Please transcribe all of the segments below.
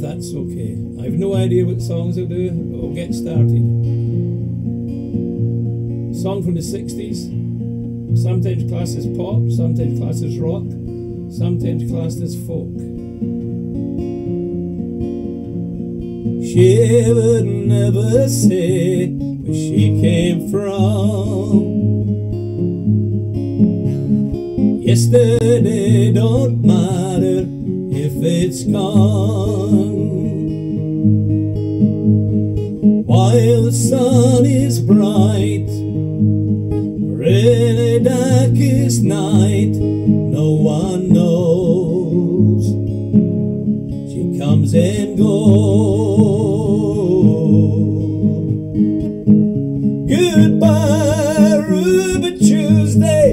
that's okay. I've no idea what songs I'll do, but we'll get started. Song from the 60s, sometimes classed as pop, sometimes classed as rock, sometimes classed as folk. She would never say where she came from. Yesterday don't matter if it's gone. While the sun is bright, or in the darkest night, no one knows. She comes and goes. Goodbye, Ruby Tuesday.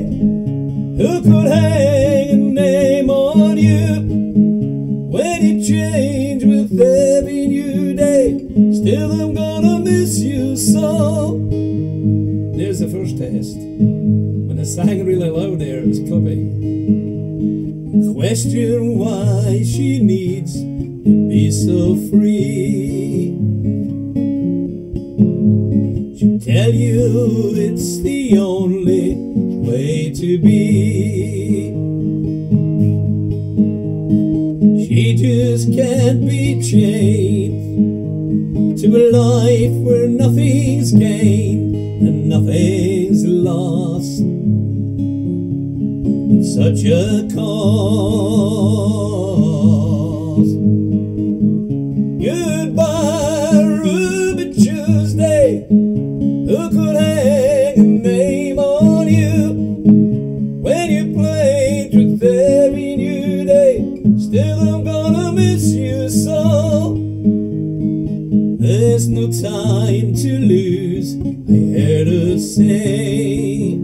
Who could hang a name on you when you change with every new day? Still I'm gonna miss you so. There's the first test. When I sang really loud there, it was clipping. Question why she needs to be so free. She'll tell you it's the only way to be. She just can't be chained to a life where nothing's gained and nothing's lost. It's such a cause. Goodbye, Ruby Tuesday. Who could hang a name on you when you play truth every new day? Still I'm gonna miss you so. There's no time to lose, I heard her say.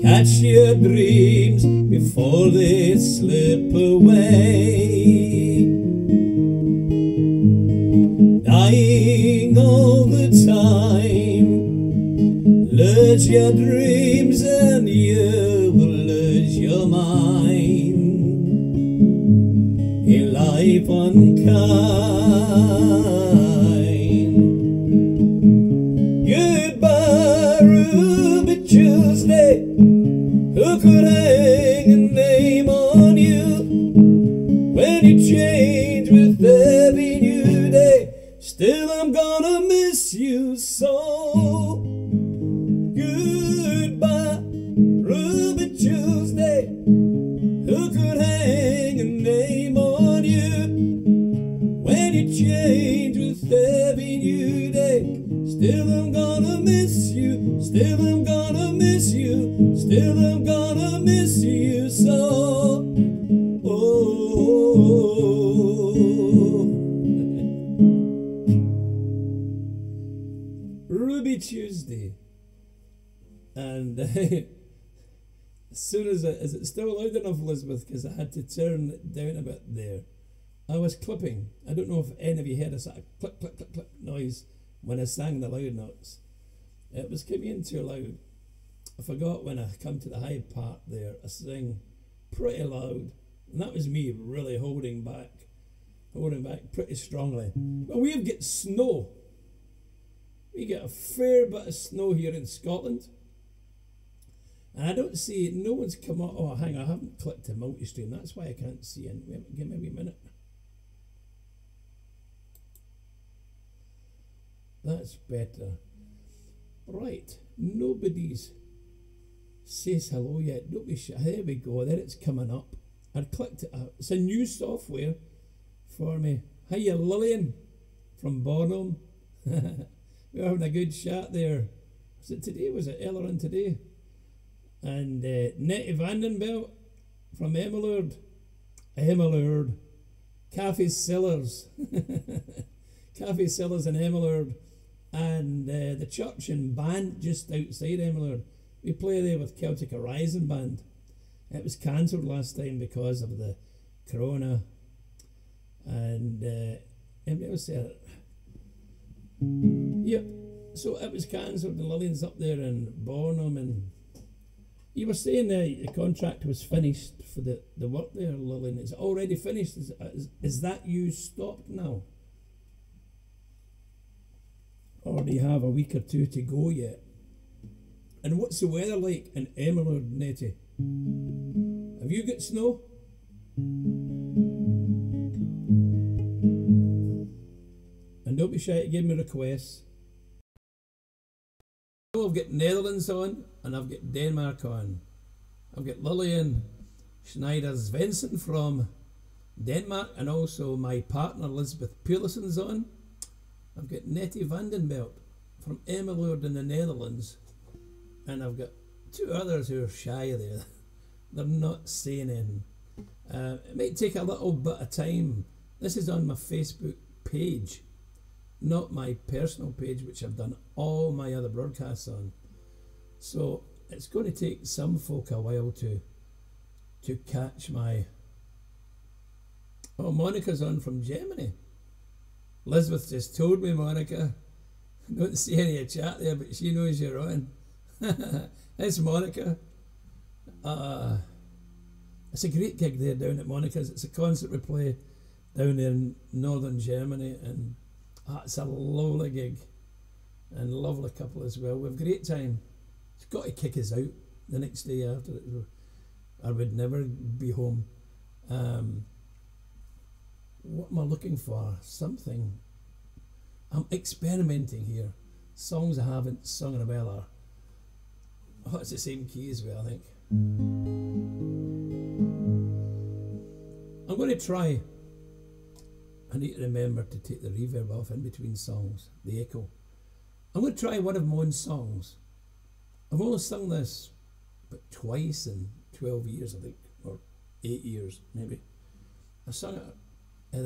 Catch your dreams before they slip away. Dying all the time, lose your dreams and you will lose your mind. In life unkind. Goodbye, Ruby Tuesday. Who could hang a name on you when you change with every new day? Still I'm gonna miss you so. Goodbye, Ruby Tuesday. Who could hang a name on you when you change with every new day? Still I'm gonna miss you. Still I'm gonna miss you. Still I'm gonna miss you so. Ruby Tuesday. And as soon as is it still loud enough, Elizabeth? Because I had to turn it down a bit there. I was clipping. I don't know if any of you heard a sort of clip, clip, clip, clip noise when I sang the loud notes. It was coming in too loud. I forgot when I come to the high part there, I sing pretty loud. And that was me really holding back pretty strongly. But we've got snow. We get a fair bit of snow here in Scotland. And I don't see, no one's come up. Oh, hang on, I haven't clicked to multi-stream. That's why I can't see it. Give me a wee minute. That's better. Right, nobody's says hello yet. Don't be shy. There we go. There it's coming up. I clicked it. It's a new software for me. Hiya, Lillian from Bonham. We were having a good chat there. Was it today? Was it earlier on today? And Nettie Vandenbelt from Emmeloord. Cafe Cellars. Cafe Cellars in Emmeloord. And the church and band just outside Emmeloord. We play there with Celtic Horizon Band. It was cancelled last time because of the corona. And everybody else said it. Yep. So it was cancelled, and Lillian's up there in Bonham, and You were saying the contract was finished for the work there, Lillian. It's already finished. Is that you stopped now? Or do you have a week or two to go yet? And what's the weather like in Emmeloord, Nettie? Have you got snow? And don't be shy to give me requests. I've got Netherlands on and I've got Denmark on. I've got Lillian Schneider-Svensson from Denmark and also my partner Elizabeth Pearlison's on. I've got Nettie Vandenbelt from Emmeloord in the Netherlands. And I've got two others who are shy there. They're not saying anything. It might take a little bit of time. This is on my Facebook page, not my personal page, which I've done all my other broadcasts on. So it's going to take some folk a while to catch my... Oh, Monica's on from Germany. Elizabeth just told me, Monica. I don't see any chat there, but she knows you're on. It's Monica. It's a great gig there down at Monica's. It's a concert we play down there in northern Germany, and it's a lovely gig and lovely couple as well. We have a great time. It's got to kick us out the next day after it. I would never be home. What am I looking for? Something. I'm experimenting here. Songs I haven't sung in a while. Oh, it's the same key as well, I think. I'm going to try. I need to remember to take the reverb off in between songs, the echo. I'm going to try one of my own songs. I've only sung this but twice in 12 years, I think, or 8 years maybe. I sung it at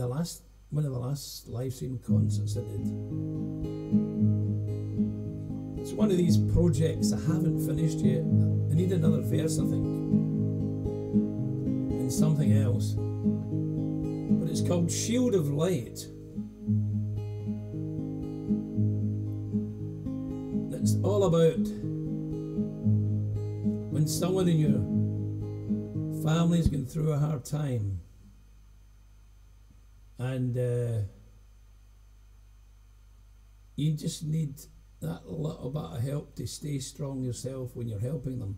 one of the last live stream concerts I did. It's one of these projects I haven't finished yet. I need another verse, I think, and something else. But it's called Shield of Light. It's all about when someone in your family's going through a hard time, and you just need that little bit of help to stay strong yourself when you're helping them.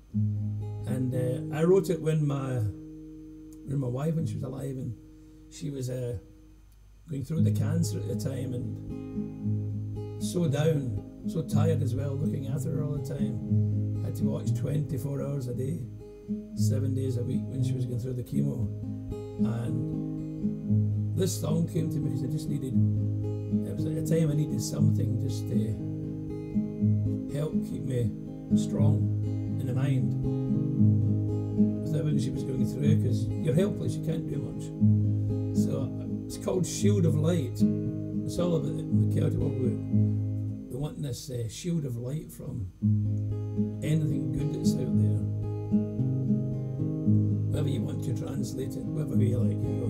And I wrote it when my wife, when she was alive, and she was going through the cancer at the time, and so down, so tired as well, looking after her all the time. Had to watch 24 hours a day, 7 days a week when she was going through the chemo. And this song came to me because I just needed, it was at a time I needed something just to help keep me strong in the mind with everything she was going through, because you're helpless, you can't do much. So it's called Shield of Light. It's all about the Celtic world. We want this shield of light from anything good that's out there. Whatever you want to translate it, whatever way you like, you go.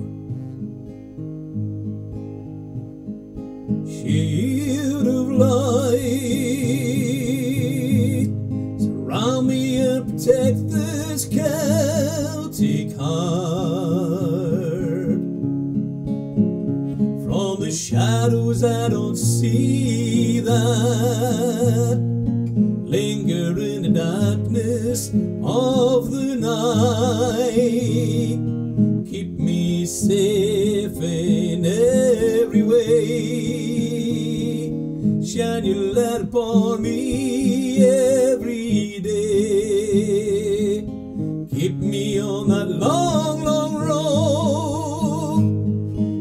Shield of light, surround me and protect this Celtic heart. From the shadows I don't see that linger in the darkness of the night. Keep me safe in every way. Shine your light upon me every day. Keep me on that long, long road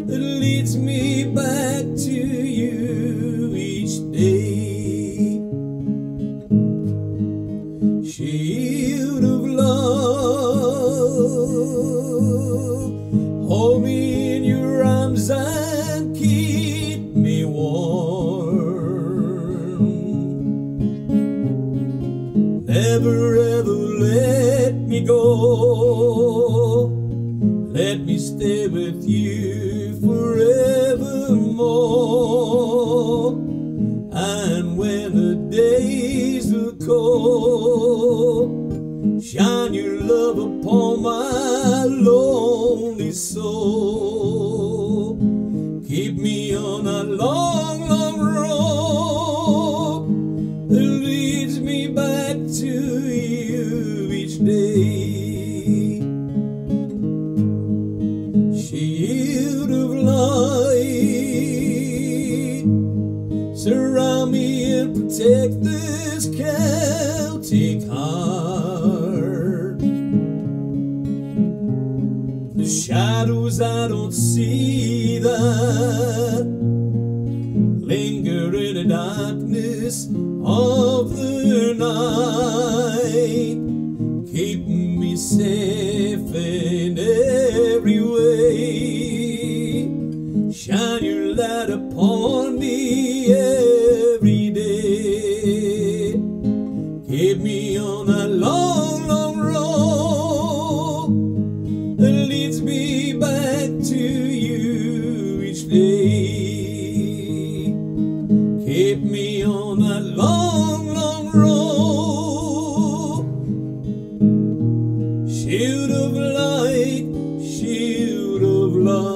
that leads me back to you each day. Shield of love, hold me in your arms and keep me warm. Never ever let me go. Let me stay with you forevermore. And when the days are cold, shine upon my lonely soul. Keep me on a long, long road that leads me back to you each day. Shield of light, surround me and protect this Celtic heart. The shadows I don't see that linger in the darkness of the night. Keep me safe in every way. Shine your light upon me every day. Keep me on a long, long road that leads me back to you each day. Keep me on that long, long road. Shield of light, shield of love.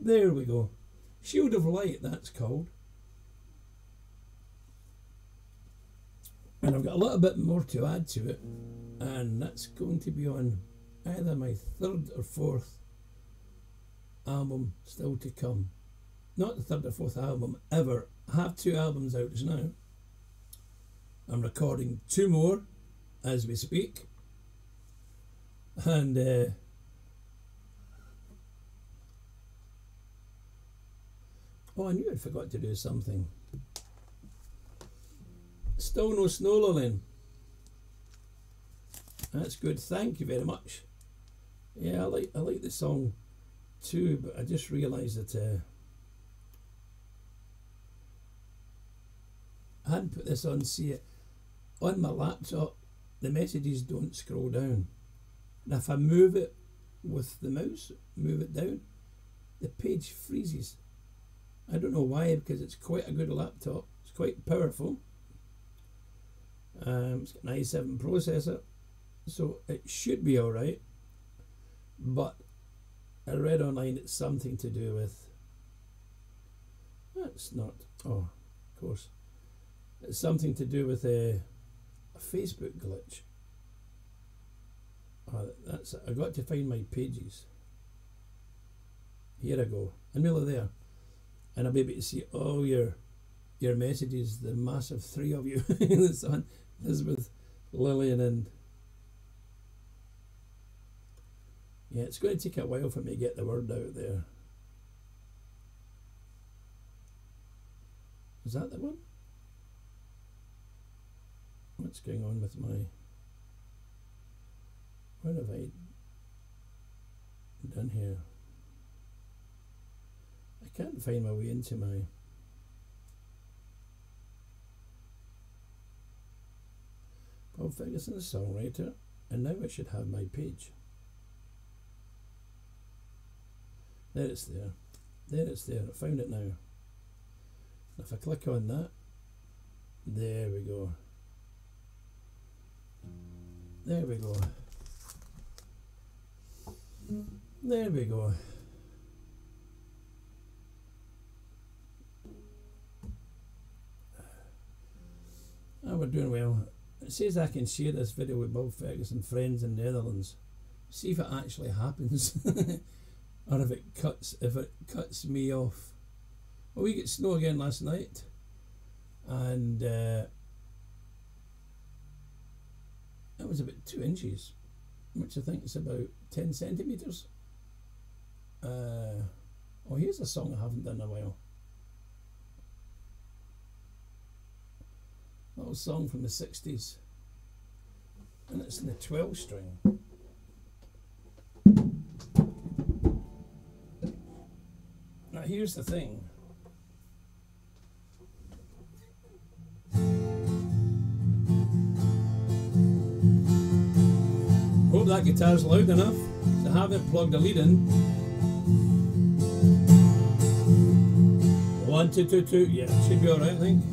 There we go. Shield of Light, that's called. And I've got a little bit more to add to it, and that's going to be on either my third or fourth album still to come. Not the third or fourth album ever. I have 2 albums out just now. I'm recording 2 more as we speak. And oh, I knew I'd forgot to do something. Still no snow, Lillian. That's good. Thank you very much. Yeah, I like the song too, but I just realised that I hadn't put this on. See it on my laptop. The messages don't scroll down, and if I move it with the mouse, move it down, the page freezes. I don't know why, because it's quite a good laptop. It's quite powerful. It's got an i7 processor, so it should be alright. But I read online it's something to do with... That's not... Oh, of course. It's something to do with a Facebook glitch. Oh, that's... I got to find my pages. Here I go. I'm nearly there. And I'll be able to see all your messages, the massive 3 of you that's on Elizabeth, Lillian, and yeah, it's going to take a while for me to get the word out there. Is that the one? What's going on with my... What have I done here? I can't find my way into my... Bob Ferguson Songwriter, and now I should have my page. There it's there. There it's there. I found it now. If I click on that, there we go. There we go. There we go. Oh, we're doing well. It says I can share this video with Bob Ferguson friends in Netherlands. See if it actually happens, or if it cuts me off. Well, we got snow again last night, and it was about 2 inches, which I think is about 10 centimetres. Oh, here's a song I haven't done in a while. Little song from the 60s, and it's in the 12 string. Now here's the thing. that guitar's loud enough, so I haven't plugged a lead in. 1, 2, 2, 2, yeah, should be alright I think.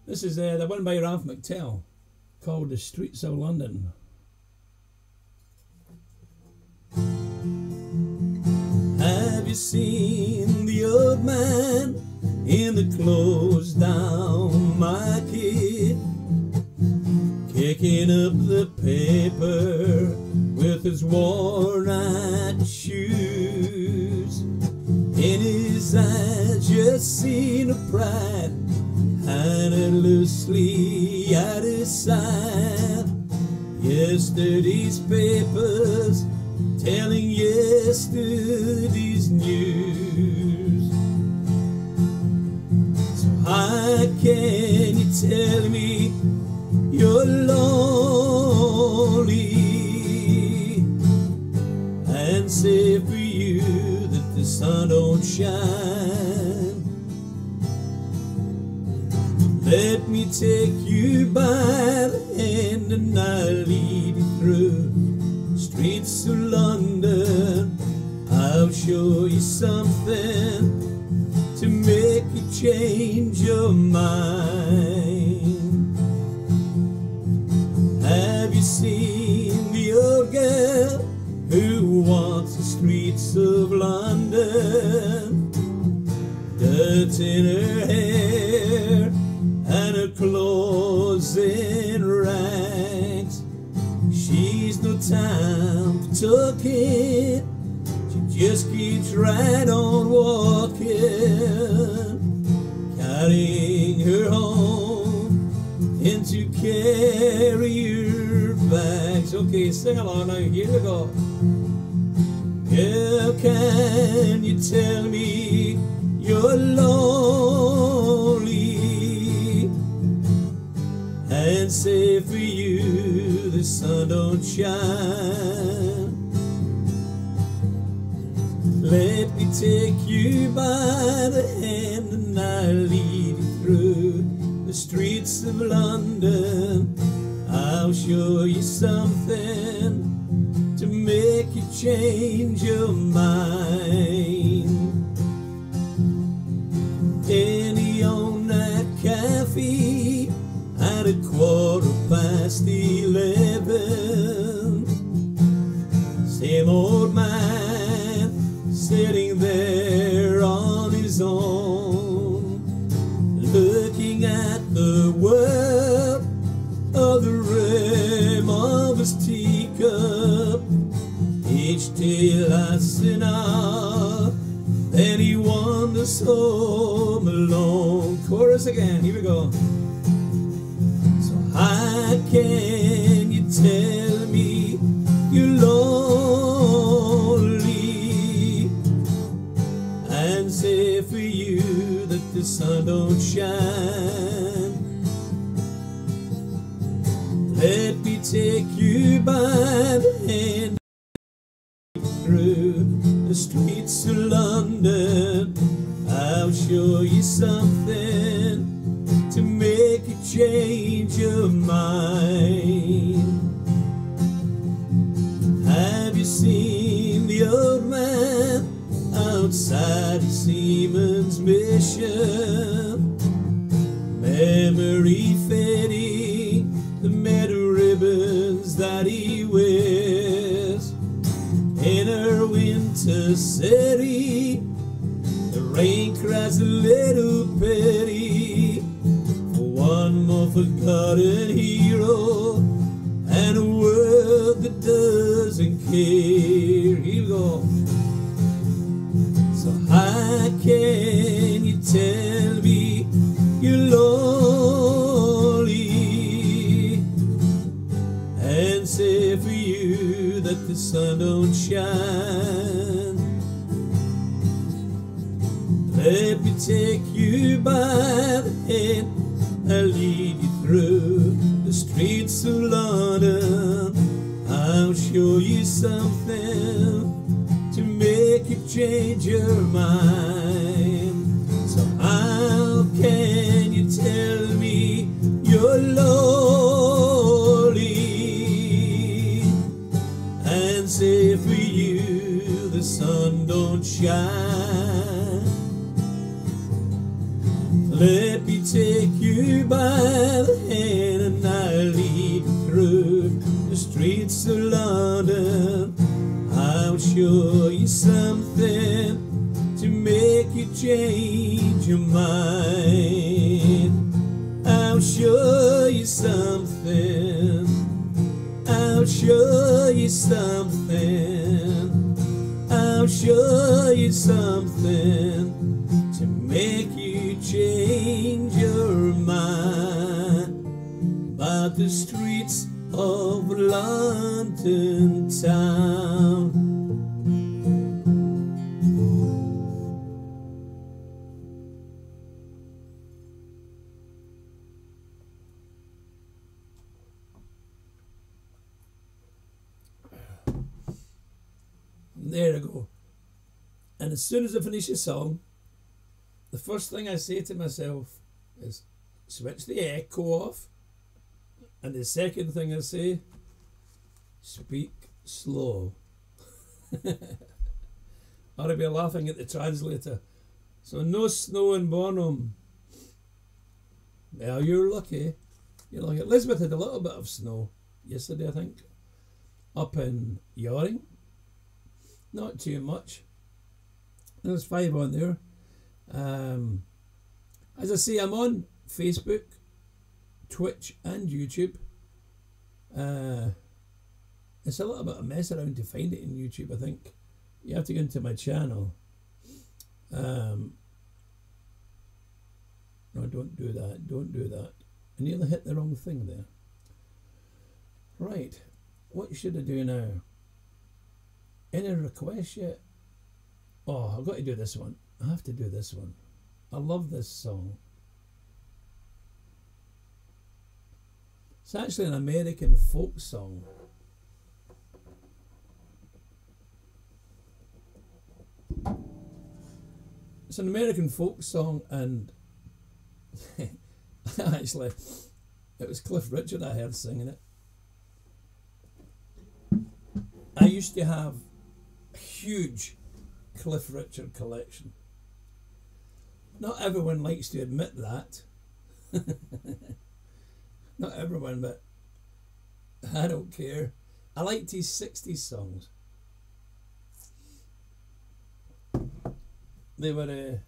This is the one by Ralph McTell, called The Streets of London. Have you seen the old man in the closed down market, kicking up the paper with his worn out shoes? In his eyes just seen a pride handed loosely at his side. Yesterday's papers telling yesterday's news. So how can you tell me you're lonely and say for you that the sun don't shine? Let me take you by the hand and I'll lead you through streets of London. I'll show you something to make you change your mind. Have you seen the old girl who walks the streets of London? Dirt in her hair and her clothes in rags. She's no time for talking, she just keeps right on walking, carrying her home into carrier bags. Okay, sing along now, here we go. Girl, can you tell me you're lonely and say for you the sun don't shine? Let me take you by the hand and I'll lead you through the streets of London. I'll show you something to make you change your mind. In the all-night cafe at 11:15, same old man sitting there on his own, looking at the world of the rim of his teacup. Each day lasts an hour, then he wanders home alone. Chorus again, here we go. So how can you tell me you're lonely and say for you that the sun don't shine? Let me take you by the hand through the streets of London. I'll show you something to make you change your mind. Have you seen the old man outside his seaman's mission? Memory fading, the metal ribbons that he wears. In her winter city, the rain cries a little pity for one more forgotten hero and a world that doesn't care. Here we go. So how can you tell me you're lonely and say for you that the sun don't shine? Let me take you by the hand, I'll lead you through the streets of London. I'll show you something to make you change your mind. So how can you tell me you're lonely shine. Let me take you by the hand and I'll lead you through the streets of London. I'll show you something to make you change your mind. I'll show you something. I'll show you something. I'll show you something to make you change your mind. About the streets of London town. There I go. And as soon as I finish the song, the first thing I say to myself is switch the echo off. And the second thing I say, speak slow. I'll be laughing at the translator. So no snow in Bonham. Well, you're lucky. You're lucky. Elizabeth had a little bit of snow yesterday, I think. Up in Yoring. Not too much. There's 5 on there. As I say, I'm on Facebook, Twitch and YouTube. It's a little bit of a mess around to find it in YouTube, I think. You have to go into my channel. No, don't do that. Don't do that. I nearly hit the wrong thing there. Right. What should I do now? Any requests yet? Oh, I've got to do this one. I have to do this one. I love this song. It's actually an American folk song. It's an American folk song, and actually, it was Cliff Richard I heard singing it. I used to have a huge Cliff Richard collection. Not everyone likes to admit that. Not everyone, but I don't care. I liked his 60s songs. They were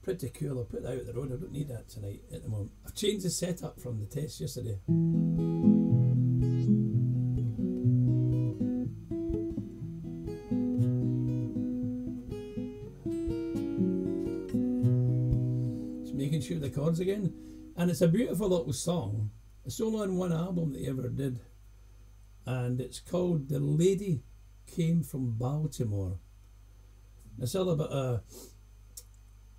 pretty cool. I'll put that out the road. I don't need that tonight at the moment. I've changed the setup from the test yesterday. Just making sure the chords again. And it's a beautiful little song. It's only on one album that he ever did. And it's called The Lady Came from Baltimore. It's all about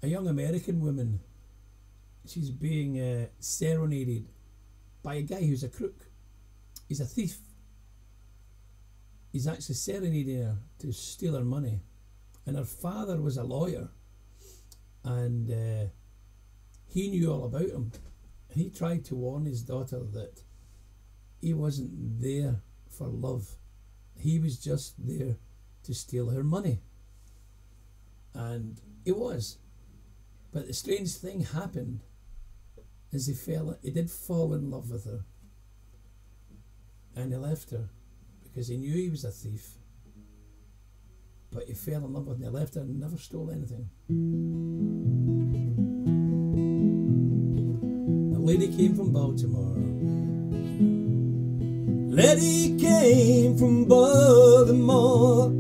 a young American woman. She's being serenaded by a guy who's a crook. He's a thief. He's actually serenading her to steal her money. And her father was a lawyer. And he knew all about him. He tried to warn his daughter that he wasn't there for love. He was just there to steal her money. And he was. But the strange thing happened is he did fall in love with her. And he left her because he knew he was a thief. But he fell in love with her and he left her and never stole anything. The lady came from Baltimore. Lady came from Baltimore.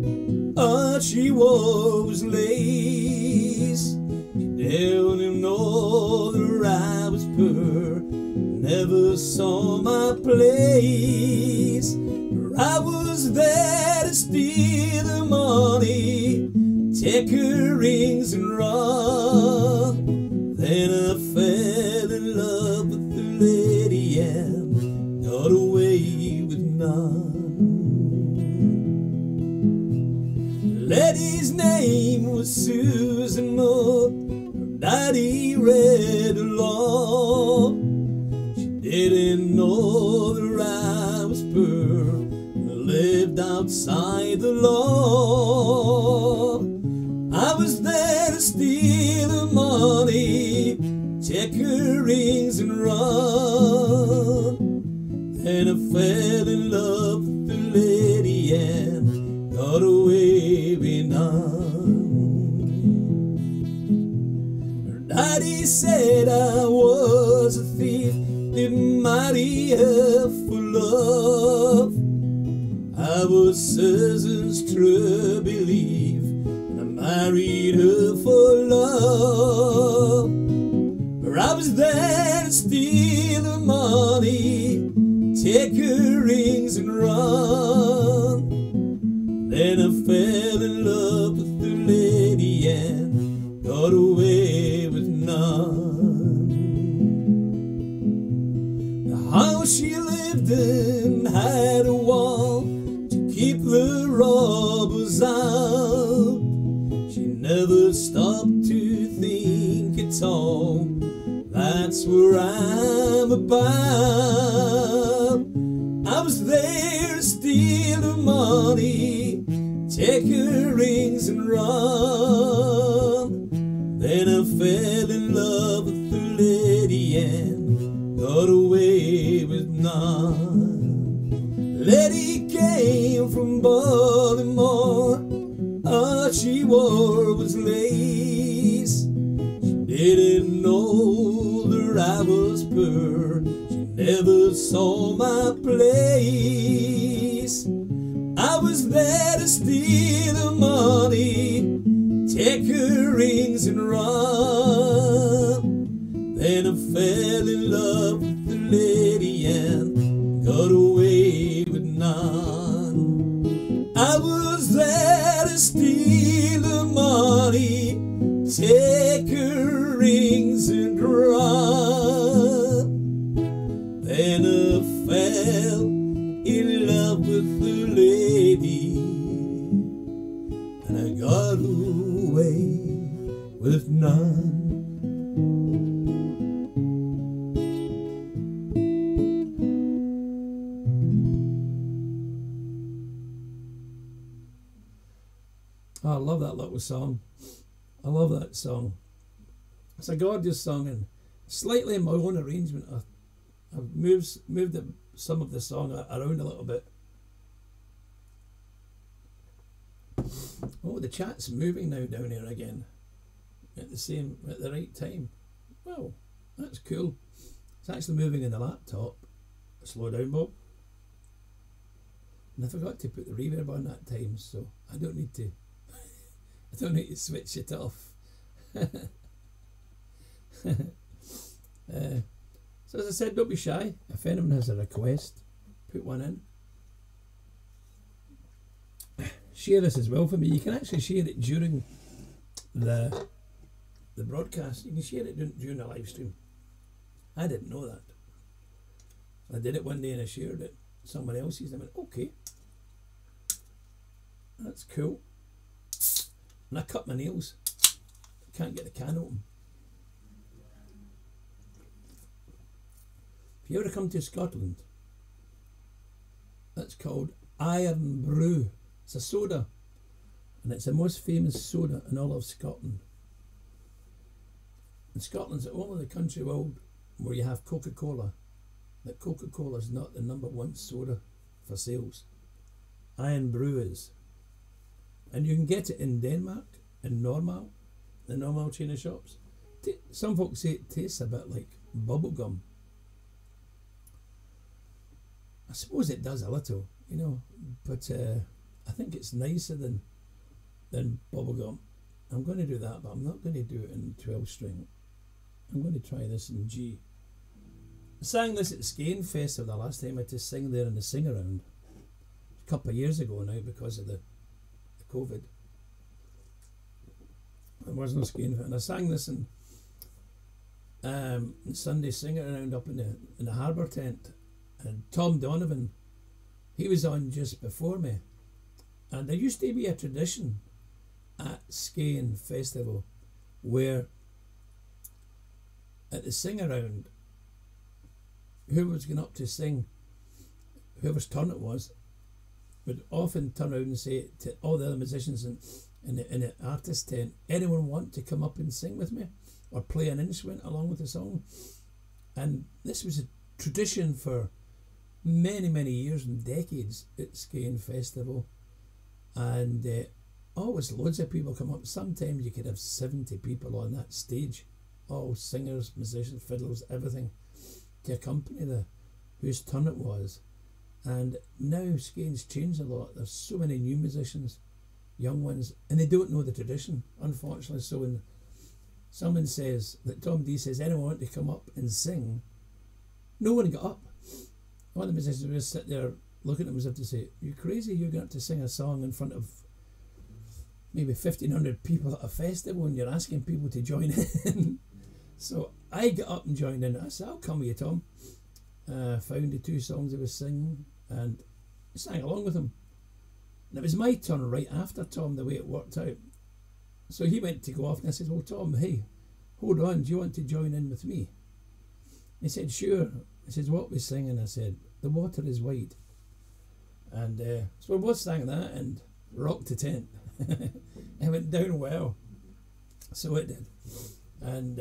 All she wore was lace. She didn't know that I was poor. Never saw my place. I was there to steal the money, take her rings and run. Then I fell in love with the lady and got away with none. Lady's name was Susan Moore. Her daddy read the law. She didn't know that I was poor. I lived outside the law. take her rings and run. Then I fell in love with the lady and got away with none. Her daddy said I was a thief, didn't marry her for love. I was Susan's true belief, and I married her for love. But I was there to steal her money, take her rings and run. Then I fell in love with the lady and got away with none. The house she lived in had a wall to keep the robbers out. She never stopped to think at all, that's where I'm about. I was there to steal her money, take her rings and run. Then I fell in love with the lady and got away with none. Lady came from Baltimore, all she wore was lace. She didn't know that I was poor, she never saw my place. I was there to steal her money, take her rings and run. Then I fell in love with the lady and got away with none. I was there to steal her money, take her rings and run. Then I fell in love with the lady and I got away with none. Oh, I love that little song. I love that song. It's a gorgeous song, and slightly in my own arrangement. I've moved some of the song around a little bit. Oh, the chat's moving now down here again at the right time. Well, that's cool. It's actually moving in the laptop. Slow down, Bob. And I forgot to put the reverb on that time, so I don't need to. I don't need to switch it off. So as I said, don't be shy. If anyone has a request, put one in. Share this as well for me. You can actually share it during the broadcast. You can share it during the live stream. I didn't know that. I did it one day and I shared it. Someone else's. I went, okay, that's cool. And I cut my nails. Can't get the can open. If you ever come to Scotland, that's called Iron Brew. It's a soda, and it's the most famous soda in all of Scotland. And Scotland's the only country world where you have Coca-Cola. That Coca-Cola is not the #1 soda for sales. Iron Brew is. And you can get it in Denmark, in Normal, the normal chain of shops. Some folks say it tastes a bit like bubblegum. I suppose it does a little, you know, but I think it's nicer than bubblegum. I'm going to do that, but I'm not going to do it in 12 string. I'm going to try this in G. I sang this at Skane Festival the last time I had to sing there in the sing around. A couple of years ago now because of the COVID. There was no Skane, and I sang this in Sunday singing around up in the harbour tent, and Tom Donovan, he was on just before me, and there used to be a tradition at Skane Festival where at the sing around, whoever was going up to sing, whoever's turn it was, would often turn around and say to all the other musicians in the artist tent, anyone want to come up and sing with me? or play an instrument along with the song. And this was a tradition for many, many years and decades at Skane Festival. And always loads of people come up. Sometimes you could have 70 people on that stage, all singers, musicians, fiddlers, everything, to accompany whose turn it was. And now Skane's changed a lot. There's so many new musicians, young ones, and they don't know the tradition, unfortunately. So when someone says, that Tom D says, anyone want to come up and sing, no one got up. One of the musicians would just sit there looking at him as if to say, you crazy, you're going to sing a song in front of maybe 1,500 people at a festival and you're asking people to join in. So I got up and joined in. I said, I'll come with you, Tom. Found the 2 songs he was singing and sang along with him. And it was my turn right after Tom, the way it worked out. So he went to go off and I said, well, Tom, hey, hold on, do you want to join in with me? He said, sure. He says, what we singing? I said, The Water is Wide. And so we both sang that and rocked the tent. It went down well. So it did. And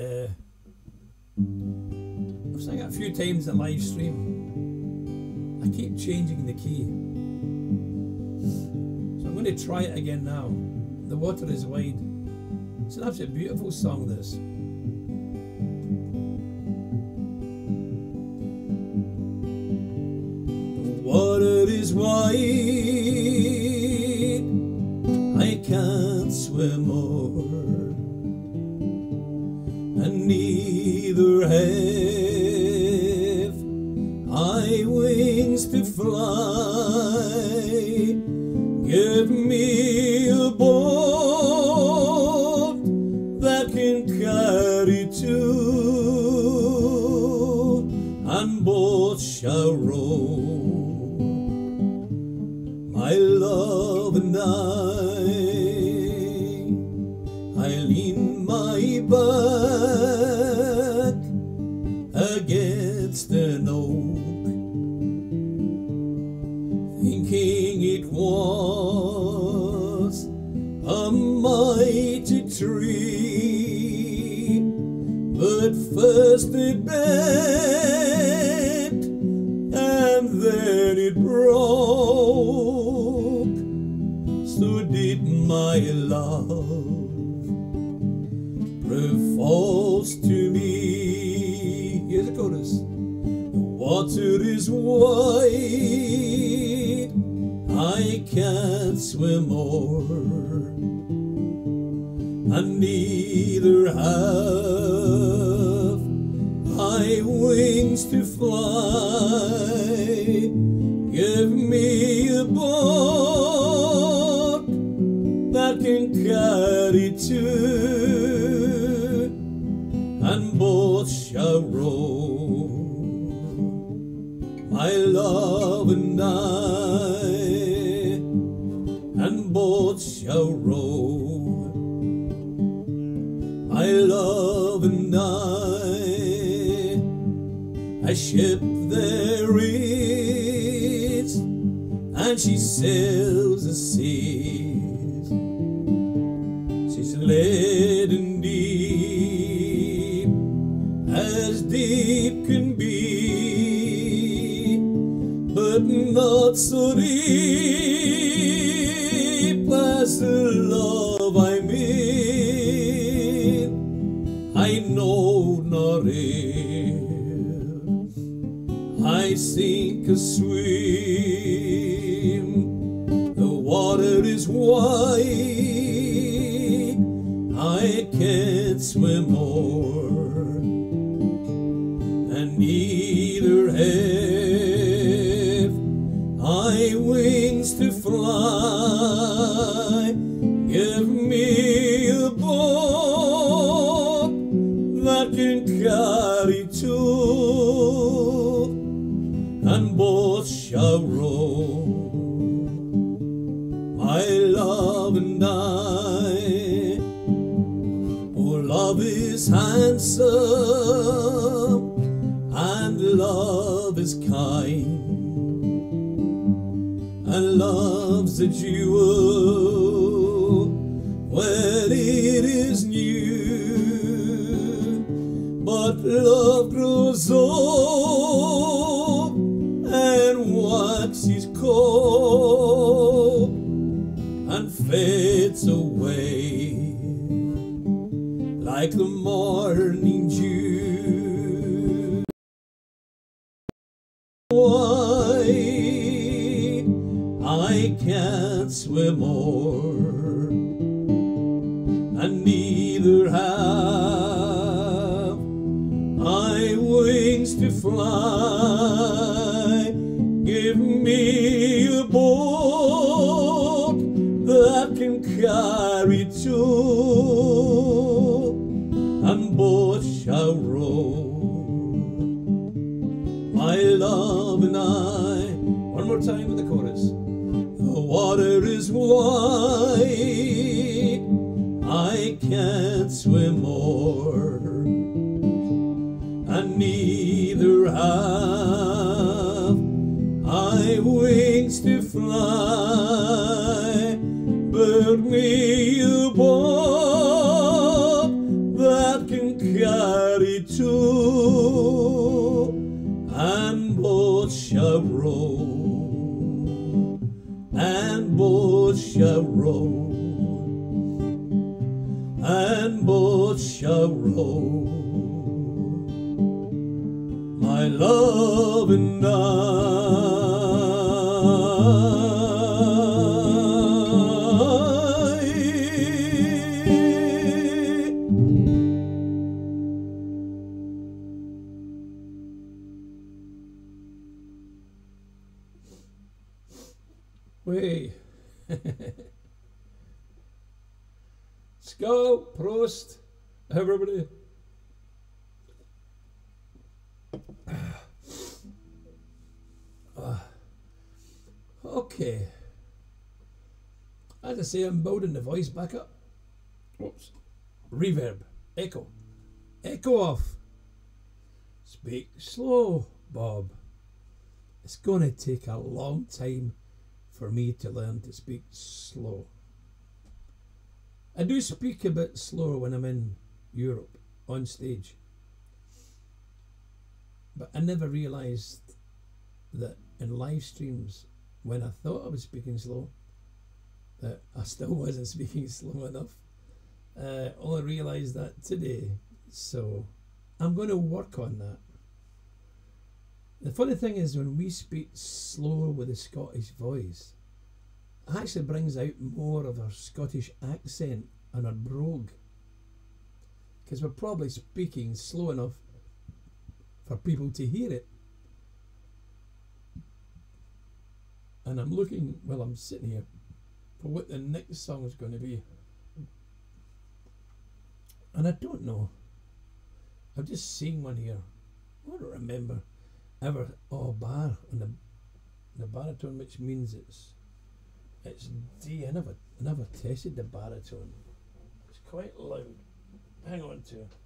I've sang it a few times in live stream. I keep changing the key. So I'm going to try it again now. The Water is Wide. It's an absolutely beautiful song, this. The water is wide, I can't swim o'er, and neither have I wings to fly. Give me a boat that can carry 2, and both shall row, my love and I lean my back against an oak, thinking it was a mighty tree, but first it bent and then it broke. So did my love prove false to me. Here's the chorus. The water is wide, I can't swim o'er, and neither have I wings to fly. Give me a boat that can carry 2, and both shall row, my love and and both shall row, my love and A ship there is, and she sails the seas. She's laden deep, as deep can be, but not so deep as the love I'm in. I know not if I sink or swim. The water is wide, I can't swim o'er, and neither have I wings to fly. Give me a boat that can carry 2, and both shall row, my love and I. Oh, love is handsome, and love is kind, and love's a jewel when it is new. love grows old and waxes cold and fades away like the morning dew. Why I can't swim more, and neither have I wings to fly. Give me a boat that can carry two, and both shall row, my love and I. One more time with the chorus. The water is wide, I can't swim more, and neither have I wings to fly. Build me a boat that can carry two, and both shall row, and both shall row, and both shall row, my love and I. Way. Skull, Prost, everybody. Okay. As I say, I'm building the voice back up. Whoops. Reverb. Echo. Echo off. Speak slow, Bob. It's going to take a long time for me to learn to speak slow. I do speak a bit slower when I'm in Europe on stage, but I never realised that in live streams, when I thought I was speaking slow, that I still wasn't speaking slow enough. Only realised that today, so I'm going to work on that. The funny thing is, when we speak slow with a Scottish voice, it actually brings out more of our Scottish accent and our brogue, because we're probably speaking slow enough for people to hear it. And I'm looking, while I'm sitting here, for what the next song is going to be. And I don't know. I've just seen one here. I don't remember ever. Oh, bar on the baritone, which means it's D. I never tested the baritone. It's quite loud. Hang on to it.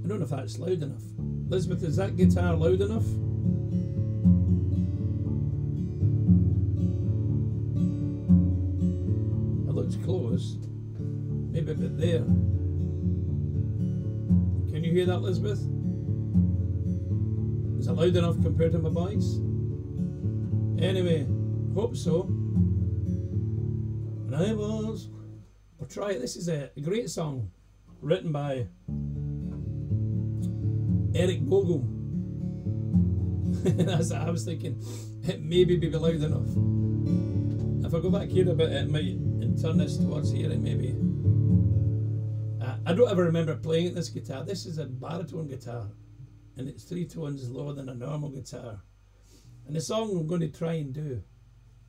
I don't know if that's loud enough. Elizabeth, is that guitar loud enough? It looks close. Maybe a bit there. Can you hear that, Elizabeth? Is it loud enough compared to my voice? Anyway, hope so. And I was... We'll try it. This is a great song written by Eric Bogle. That's what I was thinking. It maybe be loud enough. If I go back here a bit, it might, and turn this towards here, and maybe. I don't ever remember playing this guitar. This is a baritone guitar, and it's 3 tones lower than a normal guitar. And the song I'm going to try and do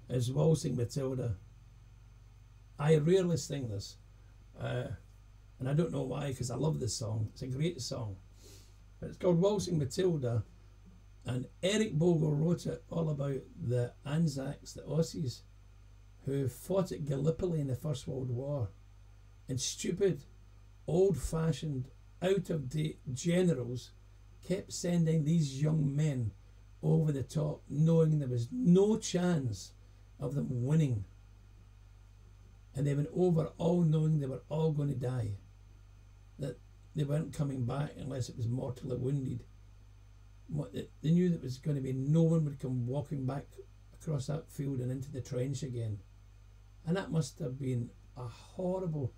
is Waltzing Matilda. I rarely sing this, and I don't know why, because I love this song. It's a great song. But it's called Waltzing Matilda, and Eric Bogle wrote it all about the Anzacs, the Aussies, who fought at Gallipoli in the First World War, and stupid, old-fashioned, out-of-date generals kept sending these young men over the top, knowing there was no chance of them winning. And they went over all knowing they were all going to die. That they weren't coming back unless it was mortally wounded. They knew that was going to be no one would come walking back across that field and into the trench again. And that must have been a horrible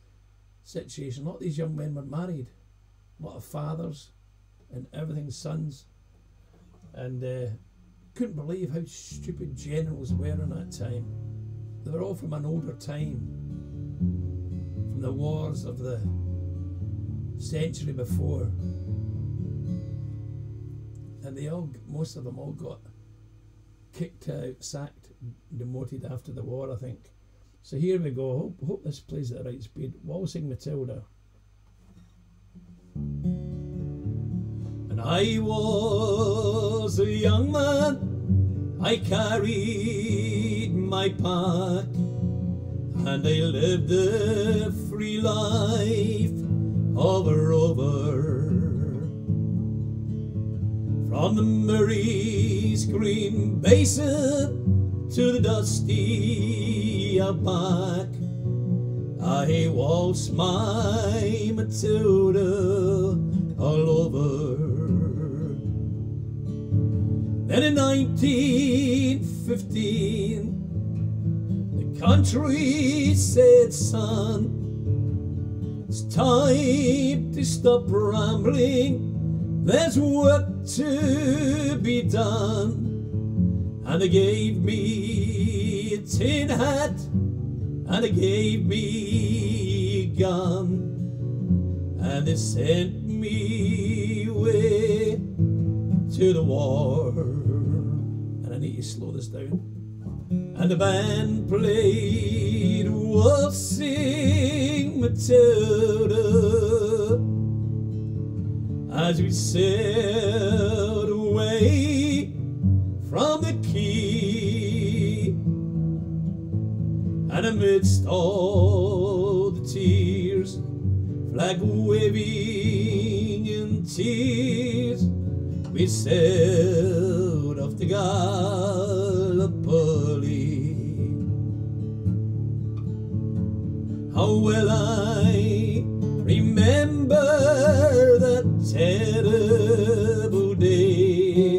situation. A lot of these young men were married. A lot of fathers and everything, sons. And couldn't believe how stupid generals were in that time. They were all from an older time, from the wars of the century before. And they all, most of them all got kicked out, sacked, demoted after the war, I think. So here we go. Hope this plays at the right speed. Waltzing Matilda. And I was a young man, I carried my pack, and I lived a free life of a rover. From the Murray's green basin to the dusty outback, I waltzed my Matilda all over. Then in 1915, the country said, son, it's time to stop rambling, there's work to be done. And they gave me a tin hat, and they gave me a gun, and they sent me away to the war. And I need to slow this down. And the band played Waltzing Matilda as we sailed away from the quay. And amidst all the tears, flag waving in tears, we sailed off to Gallipoli. How well I remember that terrible day,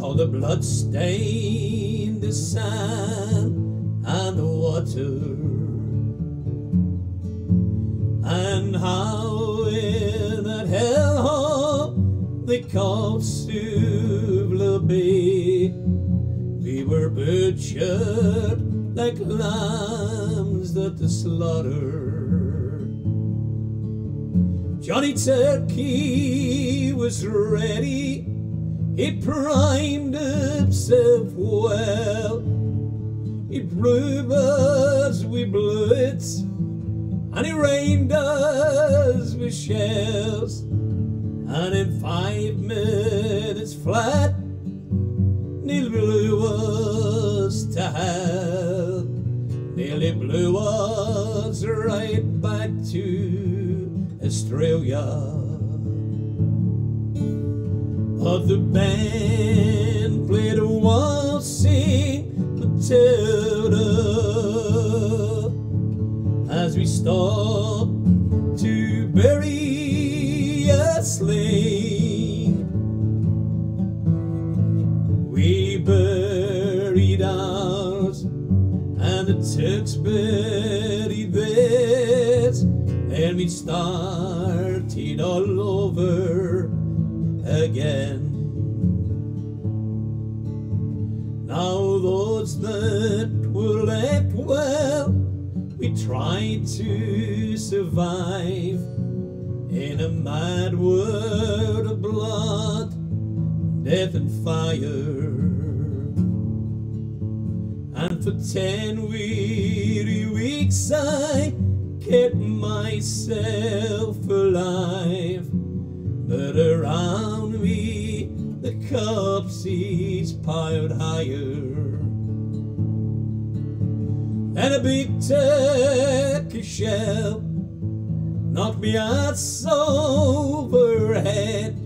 how the blood stained the sand and the water, and how in that hellhole they called Suvla Bay, we were butchered like lambs at the slaughter. Johnny Turkey was ready, he primed himself well, he blew us with bullets, and he rained us with shells, and in 5 minutes flat, nearly blew us to hell, nearly blew us right back to Australia. But the band played a waltzing Matilda as we stopped to bury a slain. We buried ours, and the Turks buried theirs, and we started all over again. Now those that were left, well, we tried to survive in a mad world of blood, death and fire. And for 10 weary weeks I kept myself alive, but around me the corpses piled higher. And a big turkey shell knocked me ass overhead,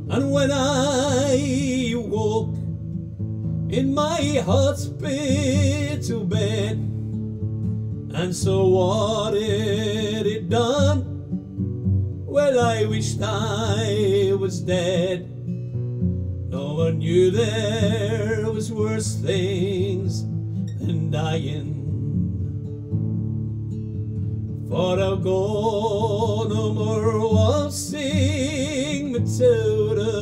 and when I woke in my hospital bed, and so what had it done? Well, I wished I was dead. No one knew there was worse things than dying. For I'll go no more waltzing Matilda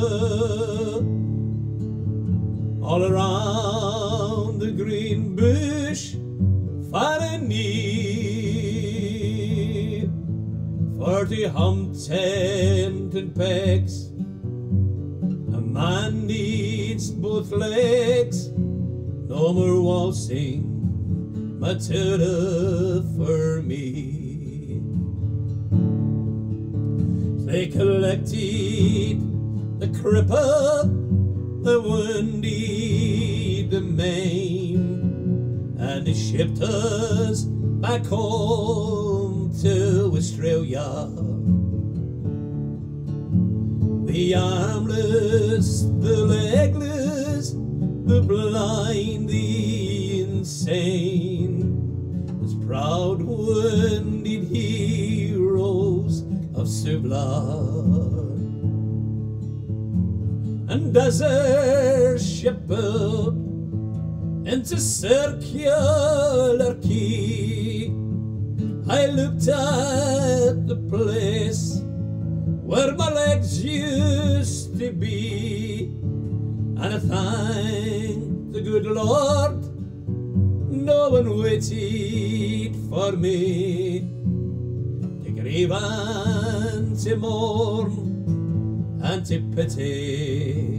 all around the green bush, far and near. 40 humped and pegs, a man needs both legs. No more waltzing Matilda for me. They collected the cripple, the wounded, the maimed, and they shipped us back home to Australia. The armless, the legless, the blind, the insane, as proud wounded heroes of Subla. And as a shepherd into circular key, I looked at the place where my legs used to be, and I thanked the good Lord no one waited for me to grieve and to mourn and to pity.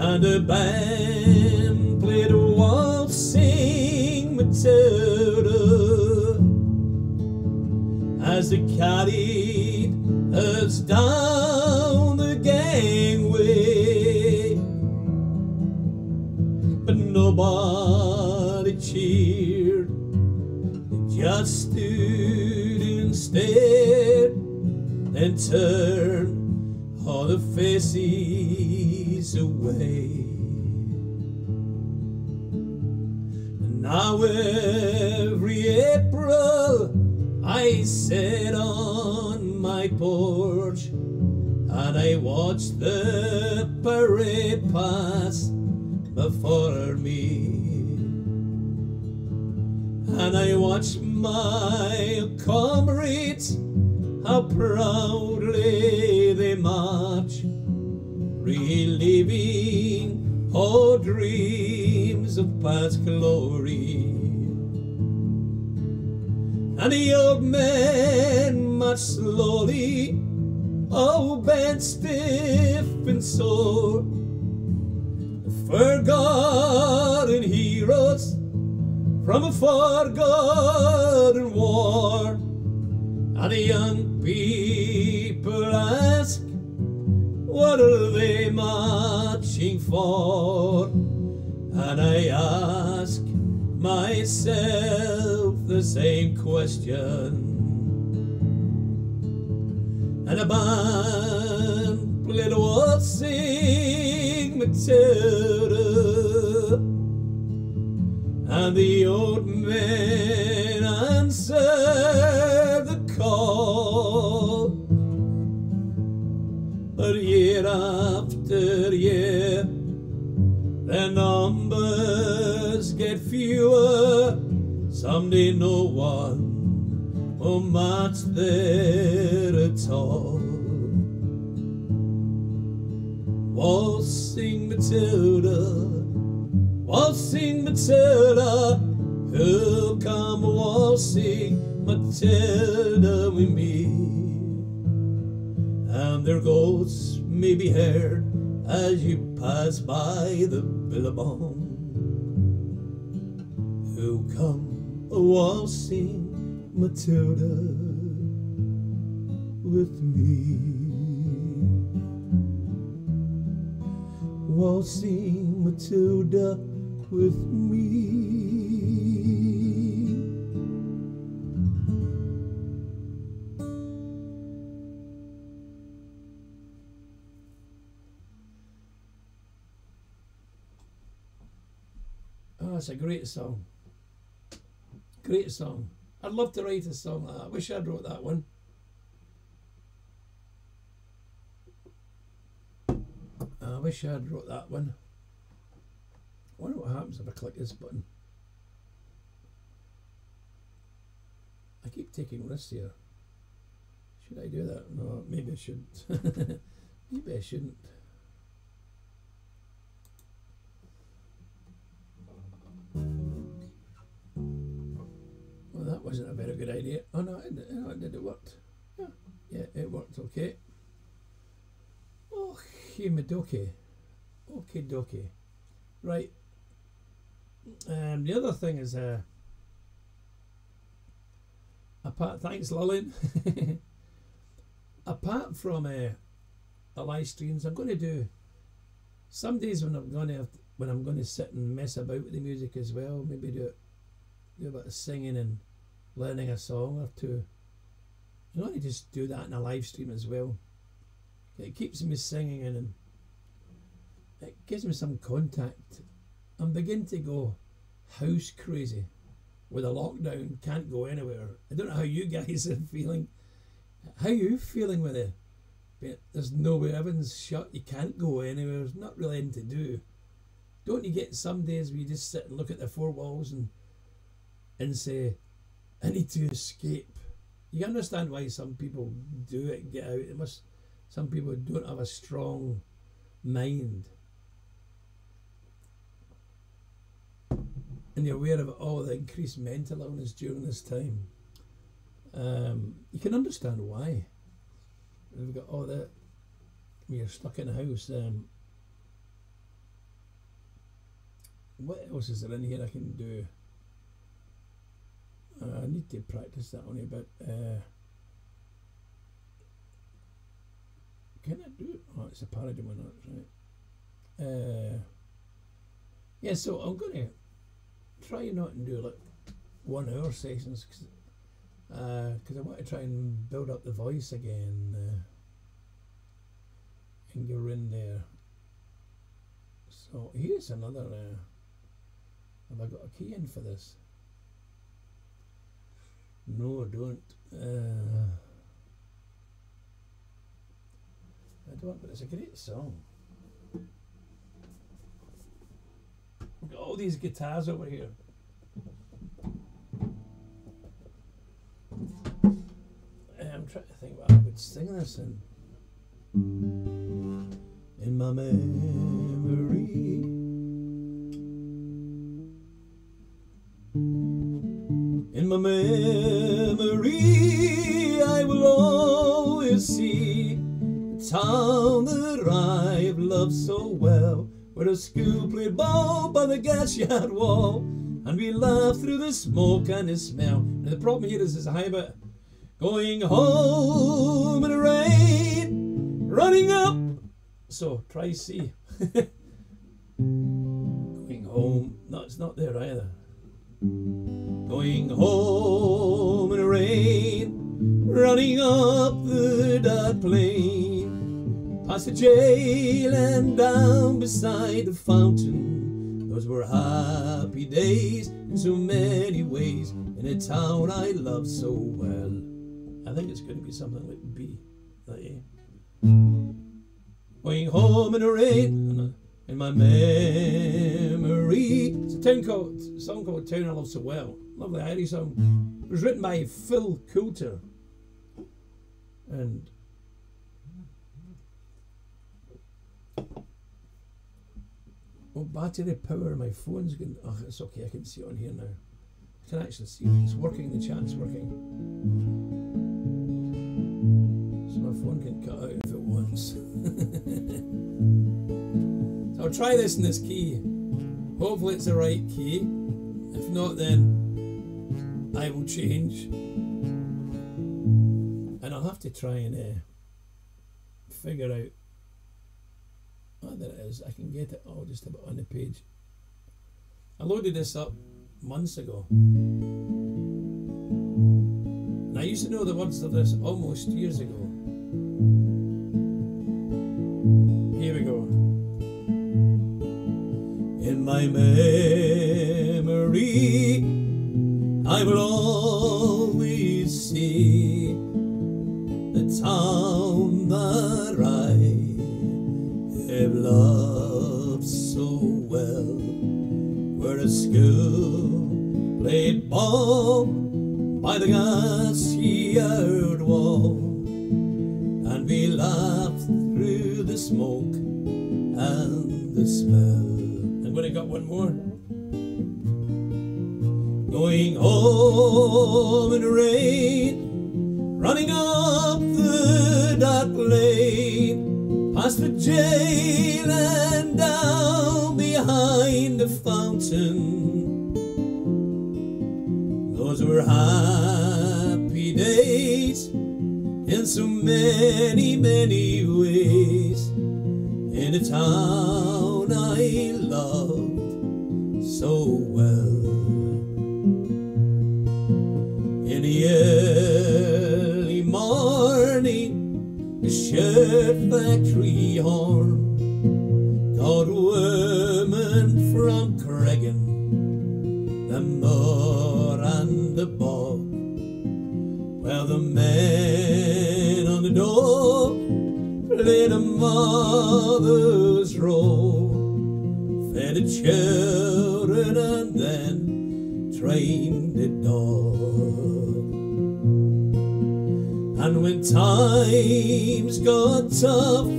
And the band played a waltzing Matilda as they carried us down the gangway, but nobody cheered, they just stood and stared, then turned all the faces away. And now every April I sat on my porch and I watched the parade pass before me, and I watched my comrades, how proudly they march, reliving all dreams of past glory. And the old man marched slowly, oh, bent, stiff and sore, forgotten heroes from a forgotten war. And the young people ask, what are they marching for? And I ask myself the same question. And a band played a waltzing Matilda, and the old man answered the call. But year after year, their numbers get fewer. Someday no one will march there at all. Waltzing Matilda, waltzing Matilda, who'll come waltzing Matilda with me? And their ghosts may be heard as you pass by the billabong. Who'll come waltzing Matilda with me? Waltzing Matilda with me. it's a great song. Great song. I'd love to write a song like that. I wish I'd wrote that one. I wish I'd wrote that one. I wonder what happens if I click this button. I keep taking risks here. Should I do that? No, maybe I shouldn't. Maybe I shouldn't. Well, that wasn't a very good idea. Oh no, it worked. Yeah, it worked okay. Okay, Midoki. Okay, dokie. Right. The other thing is, apart, thanks Lillian. Apart from the live streams, I'm going to do some days when I'm going to sit and mess about with the music as well. Maybe do a bit of singing and learning a song or two. I'm going to just do that in a live stream as well. It keeps me singing and it gives me some contact. I'm beginning to go house crazy with a lockdown. Can't go anywhere. I don't know how you guys are feeling. How are you feeling with it? But there's nowhere, everything's shut. You can't go anywhere. There's not really anything to do. Don't you get some days where you just sit and look at the four walls and say, I need to escape? You understand why some people do it, get out. It must. Some people don't have a strong mind. And you're aware of all the increased mental illness during this time. You can understand why. We've got all that. When you're stuck in a house. What else is there in here I can do? I need to practice that only a bit. Can I do it? Oh, it's a parody one, that's right. Yeah, so I'm going to try not and do like 1 hour sessions because I want to try and build up the voice again and go in there. So here's another. Have I got a key in for this? No, I don't. I don't, but it's a great song. We've got all these guitars over here. I'm trying to think what I would sing this in. In my memory. In my memory, I will always see the town that I've loved so well, where the school played ball by the gas yard wall, and we laughed through the smoke and the smell. Now the problem here is I have it going home in the rain, running up. So try C. Going home. No, it's not there either. Going home in the rain, running up the dark plain, past the jail and down beside the fountain. Those were happy days in so many ways, in a town I loved so well. I think it's going to be something like B, like A. Going home in the rain, in my memory. It's a song called Town I Love So Well. Lovely Irish song. It was written by Phil Coulter. And battery power, my phone's going. Oh, it's okay, I can see it on here now. I can actually see it. It's working, the chat's working. So my phone can cut out if it wants. So I'll try this in this key. Hopefully it's the right key. If not, then I will change. And I'll have to try and figure out. Oh, there it is. I can get it all just about on the page. I loaded this up months ago. And I used to know the words of this almost years ago. Here we go. In my memory, memory I will always see the town that I have loved so well, where a school played ball by the gas-yard wall, and we laughed through the smoke and the smell. I'm going to got one more. Going home in the rain, running up the dark lane, past the jail and down behind the fountain. Those were happy days in so many, many ways, in a town I loved so well. In the early morning, the shirt factory horn called women from Cregan, the moor and the bog. Well, the men on the door played a mother's role, fed the children and then trained the dog. And when times got tough,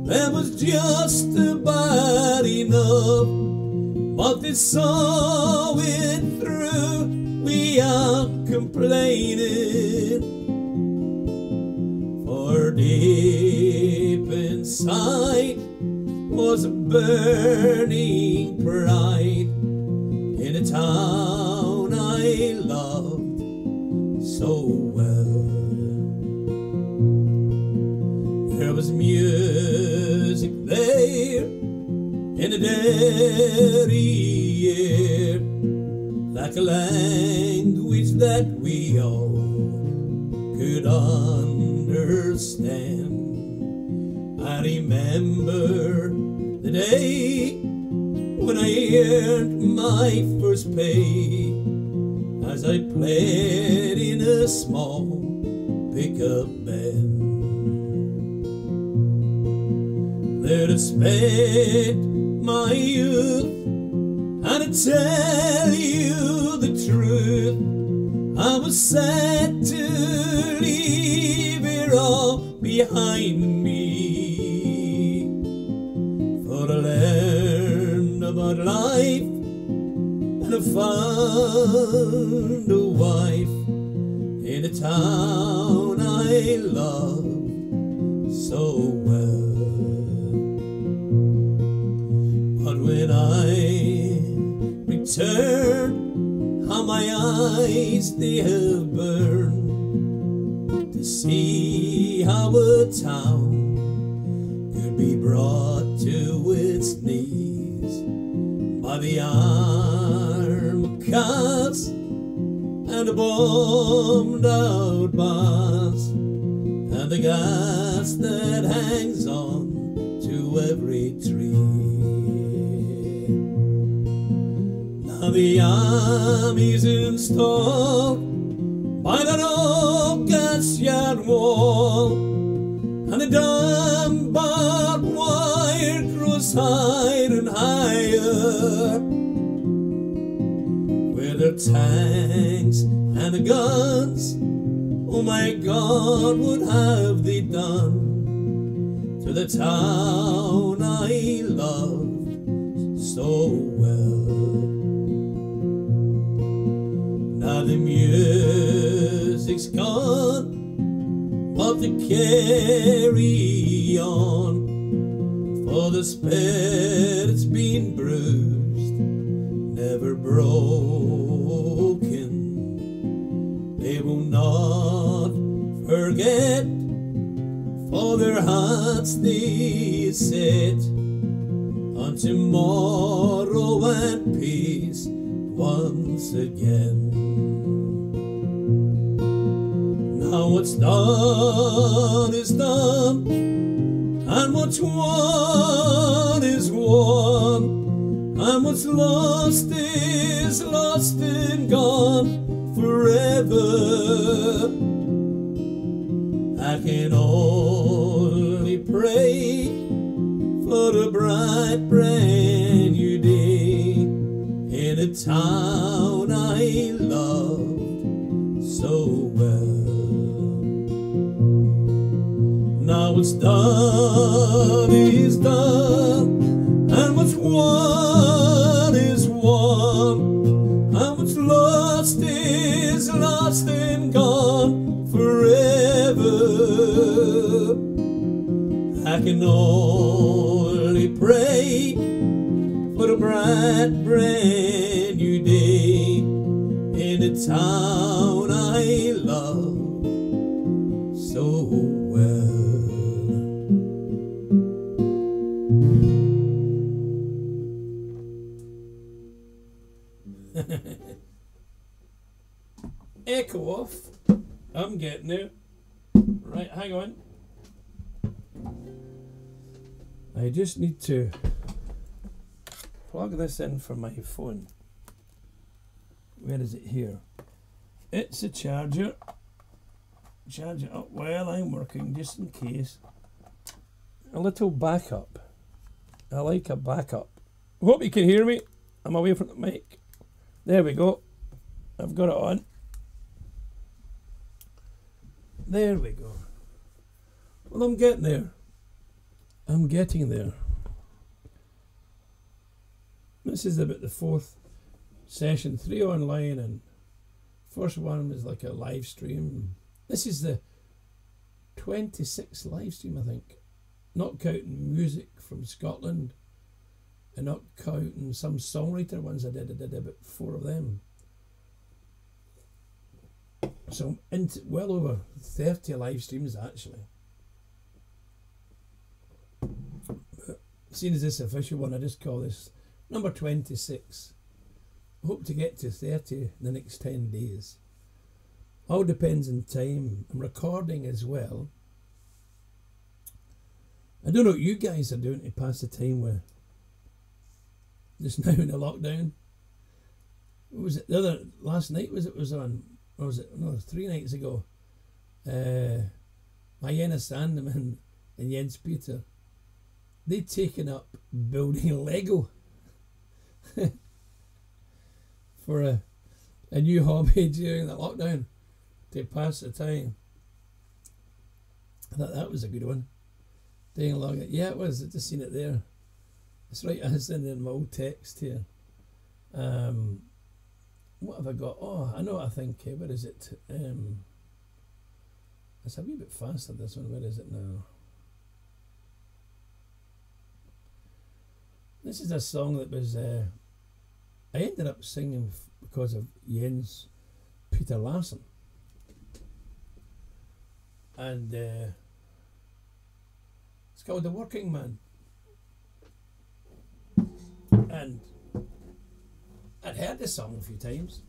there was just about enough, but they saw it through without complaining. For deep inside was a burning pride in a town I loved so well. There was music there in the dead air, like a language that we all could understand. I remember the day when I earned my first pay, as I played in a small pickup band. There I spent my youth, and I tell you the truth, I was sad to leave it all behind me. For I learned about life, and I found a wife in a town I love so well. But when I return, how my eyes they have burned, to see how a town could be brought to its knees by the arm of cars and a bombed out bars, and the gas that hangs on to every tree. Now the army's installed by that old gas-yard wall, and the dumb barbed wire grows higher and higher, with their tanks and the guns. Oh my God, what have they done to the town I loved so well? Now the music's gone, but they carry on, for the spirit's been bruised, never broken. They will not forget, for their hearts they set on tomorrow and peace once again. Now what's done is done, and what's won is won, and what's lost is lost and gone forever. I can only pray for a bright brand new day in a town I loved so well. Now what's done is done, and what's won is won, and what's lost is lost and gone forever. I can only pray for a bright brand new day in a town I love so well. Echo off. I'm getting there. Right, hang on. I just need to plug this in for my phone. Where is it here? It's a charger. Charge it up while I'm working, just in case. A little backup. I like a backup. Hope you can hear me. I'm away from the mic. There we go. I've got it on. There we go. Well, I'm getting there. I'm getting there. This is about the 4th session, 3 online, and first one was like a live stream. This is the 26th live stream, I think. Not counting music from Scotland and not counting some songwriter ones I did. I did about 4 of them. So I'm into well over 30 live streams actually. But seeing as this official one, I just call this number 26. I hope to get to 30 in the next 10 days. All depends on time. I'm recording as well. I don't know what you guys are doing to pass the time with just now in the lockdown. What was it? The other last night was on, or was it? No, 3 nights ago. Diana Sandeman and Jens Peter, they'd taken up building Lego for a new hobby during the lockdown to pass the time. I thought that was a good one. Doing along it. Yeah, it was. I just seen it there. It's right. I sent in my old text here. What have I got? Oh, I know what I think. Where is it? It's a wee bit faster, this one. Where is it now? This is a song that was I ended up singing because of Jens Peter Larsen. And it's called The Working Man. And I'd heard this song a few times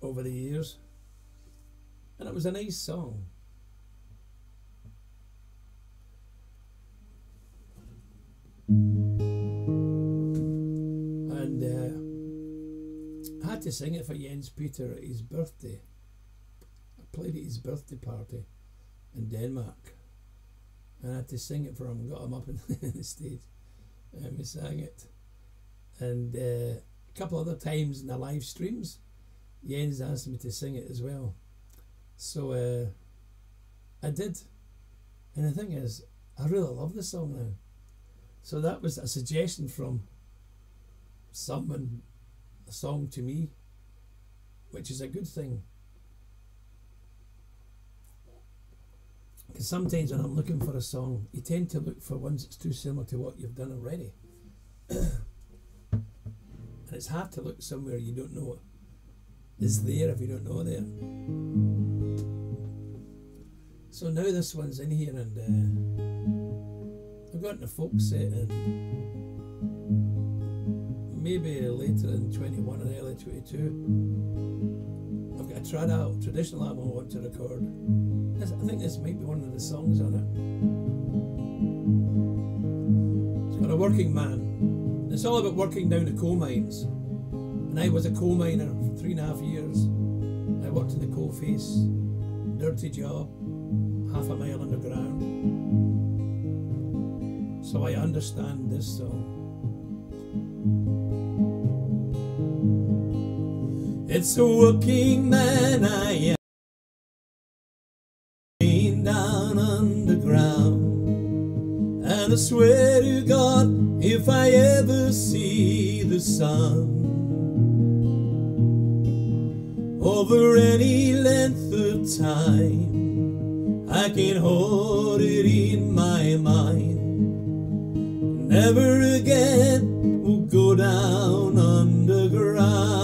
over the years, and it was a nice song. And I had to sing it for Jens Peter at his birthday. I played at his birthday party in Denmark, and I had to sing it for him, got him up on the stage, and we sang it. And a couple other times in the live streams, Jens asked me to sing it as well. So I did. And the thing is, I really love the song now. So that was a suggestion from someone, a song to me, which is a good thing. Because sometimes when I'm looking for a song, you tend to look for ones that's too similar to what you've done already. And it's hard to look somewhere you don't know it is there if you don't know there. So now this one's in here, and I've got in a folk set, and maybe later in 21 and early 22 I've got a traditional album I want to record. I think this might be one of the songs on it. It's got A Working Man. It's all about working down the coal mines. And I was a coal miner for 3.5 years. I worked in the coal face, dirty job, 1/2 mile underground. So I understand this song. It's a working man I am, been down underground. And I swear to God, if I ever see the sun over any length of time, I can hold it in my mind. Never again will go down underground.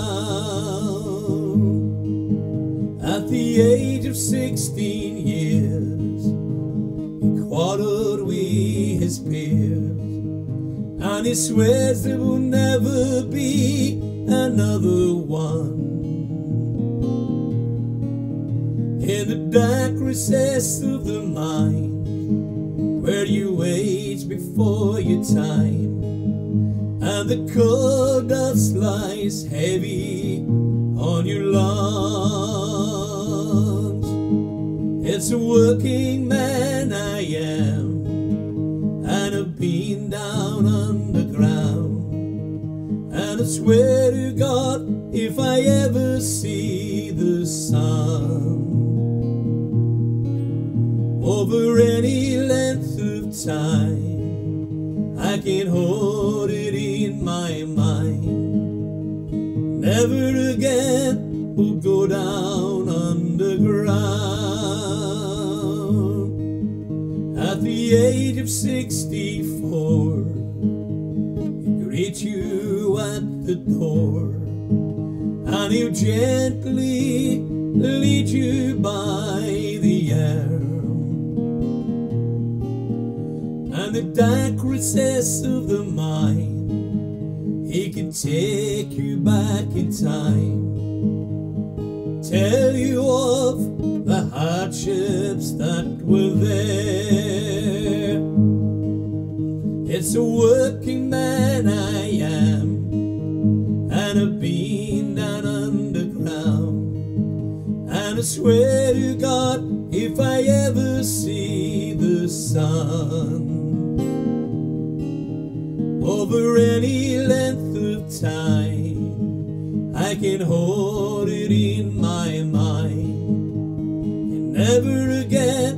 At the age of 16 years, he quarreled with his peers, and he swears there will never be another one. In the dark recess of the mind, where you age before your time, and the cold dust lies heavy on your lungs. It's a working man I am, and I've been down underground. And I swear to God, if I ever see the sun over any length of time, I can hold it in my mind. Never again will go down underground. At the age of 64, he'll greet you at the door, and he'll gently lead you by the arm. And the dark recess of the mind, he can take you back in time, tell you of the hardships that were there. It's a working man I am, and I've been down underground. And I swear to God, if I ever see the sun over any length of time, I can hold it in my mind. And never again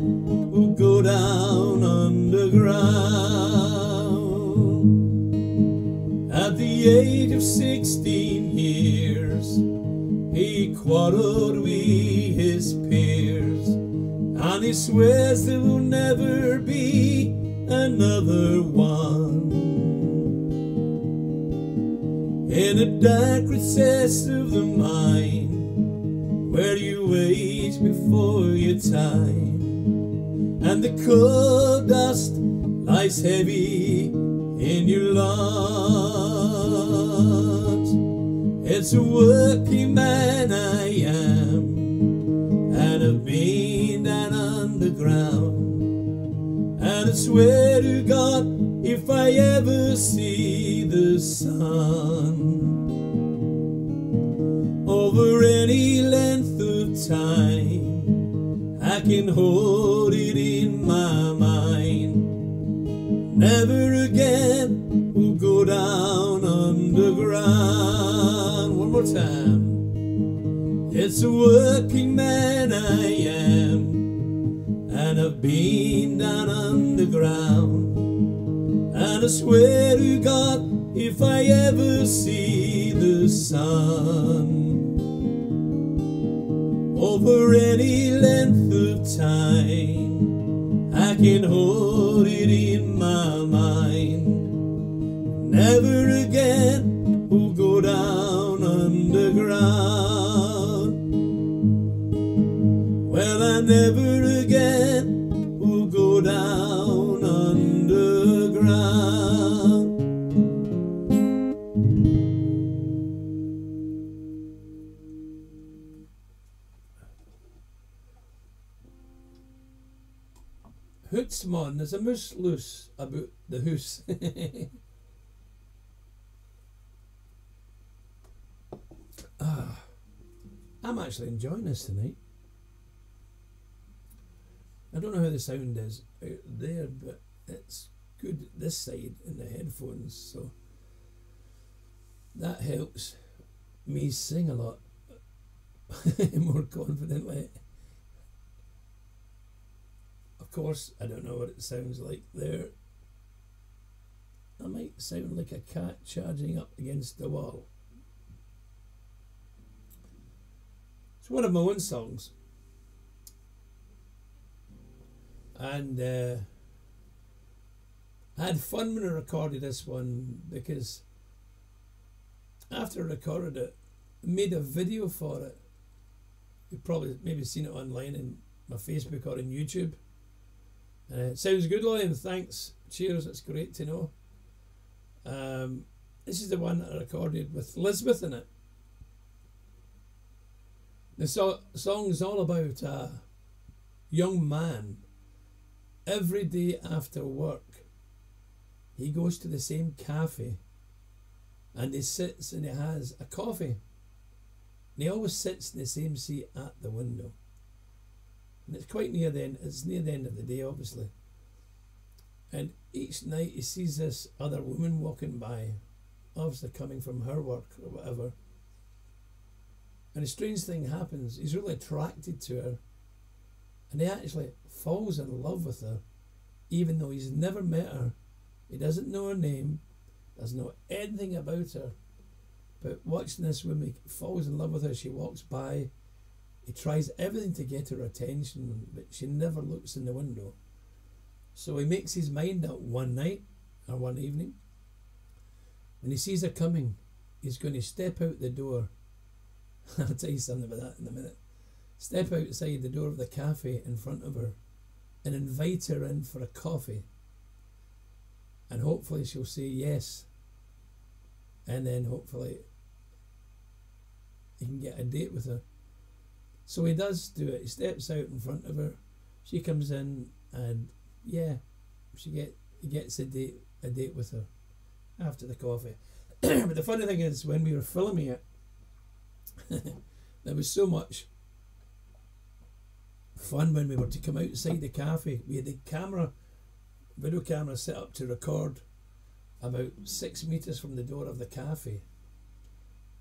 will go down underground. At the age of 16 years, he quarreled with his peers, and he swears there will never be another one. In a dark recess of the mind, where you age before your time, and the cold dust lies heavy in your lungs. It's a working man I am, and I've been down underground. And I swear to God, if I ever see the sun over any length of time, I can hold it in my mind. Never again will go down underground. One more time. It's a working man I am, and I've been down underground. And I swear to God, if I ever see the sun over any length of time, I can hold it in my mind. Never again will go down underground. Well, I never again will go down underground. Hoots, man, there's a moose loose about the hoose. I'm actually enjoying this tonight. I don't know how the sound is out there, but it's good this side in the headphones, so that helps me sing a lot more confidently. Of course, I don't know what it sounds like there. I might sound like a cat charging up against the wall. It's one of my own songs. And I had fun when I recorded this one, because after I recorded it, I made a video for it. You've probably maybe seen it online in my Facebook or in YouTube. It sounds good, Liam. Thanks. Cheers. It's great to know. This is the one that I recorded with Elizabeth in it. The song's all about a young man. Every day after work, he goes to the same cafe and he sits and he has a coffee. And he always sits in the same seat at the window. And it's quite near the end, it's near the end of the day, obviously. And each night he sees this other woman walking by, obviously coming from her work or whatever. And a strange thing happens. He's really attracted to her. And he actually falls in love with her, even though he's never met her. He doesn't know her name, doesn't know anything about her. But watching this woman, he falls in love with her. She walks by. He tries everything to get her attention, but she never looks in the window. So he makes his mind up one night, or one evening. When he sees her coming, he's going to step out the door. I'll tell you something about that in a minute. Step outside the door of the cafe in front of her and invite her in for a coffee. And hopefully she'll say yes. And then hopefully he can get a date with her. So he does do it. He steps out in front of her. She comes in and yeah, he gets a date with her after the coffee. But the funny thing is, when we were filming it, there was so much fun when we were to come outside the cafe. We had the video camera set up to record about 6 meters from the door of the cafe.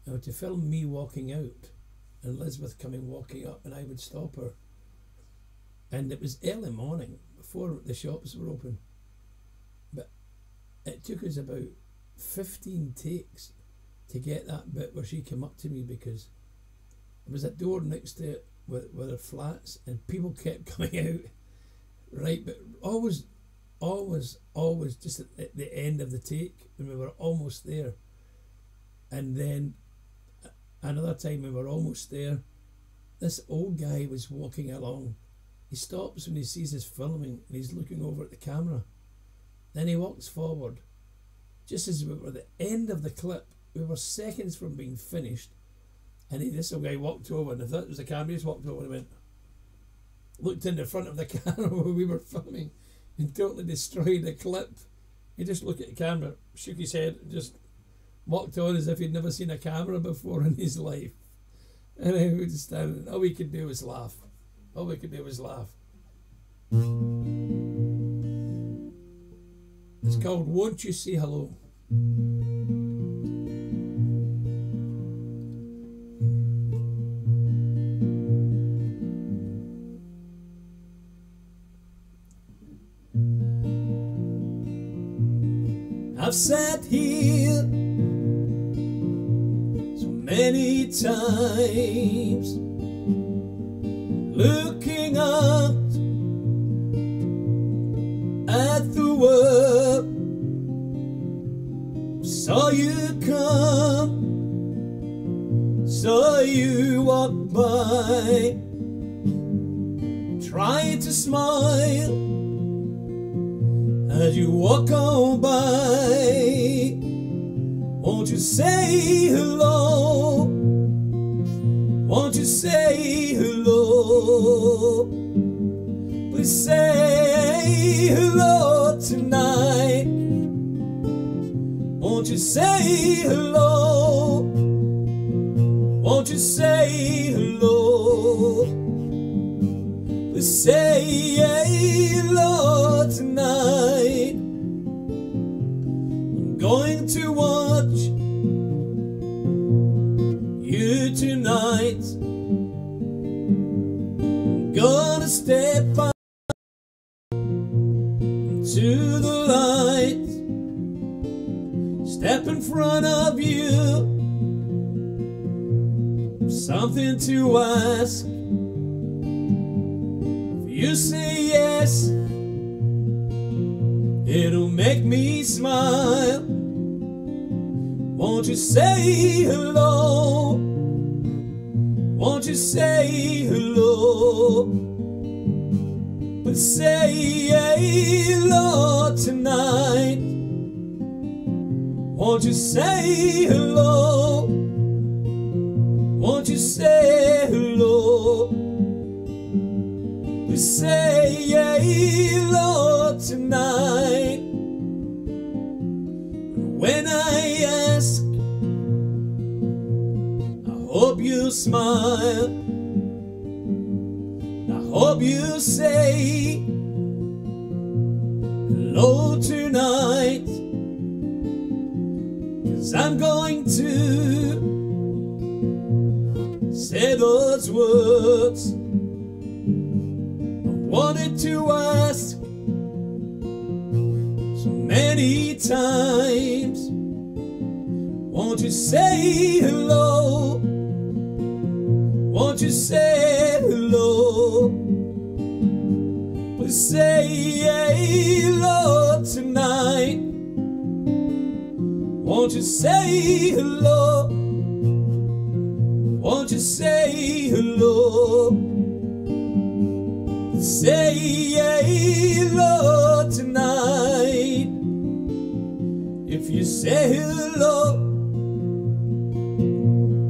Now, to film me walking out and Elizabeth coming walking up, and I would stop her. And it was early morning before the shops were open. But it took us about 15 takes to get that bit where she came up to me, because there was a door next to it with her flats and people kept coming out. Right, but always just at the end of the take when we were almost there. And then another time we were almost there, this old guy was walking along. He stops when he sees us filming and he's looking over at the camera. Then he walks forward. Just as we were at the end of the clip, we were seconds from being finished, and this old guy walked over, and if that was the camera, he just walked over and went, looked in the front of the camera where we were filming and totally destroyed the clip. He just looked at the camera, shook his head, and just walked on as if he'd never seen a camera before in his life. And then we just stand, all we could do was laugh. All we could do was laugh. It's called Won't You Say Hello? I've sat here so many times, looking out at the world. Saw you come, saw you walk by, trying to smile as you walk on by. Won't you say hello? Won't you say hello? Please say hello tonight. Won't you say hello? Won't won't you say hello? Say hello tonight. I'm going to watch you tonight. I'm gonna step out into the light, step in front of you, something to ask. You say yes, it'll make me smile. Won't you say hello? Won't you say hello? But say hello tonight. Won't you say hello? Won't you say hello? Say hello tonight. When I ask, I hope you smile. I hope you say hello tonight, 'cause I'm going to say those words wanted to ask so many times. Won't you say hello? Won't you say hello? Please say hello tonight. Won't you say hello? Won't you say hello? Say hello tonight. If you say hello,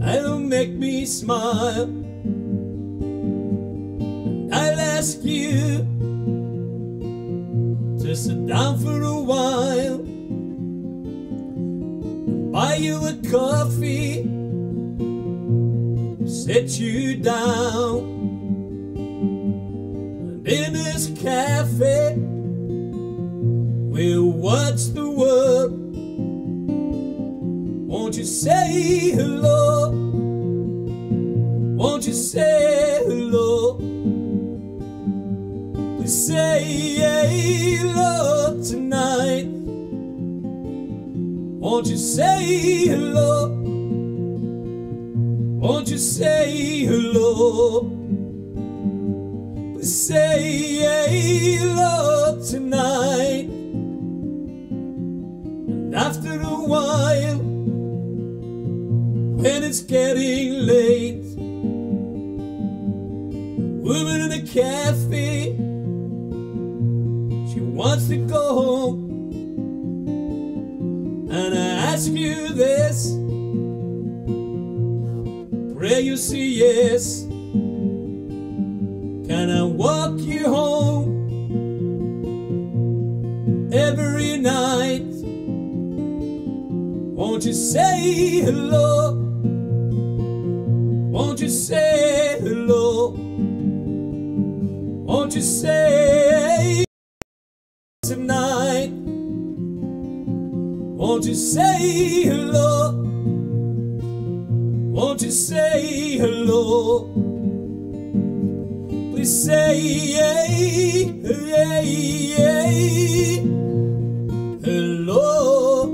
it'll make me smile. And I'll ask you to sit down for a while, buy you a coffee, sit you down. In this cafe, we'll watch the world. Won't you say hello? Won't you say hello? Please say hello tonight. Won't you say hello? Won't you say hello? Say hello tonight. And after a while, when it's getting late, the woman in the cafe, she wants to go home. And I ask you this, pray you say yes. Can I walk you home every night? Won't you say hello? Won't you say hello? Won't you say tonight? Won't you say hello? Won't you say hello? Please say hello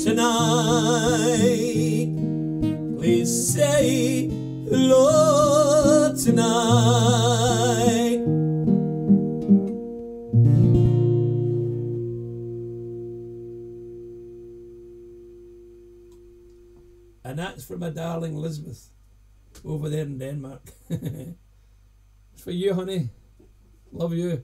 tonight. Please say hello tonight. And that's for my darling Elizabeth over there in Denmark. It's for you, honey. Love you.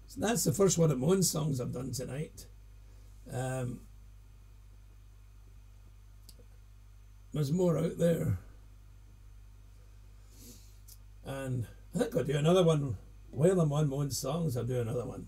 So that's the first one of my own songs I've done tonight. There's more out there. And I think I'll do another one. While I'm on my own songs, I'll do another one.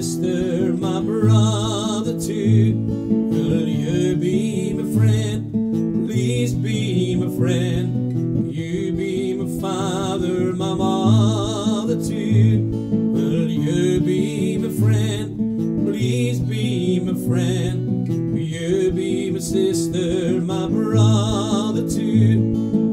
sister, my brother too? Will you be my friend? Please be my friend. Will you be my father, my mother too? Will you be my friend? Please be my friend. Will you be my sister, my brother too?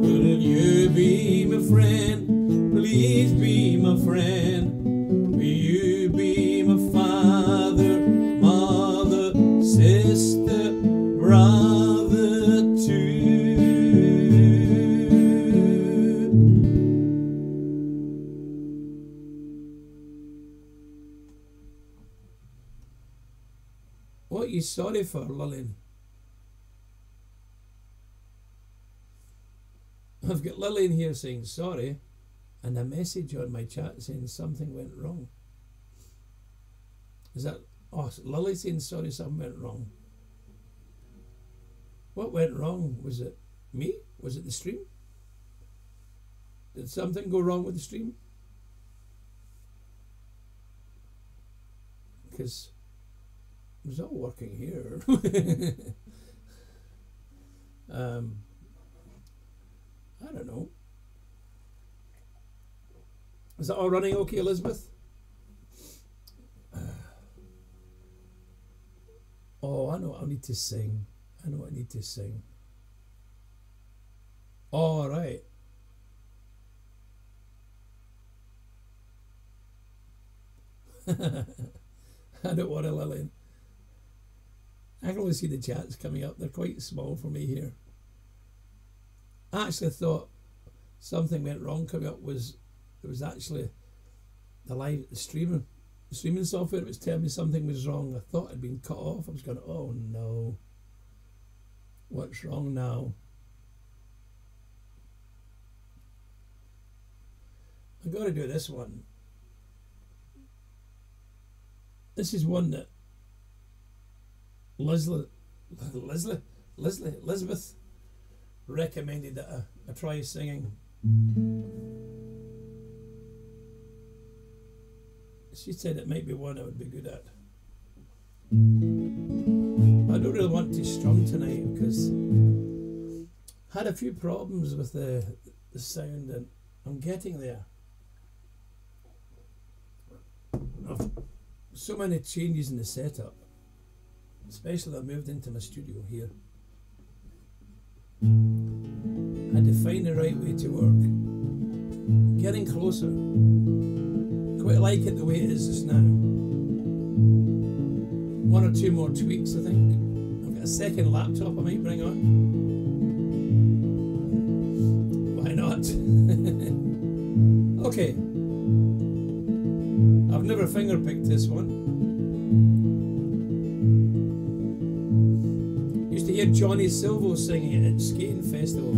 Will you be my friend? Please be my friend. Will you be my father, mother, sister, brother too? What are you sorry for, Lillian? I've got Lillian here saying sorry, and a message on my chat saying something went wrong. Is that... oh, Lily saying sorry, something went wrong. What went wrong? Was it me? Was it the stream? Did something go wrong with the stream? Because it was all working here. I don't know. Is that all running okay, Elizabeth? Oh, I know what I need to sing. I know what I need to sing. All right. I don't worry, Lillian. I can only see the chats coming up. They're quite small for me here. I actually thought something went wrong coming up was... it was actually the streaming software. It was telling me something was wrong. I thought I'd been cut off. I was going, oh no, what's wrong now? I've got to do this one. This is one that Elizabeth recommended that I try singing. She said it might be one I would be good at. I don't really want to strum tonight because I had a few problems with the sound, and I'm getting there. I've so many changes in the setup, especially I moved into my studio here. I had to find the right way to work. Getting closer. Quite like it the way it is just now. One or two more tweaks, I think. I've got a second laptop I might bring on. Why not? Okay. I've never fingerpicked this one. Used to hear Johnny Silvo singing it at Skating Festival.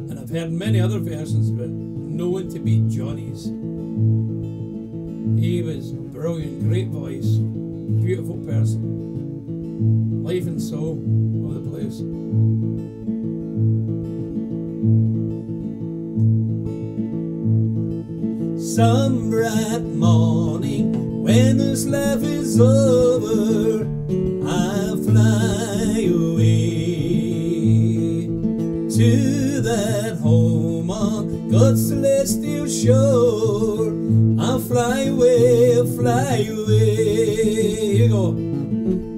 And I've heard many other versions, but no one to beat Johnny's. He was brilliant, great voice, beautiful person, life and soul of the place. Some bright morning, when this life is over, I fly away to that home on God's celestial shore. I'll fly away, fly away. Here you go.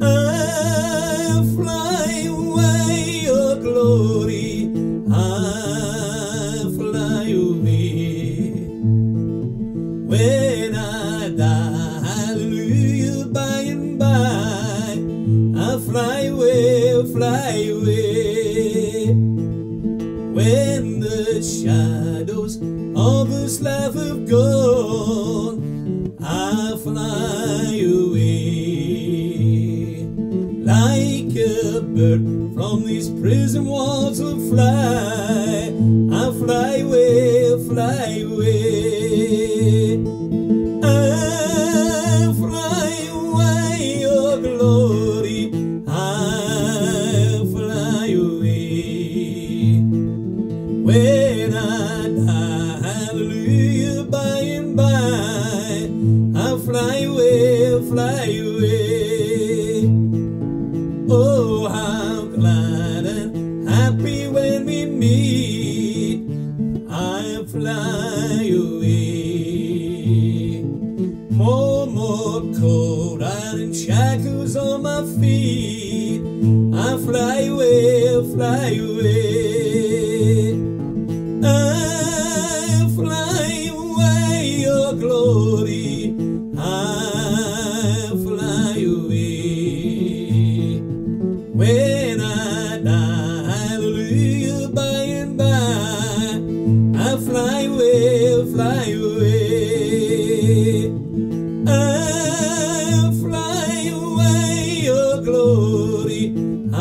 I'll fly away, oh glory. I'll fly away. When I die, hallelujah, by and by, I'll fly away, fly away. When the shadows of this life have gone, I'll fly away. Like a bird from these prison walls will fly, I'll fly away, fly away. I'll fly away, oh glory, I'll fly away. When I die, hallelujah, by and by, fly away, fly away. Oh, how glad and happy when we meet. I fly away. More cold iron shackles on my feet. I fly away, fly away. I fly away, your glory. I fly away. When I die, hallelujah, by and by, I fly away, fly away. I fly away, your glory. I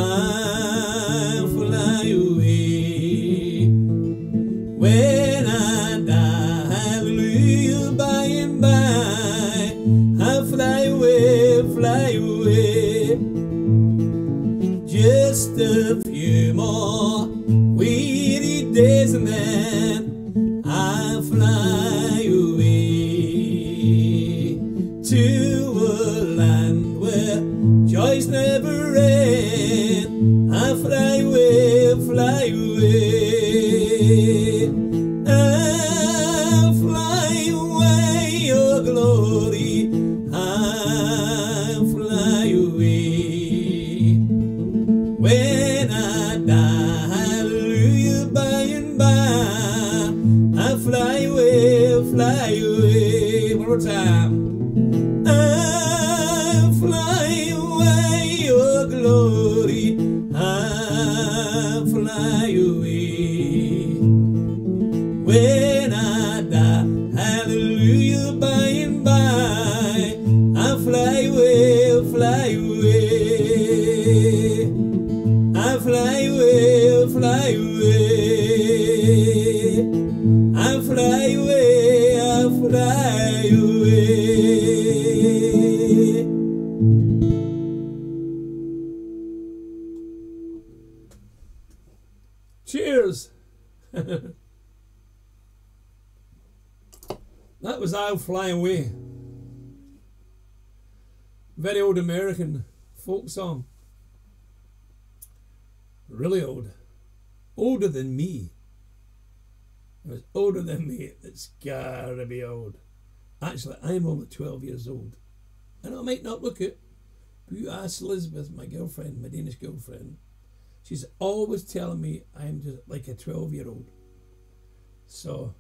fly away. When I die, hallelujah, by and by, I fly away, fly away. Just a few more weary days and then I fly away to a land where joys never end. I fly away, fly away. I fly away, your glory. I fly away. When I die, hallelujah, by and by, I fly away, fly away. One more time. I fly away, your glory. I fly away. When I die, hallelujah, by and by, I fly away, fly away. I fly away, fly away. I fly away, I fly away. Cheers. That was I'll Fly Away. Very old American folk song. Really old. Older than me. It was older than me. It's gotta be old. Actually, I'm only 12 years old. And I might not look it. But you ask Elizabeth, my girlfriend, my Danish girlfriend, she's always telling me I'm just like a 12-year-old. So,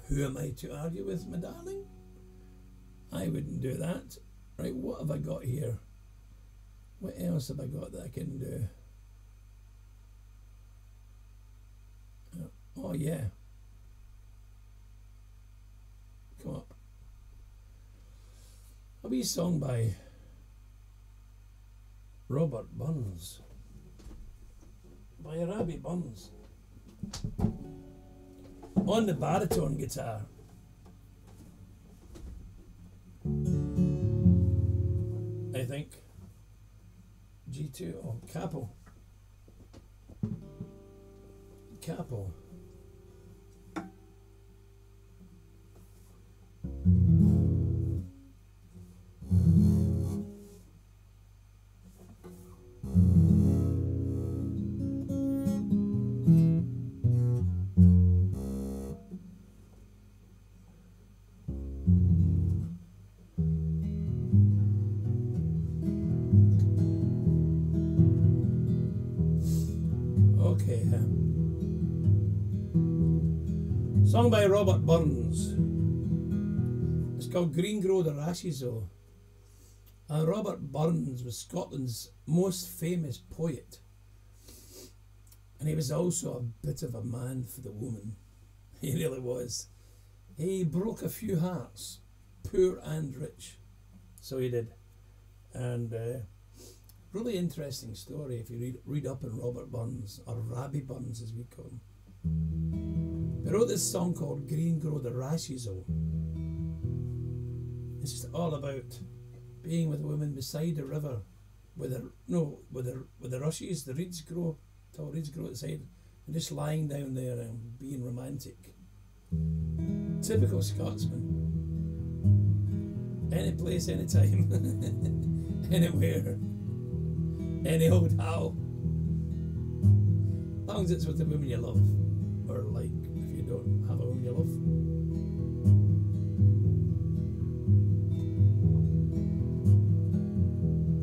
who am I to argue with, my darling? I wouldn't do that. Right, what have I got here? What else have I got that I can do? Oh yeah. Come up. A wee song by Robert Burns. By Robbie Burns. On the baritone guitar. I think. G2 or capo. Capo. Okay. Song by Robert Burns. It's called Green Grow the Rashes though. And Robert Burns was Scotland's most famous poet. And he was also a bit of a man for the woman. He really was. He broke a few hearts, poor and rich. So he did. And really interesting story if you read up on Robert Burns, or Robbie Burns as we call him. He wrote this song called Green Grow the Rashes O. It's just all about being with a woman beside a river where the rushes, the reeds grow, tall reeds grow at the side, and just lying down there and being romantic. Typical Scotsman. Any place, any time, anywhere, any old how. As long as it's with the woman you love, or like if you don't have a woman you love.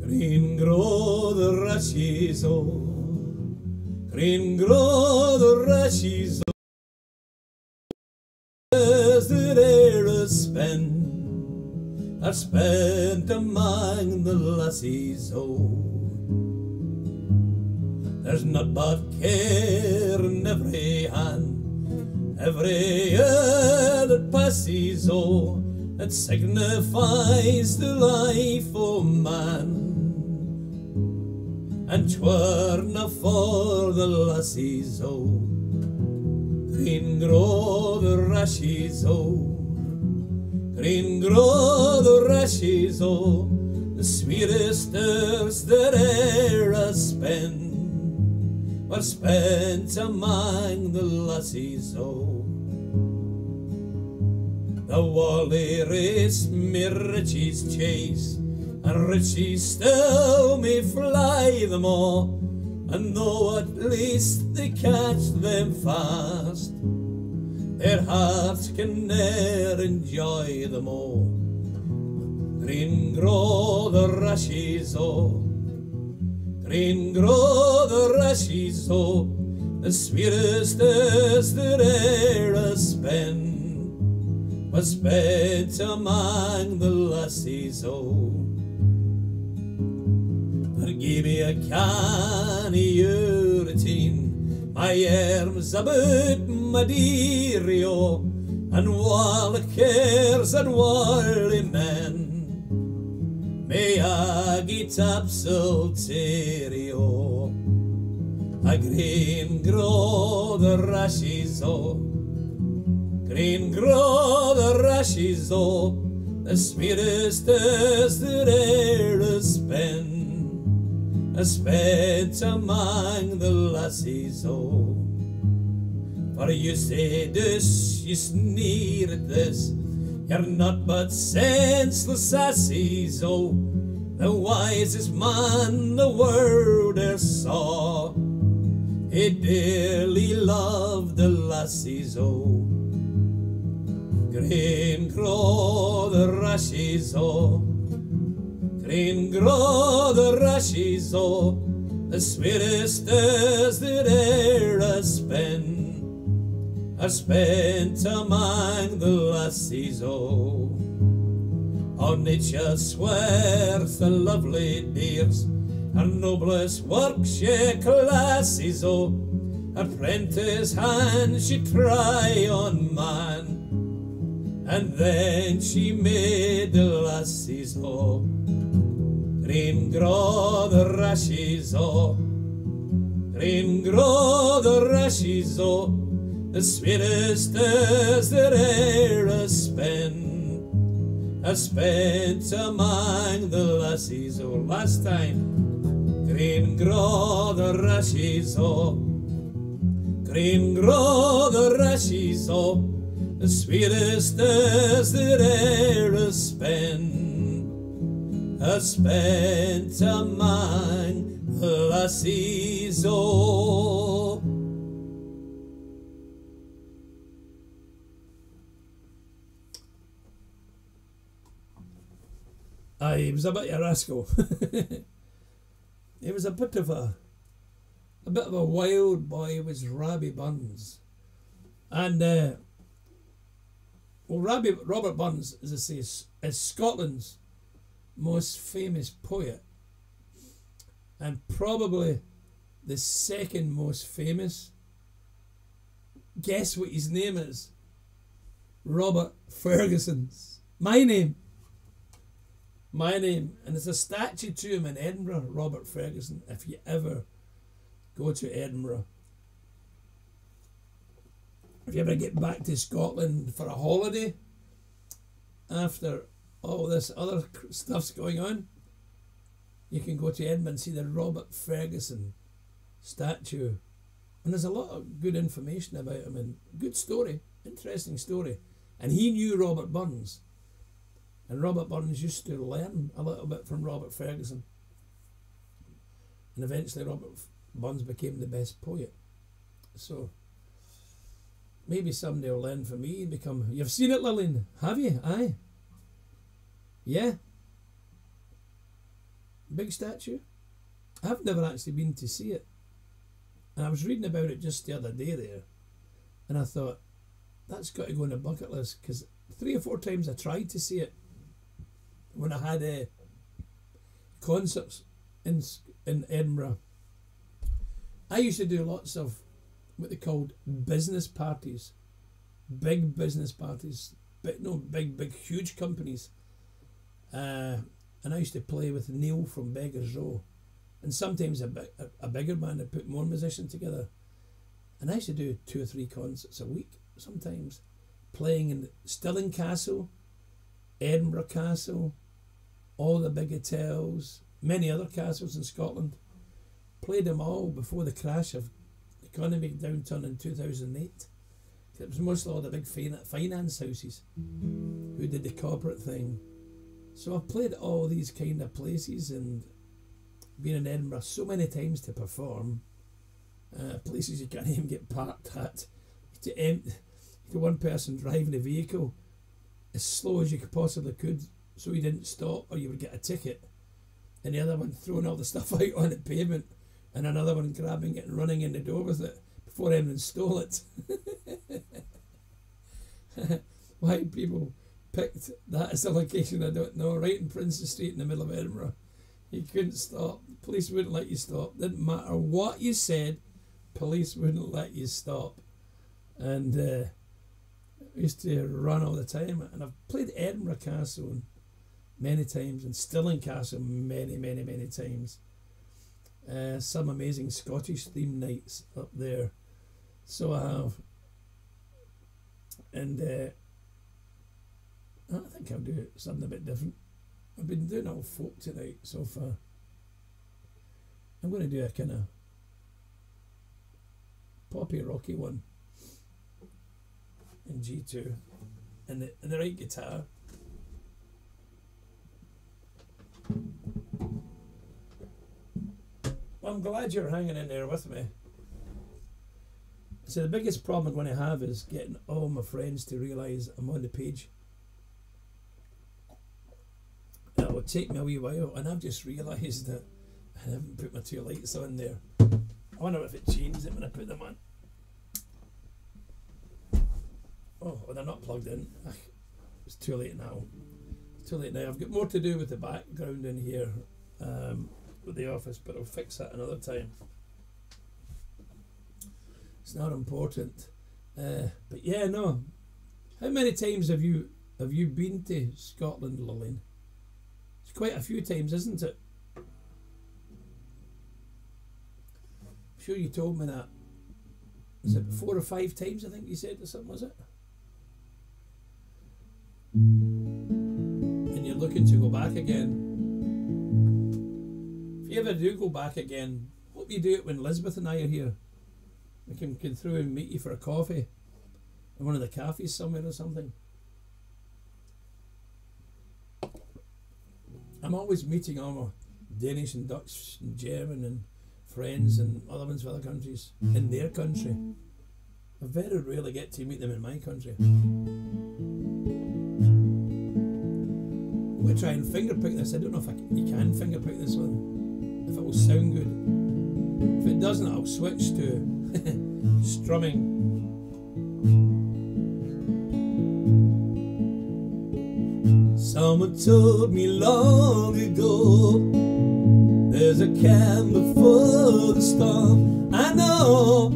Green grow the rushes, oh, green grow the rushes, oh, as the air is spent, are spent among the lassies, oh. There's not but care in every hand, every year that passes, oh, that signifies the life of man. And 'twerna for the lassies, oh, green grow the rashes, oh, green grow the rashes, oh, the sweetest years that e'er spent were spent among the lassies, oh. The worldly race me riches chase, and riches still may fly them all, and though at least they catch them fast, their hearts can ne'er enjoy them all. Green grow the rushes, oh, green grow the rushes, oh, the sweetest years that e'er spent was spent among the lassies, oh. Give me a canny routine, my arms about my dearie, oh, and while the cares and worldly men may I get up so teary, oh. A green grow the rushes, oh, green grow the rushes, oh, the sweetest years that e'er spent among the lassies, oh. For you say this, you sneer at this, you're not but senseless sassies, oh. The wisest man the world e'er saw, he dearly loved the lassies, oh. Green grow the rushes, oh, green grow the rushes, oh, the sweetest years that e'er spent are spent among the lassies, oh. On nature swears the lovely dears, her noblest work she classes, oh. Apprentice hand she try on man, and then she made the lassies, oh. Green grow the rushes, oh, green grow the rushes, oh, the sweetest years that e'er spent are spent among the lassies, oh. Last time. Green grow the rushes, oh, green grow the rushes, oh, the sweetest years that e'er spent are spent among the lassies, oh. Aye, he was a bit of a rascal. He was a bit of a wild boy, was Robbie Burns. And Robert Burns, as I say, is Scotland's most famous poet, and probably the second most famous. Guess what his name is? Robert Ferguson's. My name. And there's a statue to him in Edinburgh, Robert Ferguson, if you ever go to Edinburgh. If you ever get back to Scotland for a holiday after all this other stuff's going on, you can go to Edinburgh and see the Robert Ferguson statue. And there's a lot of good information about him and good story, interesting story. And he knew Robert Burns. And Robert Burns used to learn a little bit from Robert Ferguson. And eventually Robert Burns became the best poet. So maybe someday will learn from me and become... You've seen it, Lillian, have you? Aye. Yeah. Big statue. I've never actually been to see it. And I was reading about it just the other day there. And I thought, that's got to go on the bucket list, because 3 or 4 times I tried to see it when I had concerts in Edinburgh. I used to do lots of what they called business parties, big business parties, big huge companies. And I used to play with Neil from Beggars Row, and sometimes a bigger band had put more musicians together. And I used to do 2 or 3 concerts a week sometimes, playing in Stirling Castle, Edinburgh Castle, all the big hotels, many other castles in Scotland. Played them all before the crash of the economic downturn in 2008. It was mostly all the big finance houses who did the corporate thing. So I've played at all these kind of places and been in Edinburgh so many times to perform. Places you can't even get parked at. To one person driving a vehicle as slow as you possibly could so you didn't stop or you would get a ticket, and the other one throwing all the stuff out on the pavement, and another one grabbing it and running in the door with it before anyone stole it. Why people picked that as a location, I don't know. Right in Princess Street in the middle of Edinburgh. You couldn't stop. Police wouldn't let you stop. Didn't matter what you said, police wouldn't let you stop. And I used to run all the time. And I've played Edinburgh Castle many times, and Stirling Castle many times. Some amazing Scottish theme nights up there. So I have. And I think I'll do something a bit different. I've been doing all folk tonight so far. I'm going to do a kind of poppy rocky one in G2 and the right guitar. Well, I'm glad you're hanging in there with me. So the biggest problem I'm going to have is getting all my friends to realise I'm on the page. It will take me a wee while, and I've just realised that I haven't put my 2 lights on there. I wonder if it changes it when I put them on. Oh, they're not plugged in. It's too late now. It's too late now. I've got more to do with the background in here with the office, but I'll fix that another time. It's not important. But yeah, no. How many times have you been to Scotland, Lillian? It's quite a few times, isn't it? I'm sure you told me that. Is it 4 or 5 times, I think you said, or something, was it? And you're looking to go back again. If you ever do go back again, hope you do it when Elizabeth and I are here. We can come through and meet you for a coffee in one of the cafes somewhere or something. I'm always meeting all my Danish and Dutch and German and friends and other ones from other countries in their country. I very rarely get to meet them in my country. I'm going to try and fingerpick this. I don't know if you can fingerpick this one, if it will sound good. If it doesn't, I'll switch to strumming. Someone told me long ago, there's a calm before the storm. I know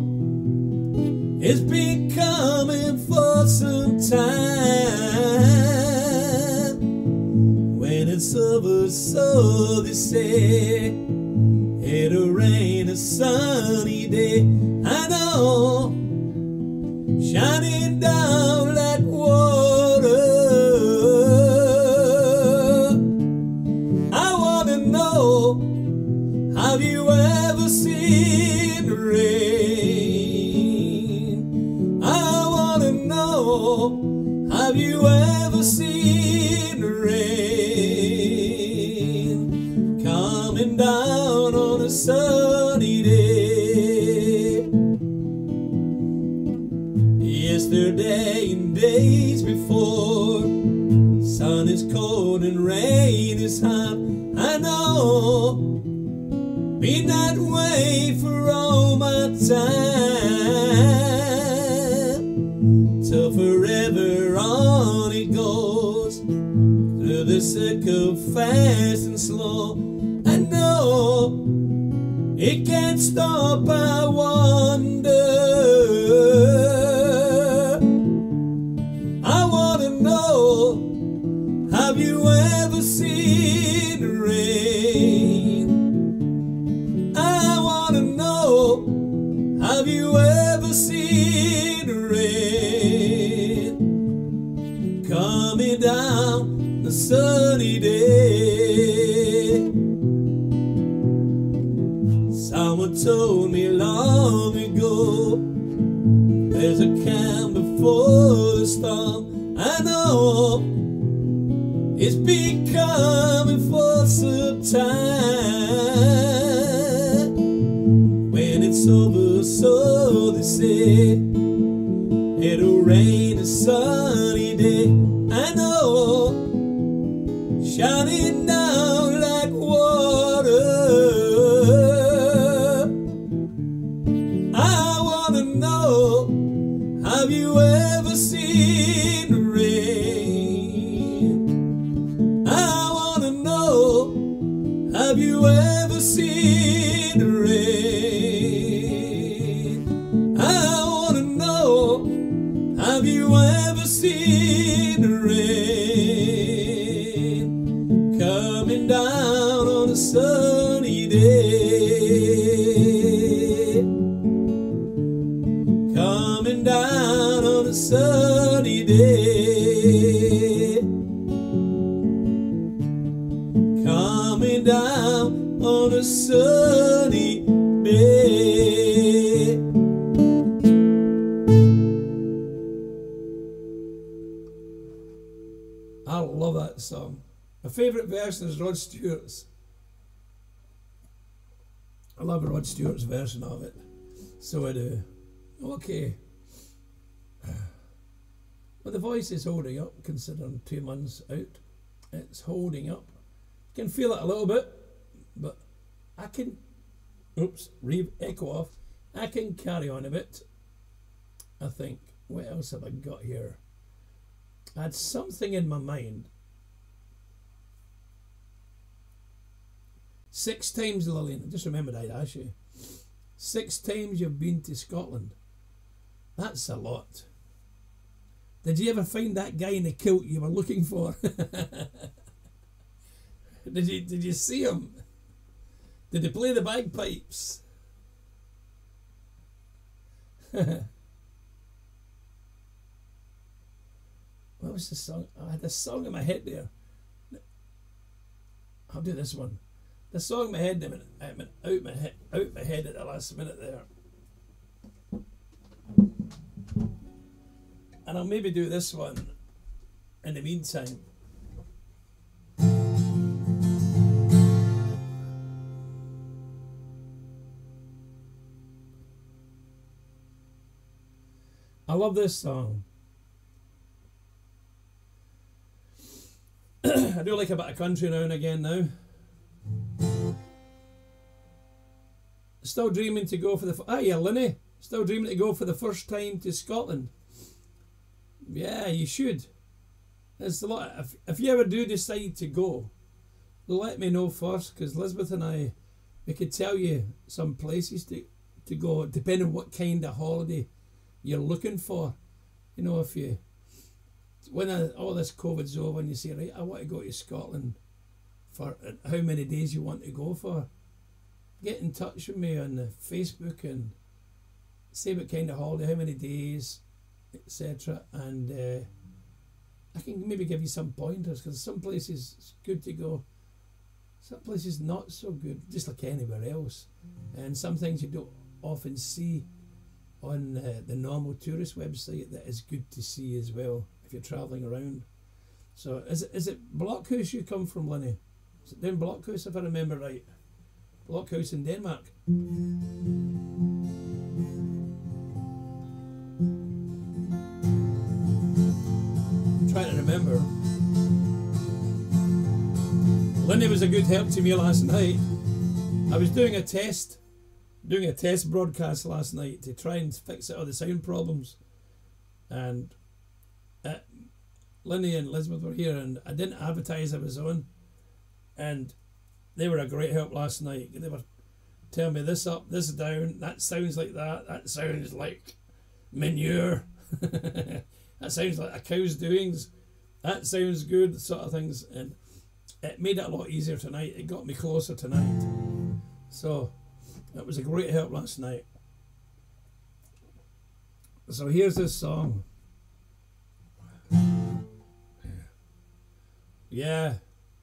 it's been coming for some time. When it's over, so they say, it'll rain a sunny day. I know, shining down like water. I wanna know, have you ever seen rain? I wanna know, have you ever seen rain? days before. Sun is cold and rain is hot. I know, been that way for all my time. Till forever on it goes, through the circle fast and slow. I know it can't stop, I wonder. I wanna know, have you ever seen rain? I wanna know, have you ever seen rain? Coming down a sunny day. Someone told me long ago, there's a calm before the storm. I know it's been coming for some time. When it's over, so they say, it'll rain a sunny day. I know, shining down like water. I wanna know, have you ever seen rain? I wanna know, have you ever seen rain? I wanna know, have you ever seen rain? Coming down on a sunny day. Coming down on a sunny day. Coming down on a sunny day. I love that song. My favourite version is Rod Stewart's. I love Rod Stewart's version of it. So I do. Okay. But the voice is holding up, considering 2 months out. It's holding up. You can feel it a little bit, but I can, echo off. I can carry on a bit. I think, what else have I got here? I had something in my mind. 6 times, Lillian, I just remembered I'd ask you. 6 times you've been to Scotland. That's a lot. Did you ever find that guy in the kilt you were looking for? Did you see him? Did he play the bagpipes? What was the song? I had a song in my head there. I'll do this one. The song in my head, I went out my head at the last minute there. And I'll maybe do this one in the meantime. I love this song. I do like a bit of country now and again now. Still dreaming to go for the... Ah, yeah, Linny. Still dreaming to go for the first time to Scotland. Yeah, you should. It's a lot. If you ever do decide to go, let me know first, because Elizabeth and I, we could tell you some places to go, depending on what kind of holiday you're looking for. You know, if you... When all this COVID's over and you say, right, I want to go to Scotland for how many days you want to go for, get in touch with me on the Facebook and say what kind of holiday, how many days, etc. And I can maybe give you some pointers, because some places it's good to go, some places not so good, just like anywhere else. And some things you don't often see on the normal tourist website that is good to see as well if you're travelling around. So is it Blockhouse you come from, Linny? Is it down Blockhouse, if I remember right? Blockhouse in Denmark. trying to remember. Lindy was a good help to me last night. I was doing a test broadcast last night to try and fix all the sound problems, and Lindy and Elizabeth were here, and I didn't advertise I was on, and they were a great help last night. They were telling me this up, this down, that sounds like that sounds like manure, that sounds like a cow's doings, that sounds good, sort of things, and it made it a lot easier tonight. It got me closer tonight. So it was a great help last night. So here's this song. Yeah,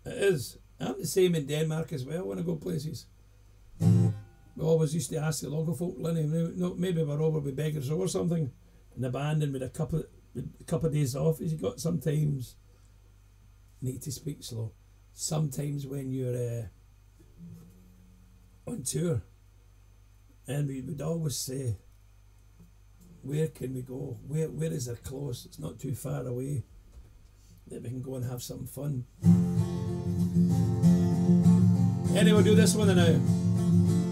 it is. I'm the same in Denmark as well when I go places. We always used to ask the local folk, Lenny, maybe we're over with Beggars or something in the band, and with a couple of days off. You got sometimes need to speak slow. Sometimes when you're on tour, and we would always say, where can we go? Where is it close? It's not too far away that we can go and have some fun. Anyway, we'll do this one now.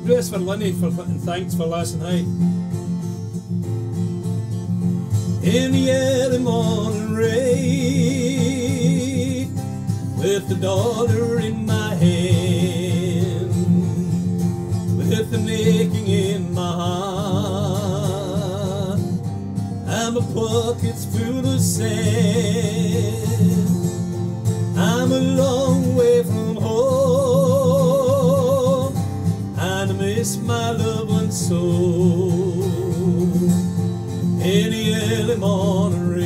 Do this for Lenny, and thanks for last night. In the early morning rain, with the dollar in my hand, with the aching in my heart, and my pockets full of sand. I'm a long way from home, and I miss my loved one so. In the early morning rain,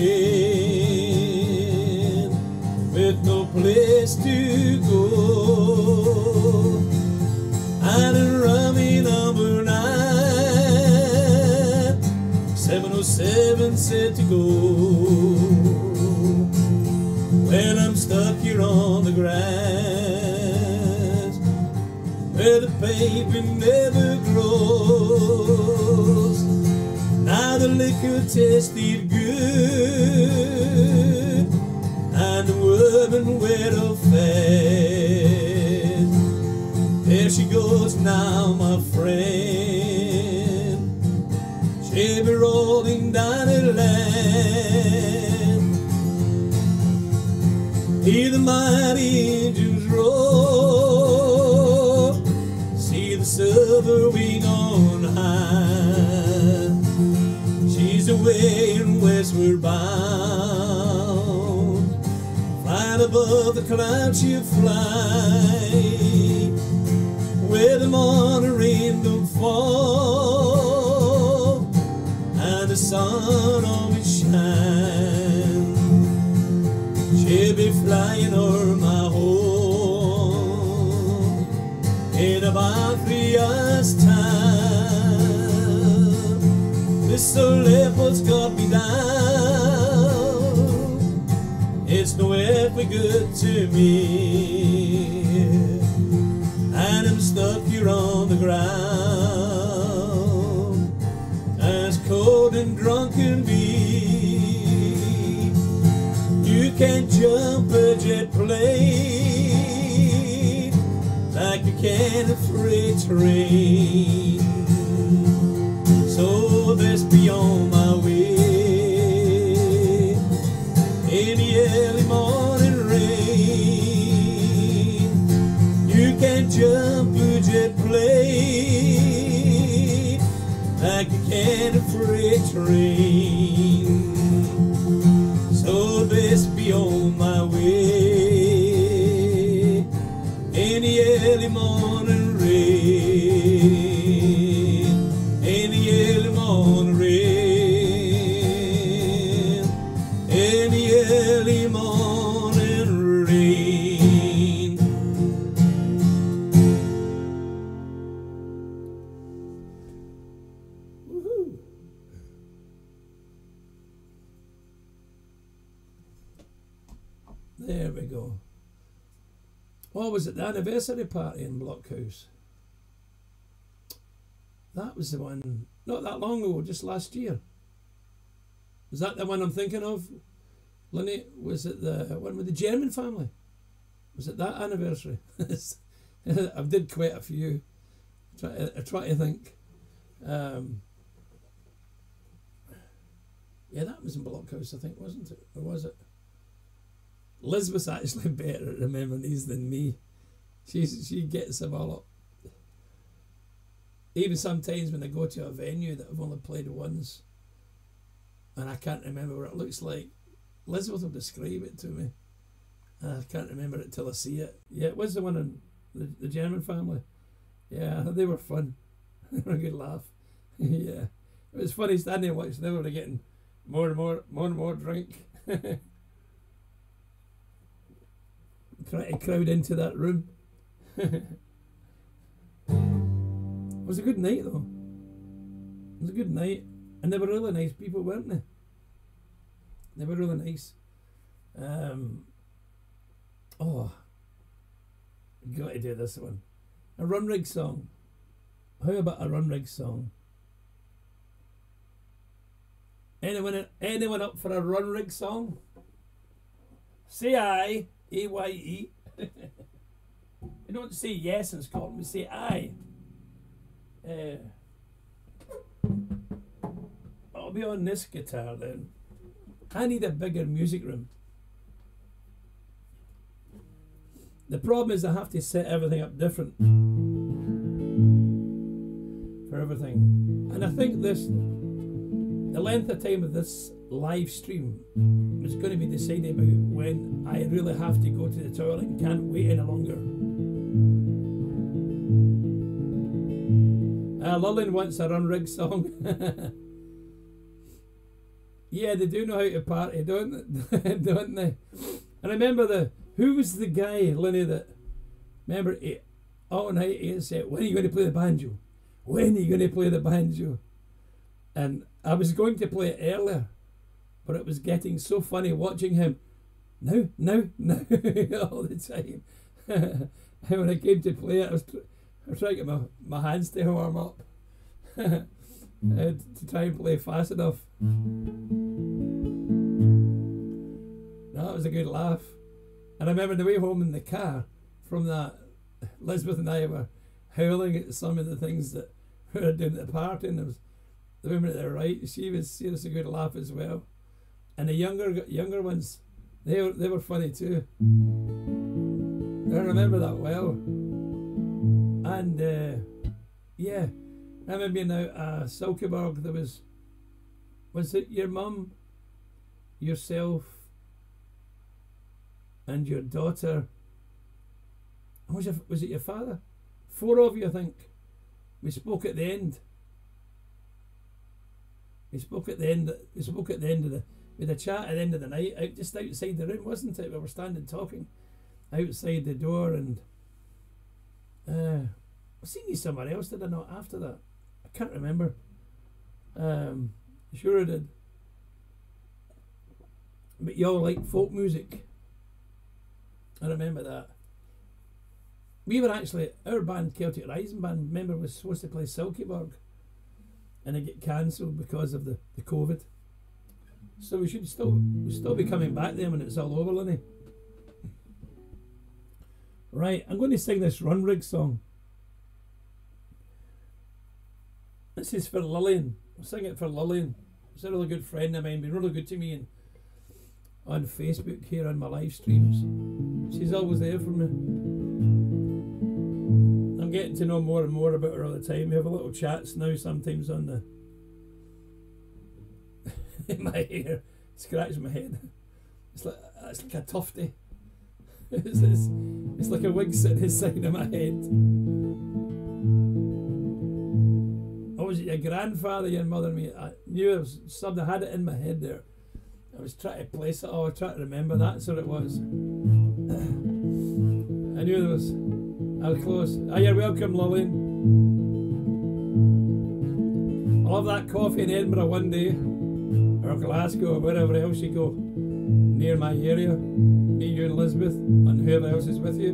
with no place to go, and in rummy number 9, 707 said to go. When I'm stuck here on the grass, where the pavement never grows, now the liquor tasted good, and the woman went off fast. There she goes now, my friend, she'll be rolling down the land. Hear the mighty engines roar, see the silver wing on high. She's away and westward bound, flying above the clouds she'll fly, where the morning rain don't fall, and the sun always shines. She'll be flying o'er my home in about 3 hours' time. This old leopard's got me down, it's no earthly good to me, and I'm stuck here on the ground, as cold and drunk can be. You can't jump a jet plane like you can a freight train. So let's be on my way in the early morning rain. You can't jump a jet plane like you can a freight train. So let's be on my way in the early morning rain, in the early morning rain, in the early morning rain. Woohoo! There we go. What was it, the anniversary party in Blockhouse? That was the one, not that long ago, just last year. Is that the one I'm thinking of? Linny, was it the one with the German family? Was it that anniversary? I've did quite a few. I try to think. Yeah, that was in Blockhouse, I think, wasn't it? Or was it? Liz was actually better at remembering these than me. She gets them all up. Even sometimes when I go to a venue that I've only played once and I can't remember what it looks like, Elizabeth will describe it to me. I can't remember it till I see it. Yeah, it was the one in the German family. Yeah, they were fun. They were a good laugh. Yeah. It was funny standing and watching. They were getting more and more drink. Trying to crowd into that room. It was a good night though. It was a good night. And they were really nice people, weren't they? They were really nice. Oh, got to do this one. A run rig song. How about a run rig song? Anyone up for a run rig song? Say aye. A-Y-E. We don't say yes in Scotland, we say aye. I'll be on this guitar then. I need a bigger music room. The problem is I have to set everything up different for everything. And I think the length of time of this live stream is going to be decided by when I really have to go to the toilet and can't wait any longer. Lillian wants a run rig song. Yeah, they do know how to party, don't they? And I remember who was the guy, Linny, that remember all night he said, when are you going to play the banjo? When are you going to play the banjo? And I was going to play it earlier, but it was getting so funny watching him no all the time. And when I came to play it, I was trying to get my hands to warm up to try and play fast enough. That was a good laugh. And I remember the way home in the car from that, Elizabeth and I were howling at some of the things that we were doing at the party, and there was the woman at the right, she was a good laugh as well. And the younger ones, they were funny too. I remember that well. And yeah, I remember being out at Silkeborg. There was it your mum, yourself, and your daughter? Was it your father? 4 of you, I think. We spoke at the end. We spoke at the end of the chat at the end of the night, just outside the room, wasn't it? We were standing talking outside the door, and I seen you somewhere else, did I not, after that? I can't remember. Sure I did. But y'all like folk music. I remember that. We were actually, our band, Celtic Rising Band, remember, was supposed to play Silkeborg, and it got cancelled because of the COVID. So we should still be coming back then when it's all over, Linny. Right, I'm going to sing this run rig song. This is for Lillian. I'll sing it for Lillian. She's a really good friend of mine, been really good to me and on Facebook here on my live streams. She's always there for me. I'm getting to know more and more about her all the time. We have a little chats now sometimes on the in my hair, scratching my head. It's like a tufty. It's like a wig sitting inside of my head. Oh, was it your grandfather, your mother, me? I knew it was something. I had it in my head there. I was trying to place it. I was trying to remember. That's what it was. I knew there was. I was close. Ah, you're welcome, Lillian. I'll have that coffee in Edinburgh one day, or Glasgow, or wherever else you go near my area. Me, you, and Elizabeth, and whoever else is with you.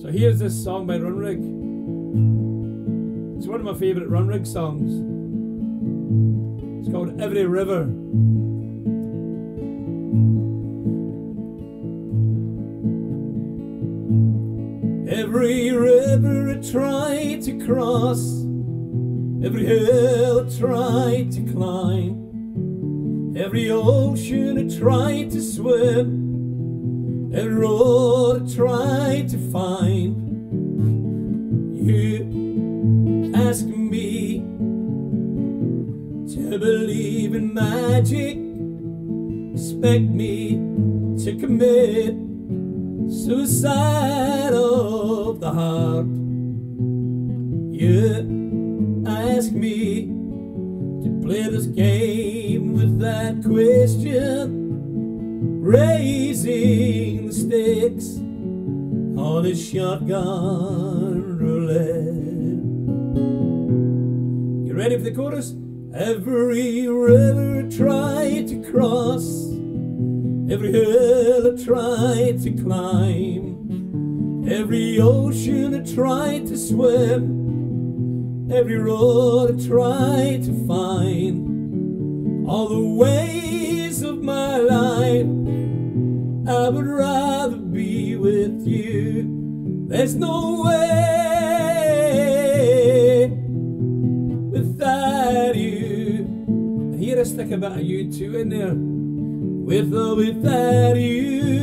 So here's this song by Run Rig. It's one of my favourite Run Rig songs. It's called Every River. Every river I tried to cross, every hill I tried to climb, every ocean I tried to swim, every road I tried to find. You ask me to believe in magic, expect me to commit suicide of the heart. You ask me to play this game with that question, raising the stakes on a shotgun roulette. You ready for the chorus? Every river I tried to cross, every hill I tried to climb, every ocean I tried to swim, every road I tried to find. All the ways of my life, I would rather be with you. There's no way without you. And here I stick a bit of U2 in there. With or without you,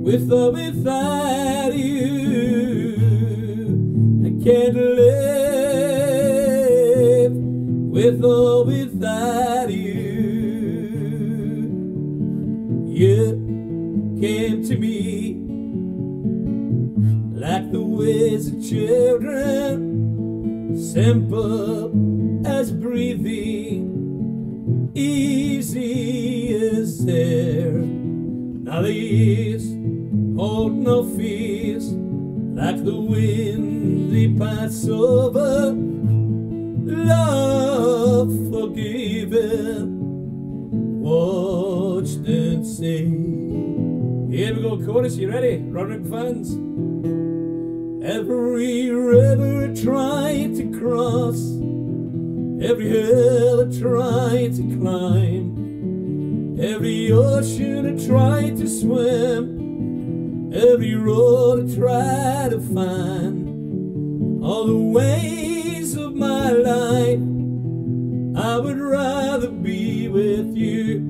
with or without you, I can't live with or without you. You came to me like the ways of children, simple as breathing, easy as air. Now the years hold no fears, like the wind they pass over. Love forgiven, watched and seen. Here we go, chorus, you ready? Roderick fans. Every river I tried to cross, every hill I tried to climb, every ocean I tried to swim, every road I tried to find. All the ways of my life, I would rather be with you.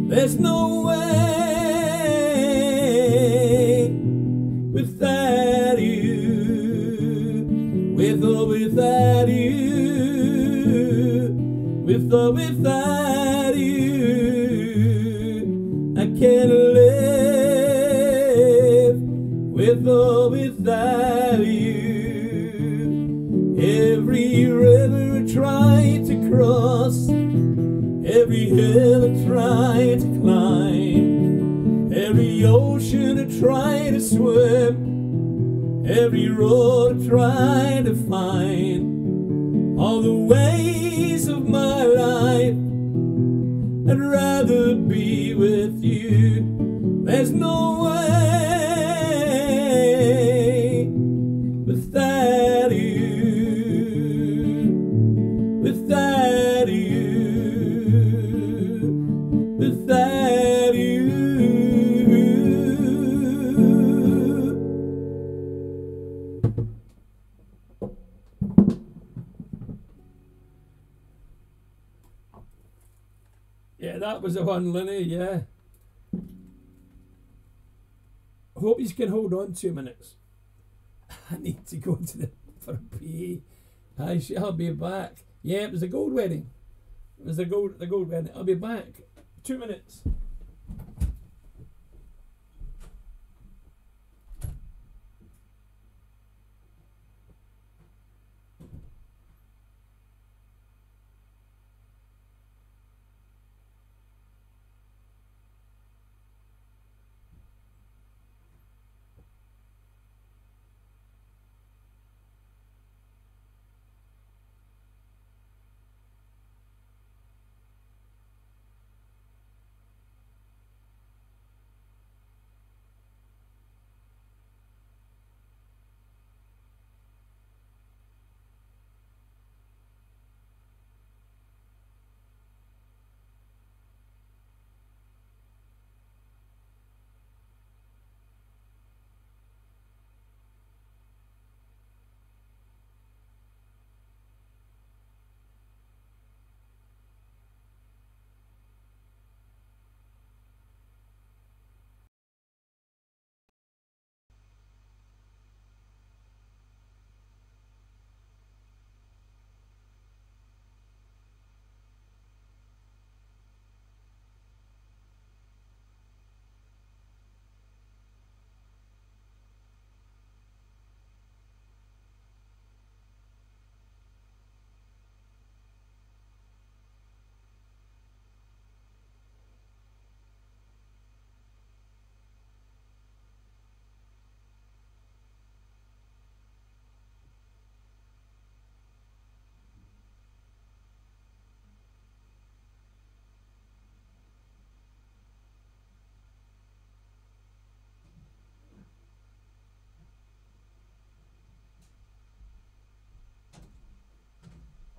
There's no way without you, with or without you, with or without you, I can't live with or without you. Every river I tried to cross, every hill I tried to climb, every ocean I tried to swim, every road I tried to find. All the ways of my life, I'd rather be with you. There's no way without you, without you, without you. Yeah, that was the one, Linny, yeah. Hope you can hold on 2 minutes. I need to go to for a pee. I shall be back. Yeah, it was a gold wedding. It was the gold wedding. I'll be back. 2 minutes.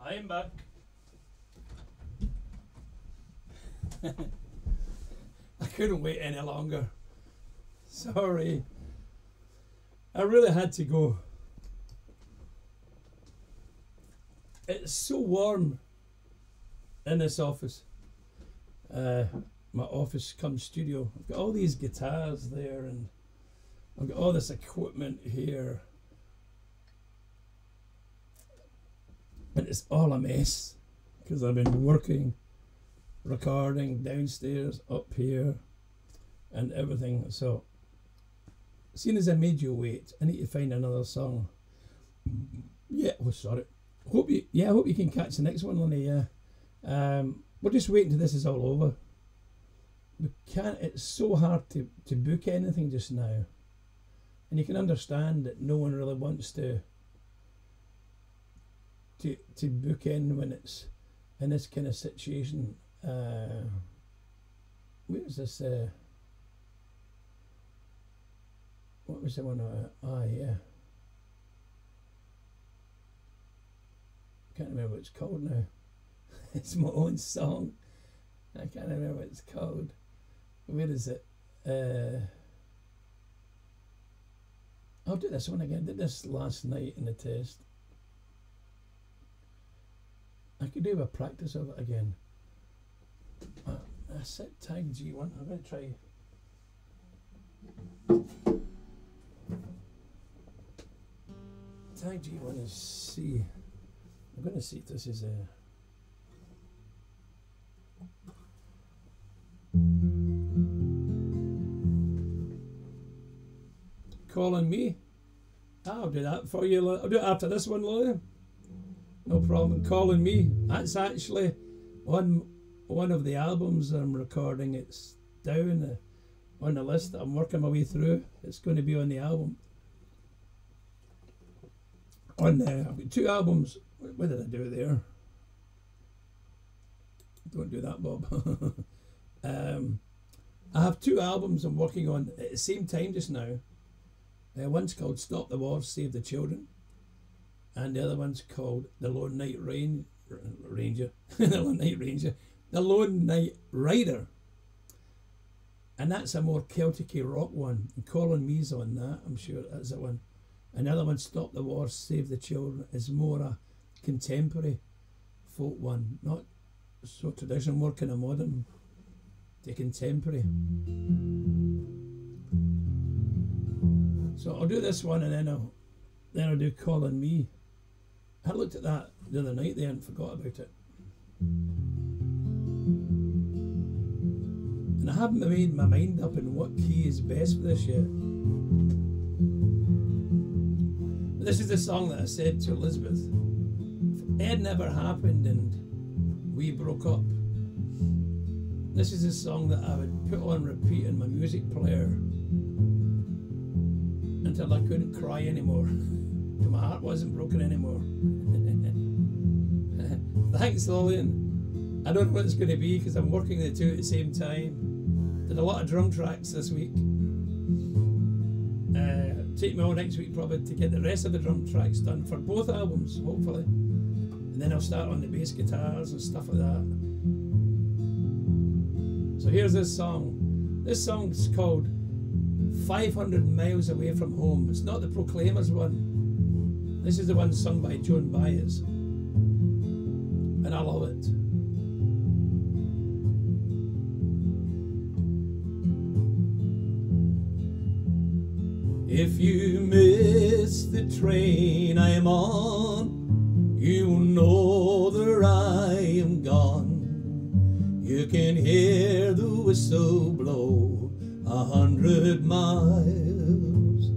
I am back. I couldn't wait any longer. Sorry. I really had to go. It's so warm in this office. My office cum studio. I've got all these guitars there and I've got all this equipment here. And it's all a mess because I've been working, recording downstairs, up here, and everything. So, seeing as I made you wait, I need to find another song. Yeah, oh sorry. Hope you can catch the next one, Lenny. Yeah, we'll just wait until this is all over. We can't. It's so hard to book anything just now, and you can understand that no one really wants to book in when it's in this kind of situation. Where's this? What was the one? Yeah. Can't remember what it's called now. It's my own song. I can't remember what it's called. Where is it? I'll do this one again. I did this last night in the test. I could do a practice of it again. I said tag G1. I'm going to try. Tag G1 is C. I'm going to see if this is a. Calling me. I'll do that for you. I'll do it after this one, Lloyd. No problem. Calling me. That's actually one of the albums I'm recording. It's down on the list that I'm working my way through. It's going to be on the album. I've got 2 albums. What did I do there? Don't do that, Bob. I have 2 albums I'm working on at the same time just now. One's called Stop the Wars, Save the Children. And the other one's called The Lone Night Ranger. The Lone Night Ranger. The Lone Night Rider. And that's a more Celtic rock one. And Calling Me's on that, I'm sure that's the one. Another one, Stop the Wars, Save the Children, is more a contemporary folk one. Not so traditional, more kind of modern to contemporary. So I'll do this one and then I'll do Calling Me. I looked at that the other night there and forgot about it. And I haven't made my mind up on what key is best for this yet. But this is the song that I said to Elizabeth. If it never happened and we broke up, this is a song that I would put on repeat in my music player until I couldn't cry anymore. My heart wasn't broken anymore. Thanks, Lillian. I don't know what it's going to be because I'm working the 2 at the same time. Did a lot of drum tracks this week. Take me all next week probably to get the rest of the drum tracks done for both albums, hopefully. And then I'll start on the bass guitars and stuff like that. So here's this song. This song's called 500 Miles Away from Home. It's not the Proclaimers one. This is the one sung by Joan Baez. And I love it. If you miss the train I am on, you'll know that I am gone. You can hear the whistle blow 100 miles.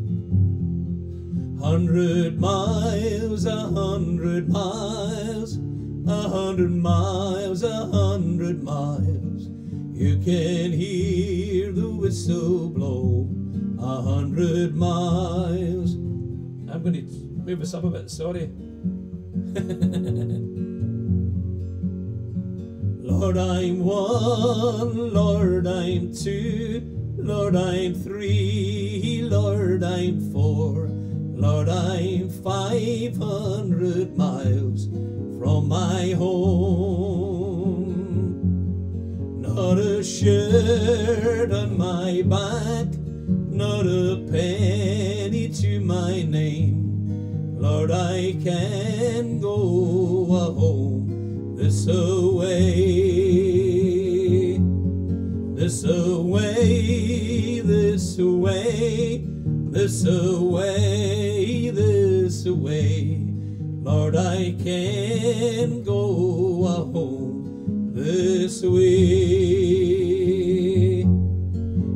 100 miles, 100 miles, 100 miles, 100 miles. You can hear the whistle blow 100 miles. I'm going to move this up a bit, sorry. Lord, I'm 1, Lord, I'm 2, Lord, I'm 3, Lord, I'm 4, Lord, I'm 500 miles from my home. Not a shirt on my back, not a penny to my name. Lord, I can go home this away, this away, this away, this away, this away. Lord, I can go home this way.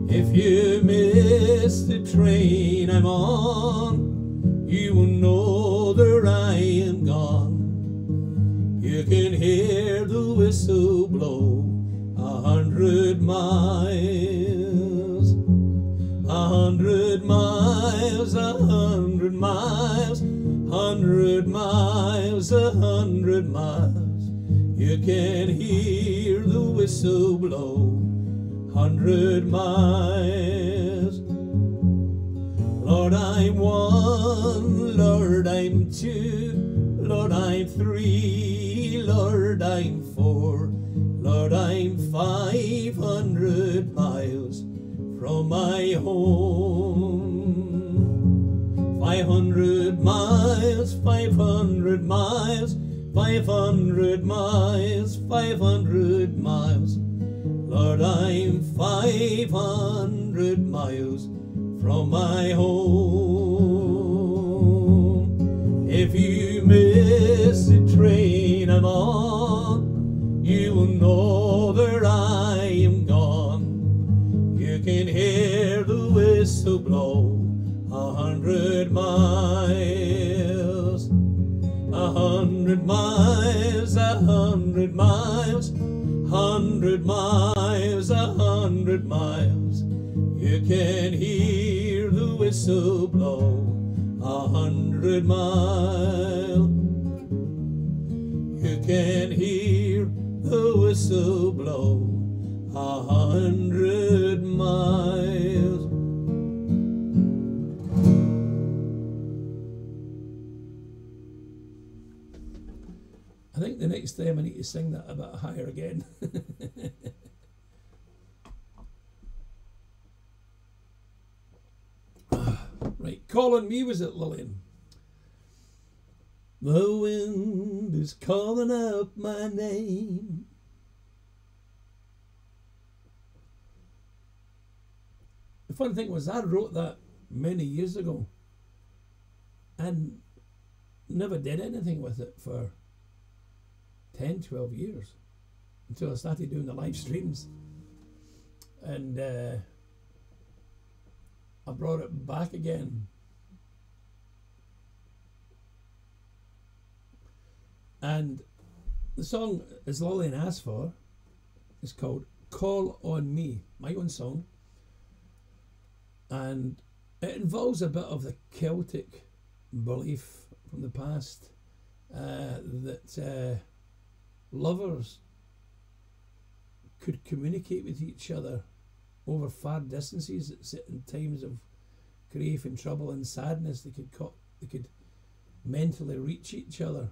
If you miss the train I'm on, you will know that I am gone. You can hear the whistle blow 100 miles, 100 miles, 100 miles, 100 miles, 100 miles. You can hear the whistle blow 100 miles. Lord, I'm one, Lord, I'm two, Lord, I'm three, Lord, I'm four, Lord, I'm 500 miles from my home. 500 miles, 500 miles, 500 miles, 500 miles. Lord, I'm 500 miles from my home. If you miss the train I'm on, you will know that I am gone. You can hear the whistle blow 100 miles, 100 miles, 100 miles, 100 miles, 100 miles. You can hear the whistle blow 100 miles. You can hear the whistle blow 100 miles. I think the next time I need to sing that a bit higher again. Right, Call on Me was it, Lillian? The wind is calling out my name. The fun thing was I wrote that many years ago and never did anything with it for 10, 12 years until I started doing the live streams. And I brought it back again. And the song, as Lillian asked for, is called Call on Me, my own song. And it involves a bit of the Celtic belief from the past that lovers could communicate with each other over far distances in times of grief and trouble and sadness. They could mentally reach each other,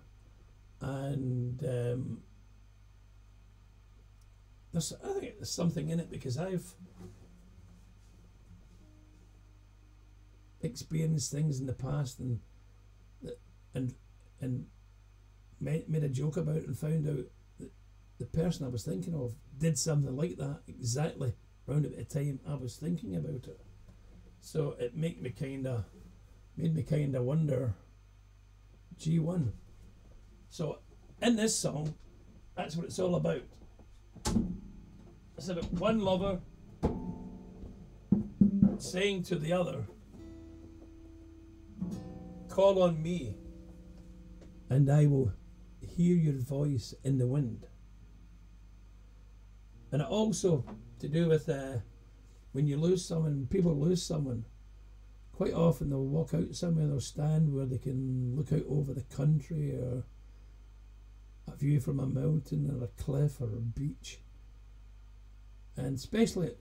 and I think there's something in it because I've experienced things in the past and made a joke about it and found out that the person I was thinking of did something like that exactly around at the time I was thinking about it. So it made me kind of wonder, G1. So in this song, that's what it's all about. It's about one lover saying to the other, call on me and I will hear your voice in the wind. And it also to do with when you lose someone, people lose someone, quite often they'll walk out somewhere, they'll stand where they can look out over the country or a view from a mountain or a cliff or a beach. And especially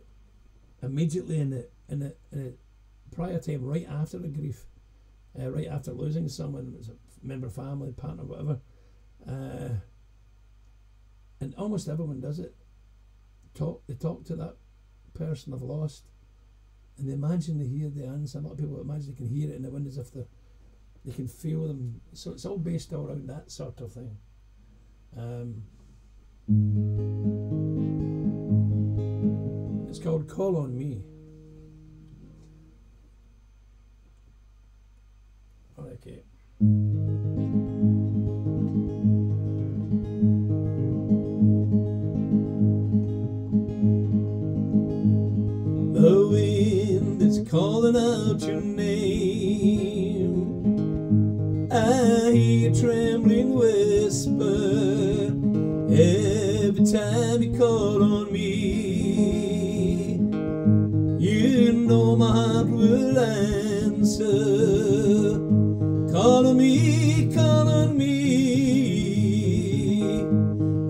immediately in the prior time, right after the grief, right after losing someone, it was a member of family, partner, whatever, And almost everyone does it. They talk to that person they've lost, and they imagine they hear the answer. A lot of people imagine they can hear it in the wind as if they can feel them. So it's all based around that sort of thing. It's called Call on Me. Okay. The wind is calling out your name. I hear a trembling whisper every time you call on me. You know my heart will answer. Call on me, call on me,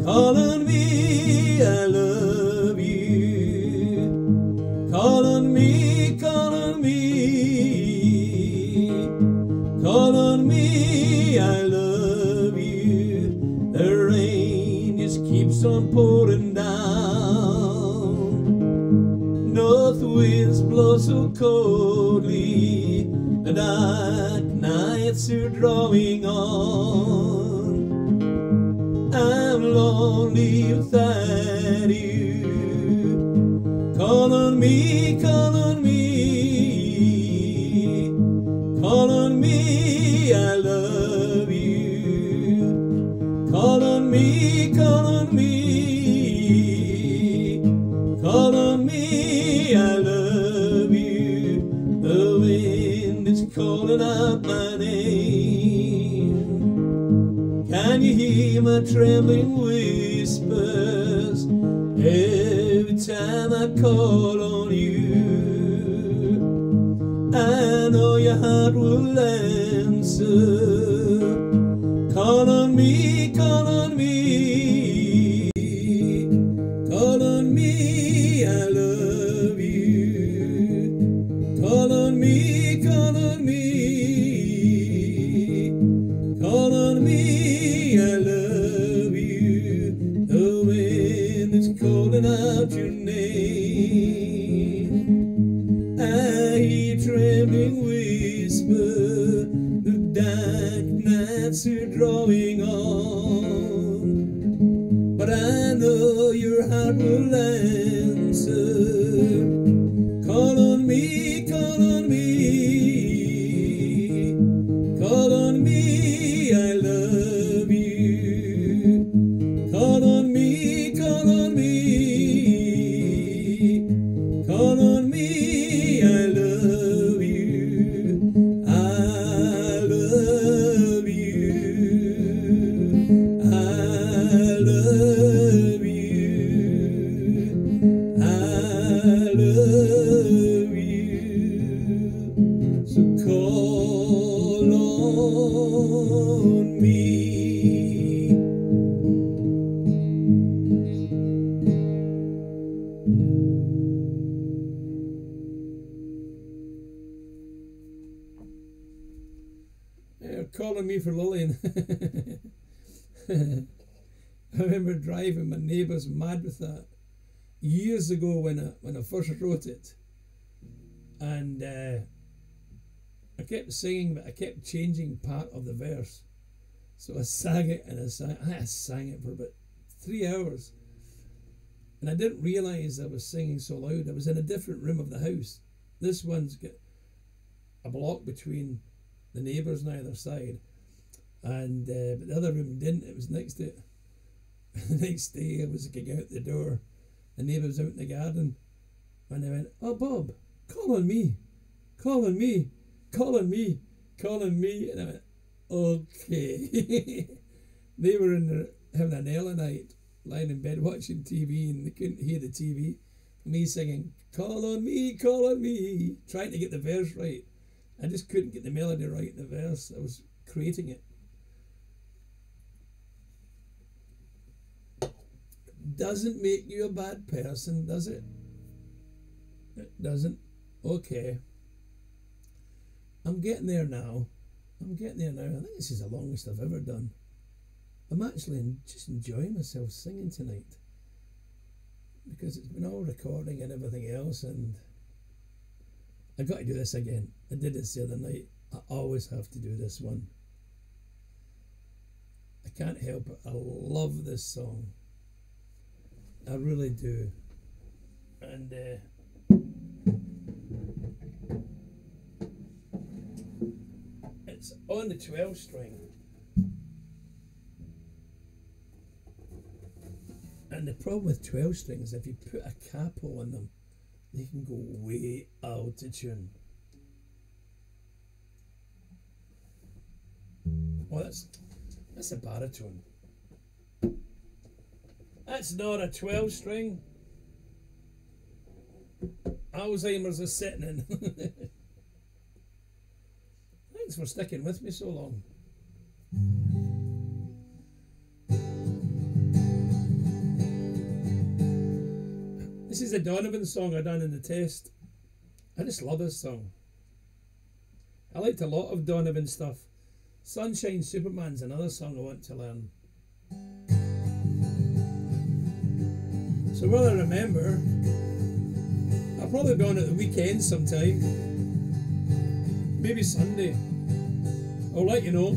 call on me, I love you. Call on me, call on me, call on me, I love you. The rain just keeps on pouring down. North winds blow so coldly. The dark nights are drawing on. I'm lonely without you. Call on me, call on me, call on me, I love you. Call on me, call on me, call on me, I love you. The wind is calling out my name. Can you hear my trembling whispers every time I call on you? I know your heart will answer. Call on me, call on me, call on me, I love you. Call on me, call on me, call on me, I love you. The wind is calling out your name. I hear trembling whisper, the dark nights are drawing on. But I know your heart will answer. Call on me, call on me, call on me, I love you. Call on me, call on me, call on me, I love you. I love you. I love you. I love you. So call on me. They're calling me for Lillian. I remember driving, my neighbours mad with that years ago when I first wrote it, and I kept singing, but I kept changing part of the verse. So I sang it and I sang it for about 3 hours, and I didn't realise I was singing so loud. I was in a different room of the house. This one's got a block between the neighbours on either side, and but the other room didn't. It was next to it. The next day I was going out the door, the neighbour was out in the garden, and they went, "Oh Bob, call on me, call on me, call on me, call on me," and I went, "Okay." They were in there having an early night, lying in bed watching TV, and they couldn't hear the TV. Me singing, "Call on me, trying to get the verse right. I just couldn't get the melody right in the verse. I was creating it. Doesn't make you a bad person, does it? It doesn't. Okay. I'm getting there now. I think this is the longest I've ever done. I'm actually just enjoying myself singing tonight, because it's been all recording and everything else, and I got to do this again. I did this the other night. I always have to do this one. I can't help it. I love this song. I really do. And it's on the 12 string. And the problem with 12 strings, if you put a capo on them, they can go way out of tune. Oh, that's a baritone. That's not a 12 string. Alzheimer's is setting in. Thanks for sticking with me so long. This is a Donovan song I done in the test. I just love this song. I liked a lot of Donovan stuff. Sunshine Superman's another song I want to learn. So will I remember? I'll probably be on at the weekend sometime. Maybe Sunday. I'll let you know.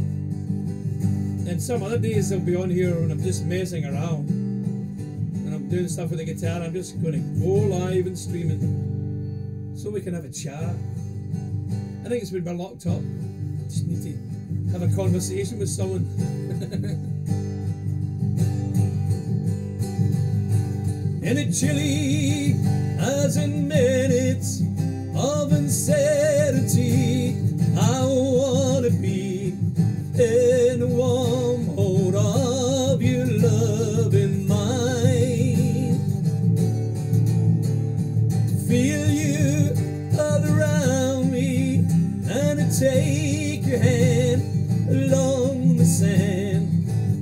And some other days I'll be on here when I'm just messing around. And I'm doing stuff with the guitar. I'm just going to go live and stream it. So we can have a chat. I think it's been locked up. Just need to have a conversation with someone. In a chilly as in minutes of uncertainty, I want to be in the warm hold of your loving mind. Feel you all around me, and to take your hand along the sand.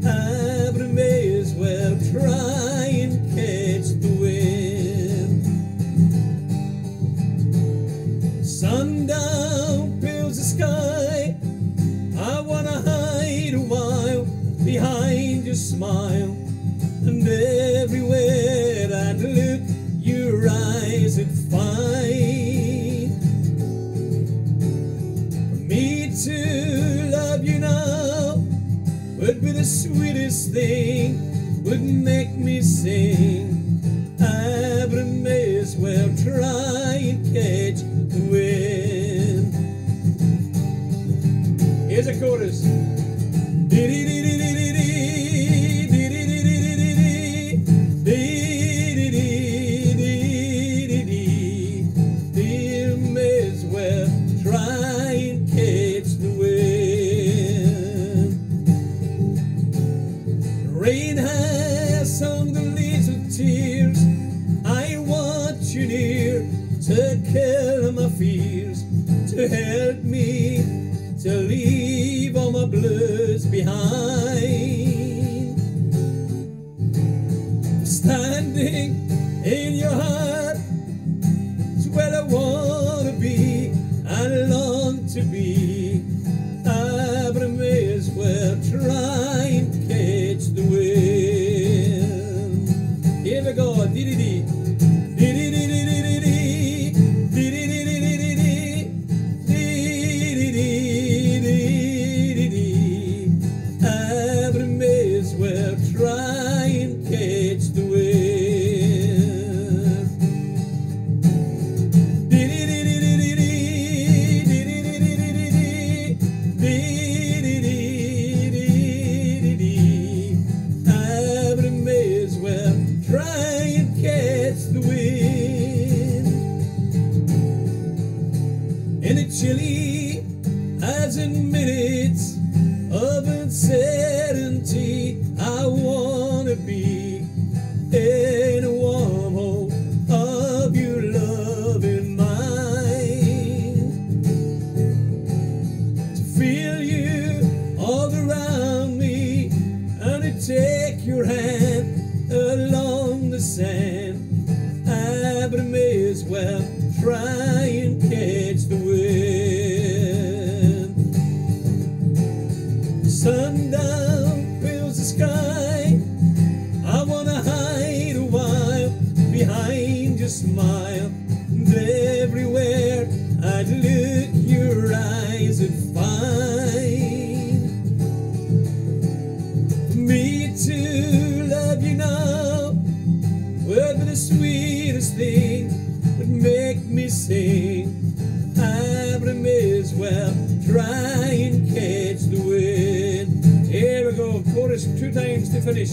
I may as well try and catch the wind. Sundown fills the sky. I wanna hide a while behind your smile, and everywhere I'd look, your eyes would find. For me to love you now would be the sweetest thing, would make me sing. I may as well try and catch the wind. Here's a chorus. May as well try and catch the wind. Rain has sung the leaves with tears. I want you near to kill my fears, to help me to leave all my blues behind. Standing in your heart is where I want to be, I long to be. I may as well try and catch the wind. Here we go. Dee-dee-dee. Chilly as in minutes of uncertainty, I wanna be in a warm hole of your loving mind. To feel you all around me, and to take your hand along the sand. I may as well try and catch the wind. Sundown fills the sky. a smile, and everywhere I'd look, your eyes would find. For me to love you now would be the sweetest thing, would make me sing. I may as well try and catch the wind. Here we go, chorus 2 times to finish.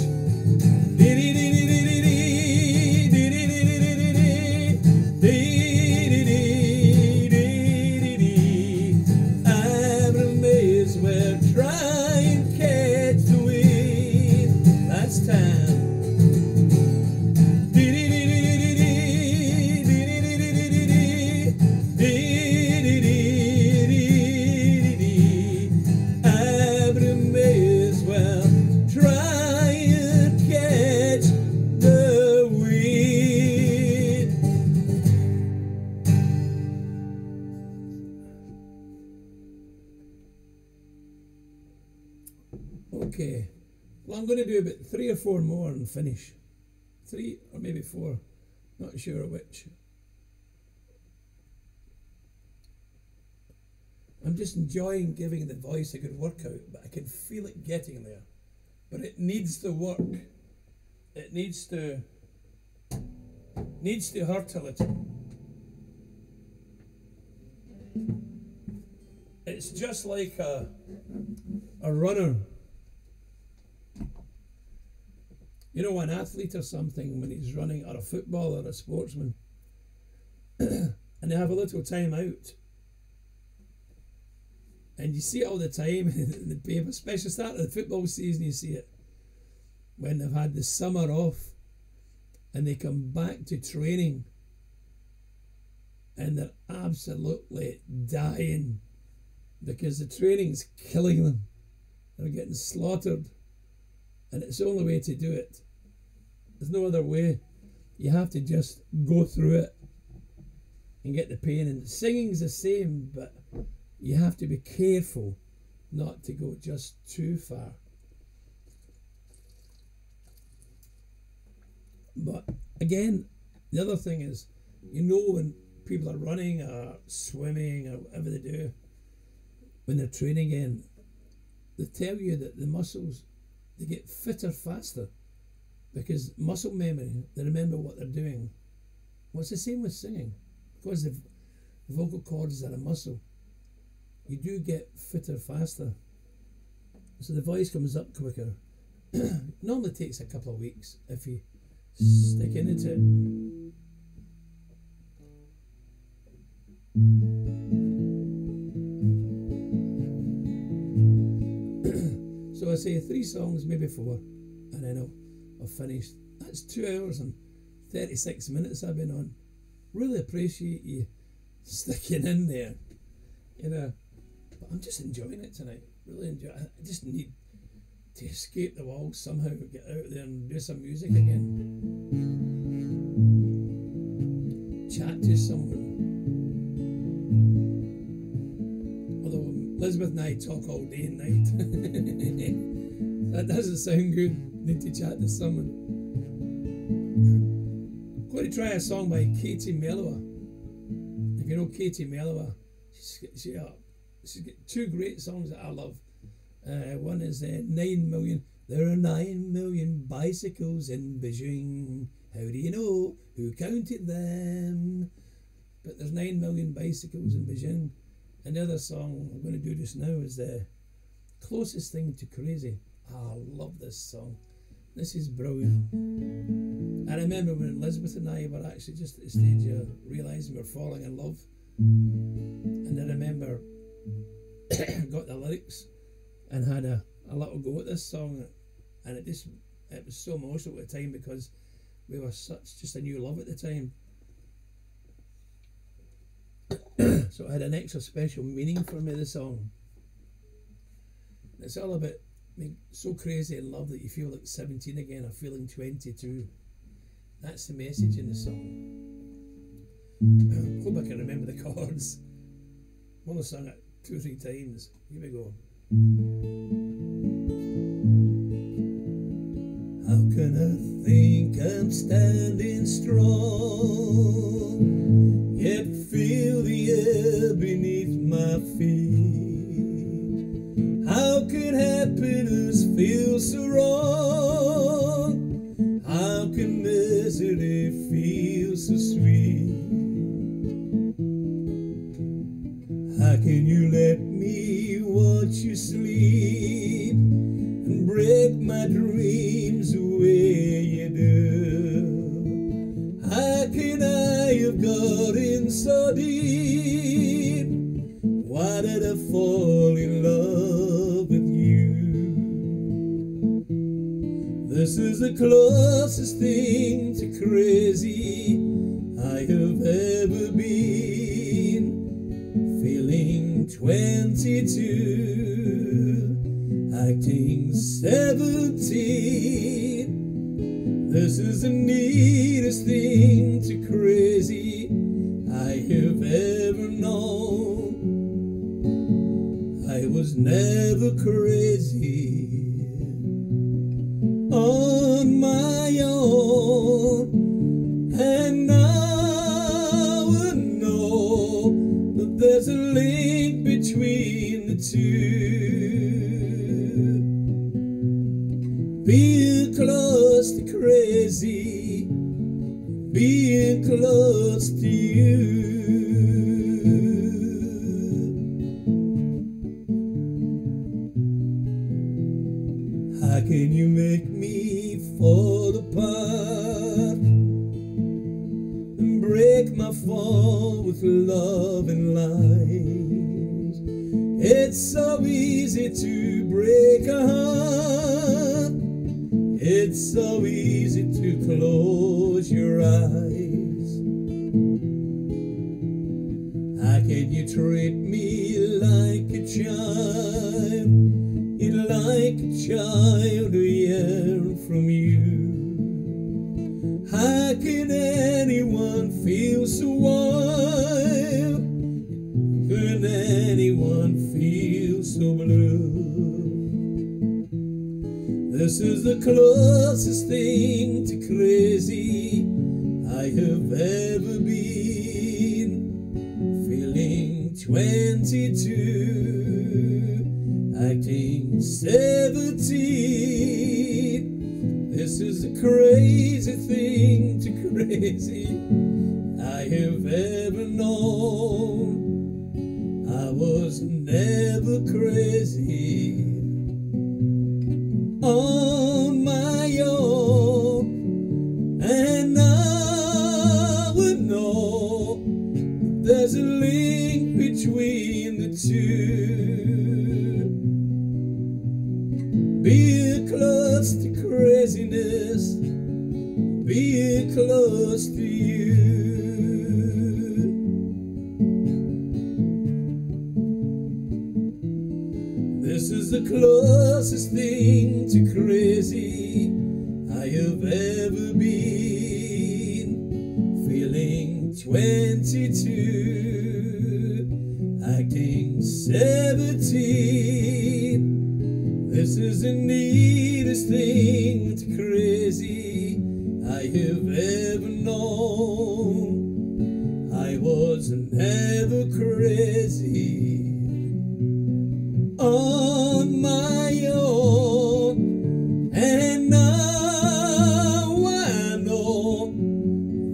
Okay, well, I'm going to do about 3 or 4 more and finish. 3 or maybe 4, not sure which. I'm just enjoying giving the voice a good workout, but I can feel it getting there. But it needs the work. It needs to hurt a little. It's just like a runner. You know, an athlete or something, when he's running, or a footballer or a sportsman, and they have a little time out. And you see it all the time in the paper, especially start of the football season, you see it. When they've had the summer off and they come back to training and they're absolutely dying because the training's killing them. They're getting slaughtered. And it's the only way to do it. There's no other way. You have to just go through it and get the pain. And singing's the same, but you have to be careful not to go just too far. But again, the other thing is, you know, when people are running or swimming or whatever they do, when they're training again, they tell you that the muscles, they get fitter faster because muscle memory, they remember what they're doing. Well, it's the same with singing. Because the vocal cords are a muscle, you do get fitter faster. So the voice comes up quicker. Normally takes a couple of weeks if you stick into it. So I say 3 songs, maybe 4, and then I've finished. That's 2 hours and 36 minutes I've been on. Really appreciate you sticking in there, you know. But I'm just enjoying it tonight. Really enjoy it. I just need to escape the walls somehow, get out there and do some music again. Chat to someone. Although Elizabeth and I talk all day and night. That doesn't sound good. Need to chat to someone. I'm going to try a song by Katie Melua. If you know Katie Melua, she's got 2 great songs that I love. One is 9 million. There are 9 million bicycles in Beijing. How do you know who counted them? But there's 9 million bicycles in Beijing. And the other song I'm going to do just now is the Closest Thing to Crazy. I love this song. This is brilliant. I remember when Elizabeth and I were actually just at the stage of realising we were falling in love. And I remember got the lyrics and had a little go at this song, and it was so emotional at the time because we were such just a new love at the time. So it had an extra special meaning for me, the song. It's all about being so crazy in love that you feel like 17 again or feeling 22. That's the message in the song. I hope I can remember the chords. I've only sung it 2 or 3 times. Here we go. How can I think I'm standing strong yet feel the air beneath my feet. How can happiness feel so wrong? How can misery feel so sweet? How can you let me watch you sleep and break my dreams the way you do? How can I have got in so deep? Why did I fall in love with you? This is the closest thing to crazy I have ever been. Feeling 22, acting 17. This is the neatest thing to crazy I have ever known. I was never crazy on my own, and now I know that there's a link between the two. Being close to crazy, being close to you. How can you make me fall apart and break my fall with love and lies? It's so easy to break a heart. It's so easy to close your eyes. How can you treat me like a child? You're like a child who yearn from you. How can anyone feel so wild? Can anyone feel so blue? This is the closest thing to crazy I have ever been. Feeling 22, acting 17. This is the crazy thing to crazy I have ever known. I was never crazy on my own, and now I know there's a link between the two. Being close to craziness, being close to you. This is the closest thing to crazy I have ever been. Feeling 22, acting 17. This is the neatest thing to crazy I have ever known. I was never crazy on my own, and now I know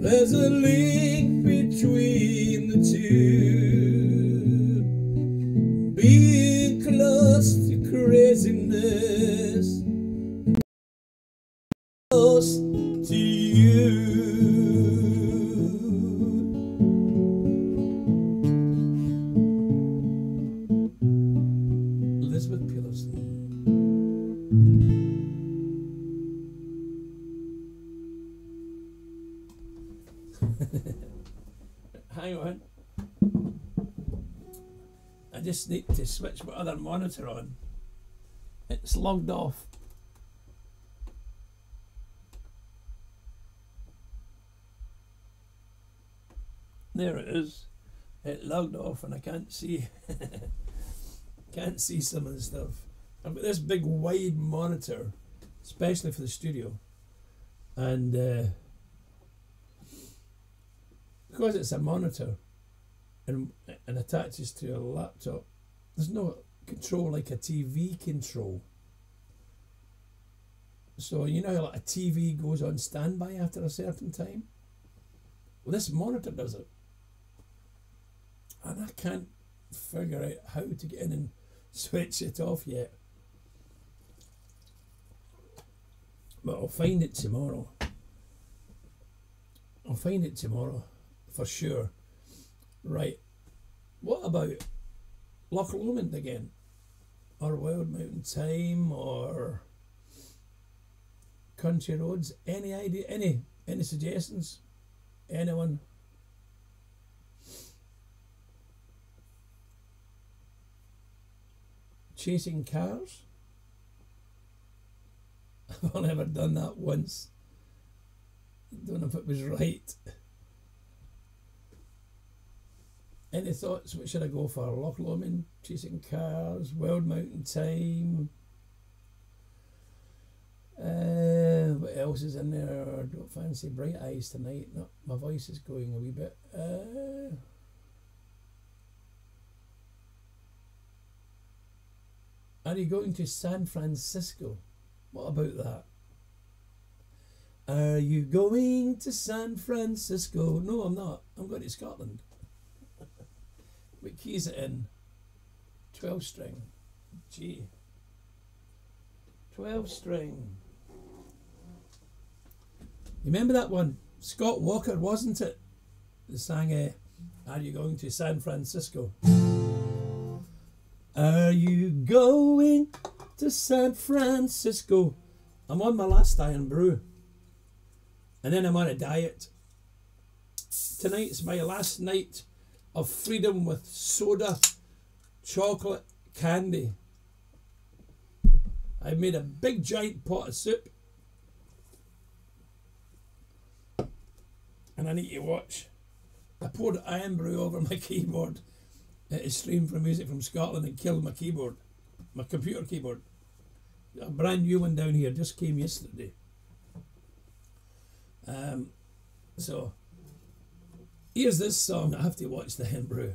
there's a link between the two. Being close to craziness, close to you. Hang on. I just need to switch my other monitor on. It's logged off. There it is. It logged off and I can't see can't see some of the stuff. I've got this big wide monitor, especially for the studio, and because it's a monitor and attaches to a laptop, there's no control like a TV control. So you know, like a TV goes on standby after a certain time. Well, this monitor does it, and I can't figure out how to get in and switch it off yet. But I'll find it tomorrow. I'll find it tomorrow for sure. Right. What about Loch Lomond again? Or Wild Mountain Thyme, or Country Roads? Any idea? Any suggestions? Anyone? Chasing Cars? I've only ever done that once. Don't know if it was right. Any thoughts? What should I go for? Loch Lomond, Chasing Cars, Wild Mountain Thyme. What else is in there? Don't fancy Bright Eyes tonight. No, my voice is going a wee bit. Are you going to San Francisco? What about that? Are you going to San Francisco? No, I'm not. I'm going to Scotland. What key is it in? 12 string. G. 12 string. You remember that one? Scott Walker, wasn't it? They sang, Are you going to San Francisco? Are you going to San Francisco? I'm on my last iron brew. And then I'm on a diet. Tonight's my last night of freedom with soda, chocolate, candy. I made a big giant pot of soup. And I need to watch. I poured iron brew over my keyboard. It streamed from music from Scotland and killed my keyboard. My computer keyboard. A brand new one down here just came yesterday. So here's this song. I have to watch the iron brew.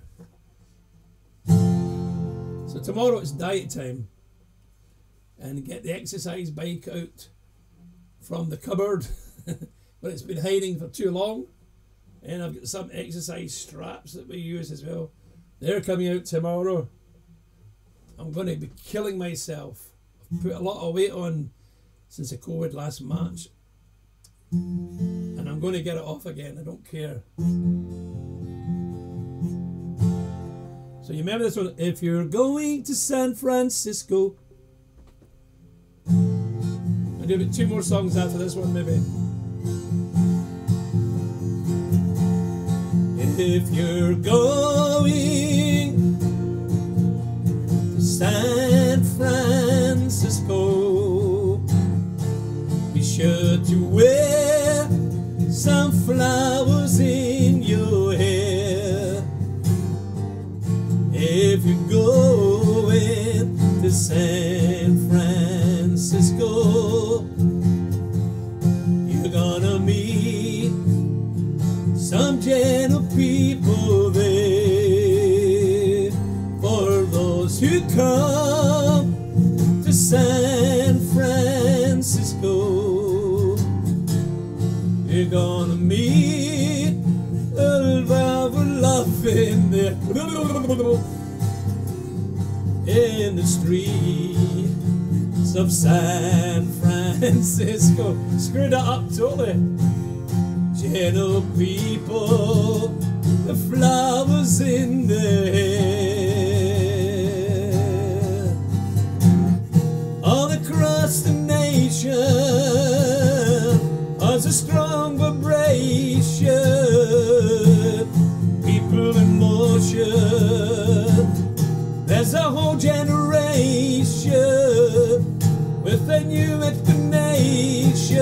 So tomorrow it's diet time. And get the exercise bike out from the cupboard where it's been hiding for too long. And I've got some exercise straps that we use as well. They're coming out tomorrow. I'm going to be killing myself. I've put a lot of weight on since the COVID last March. And I'm going to get it off again. I don't care. So you remember this one? If you're going to San Francisco. I'll do about 2 more songs after this one maybe. If you're going to San Francisco, be sure to wear some flowers in your hair. If you're going to San Francisco, you're gonna meet some gentle people there. For those who come to San Francisco, you're gonna meet a lot of love in there. In the streets of San Francisco. Screwed it up totally. Gentle people, the flowers in their hair. All across the nation, there's a strong vibration. People in motion. There's a whole generation with a new inclination.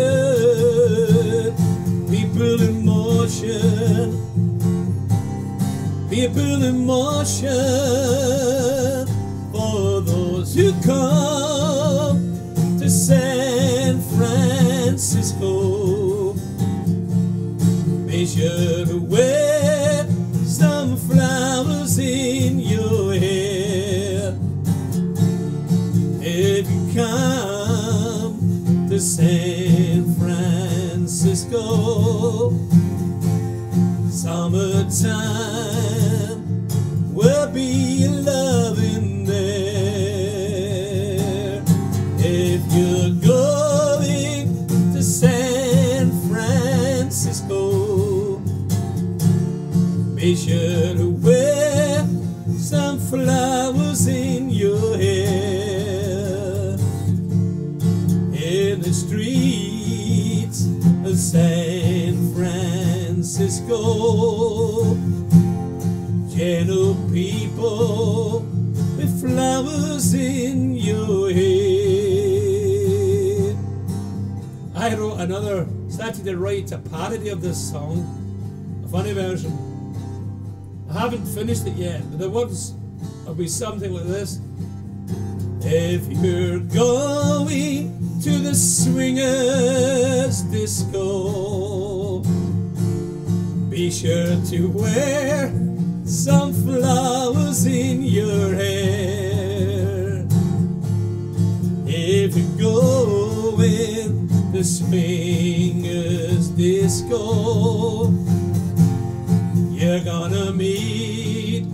People in motion, people in motion. For those who come to San Francisco, be sure to wear to San Francisco. Summertime will be loving there. If you're going to San Francisco, be sure to wear some flowers in your hair. In the streets of San Francisco, gentle people with flowers in your hair. I wrote started to write a parody of this song, a funny version. I haven't finished it yet, but the words will be something like this. If you're going to the swingers disco, be sure to wear some flowers in your hair. If you're going to the swingers disco, you're gonna meet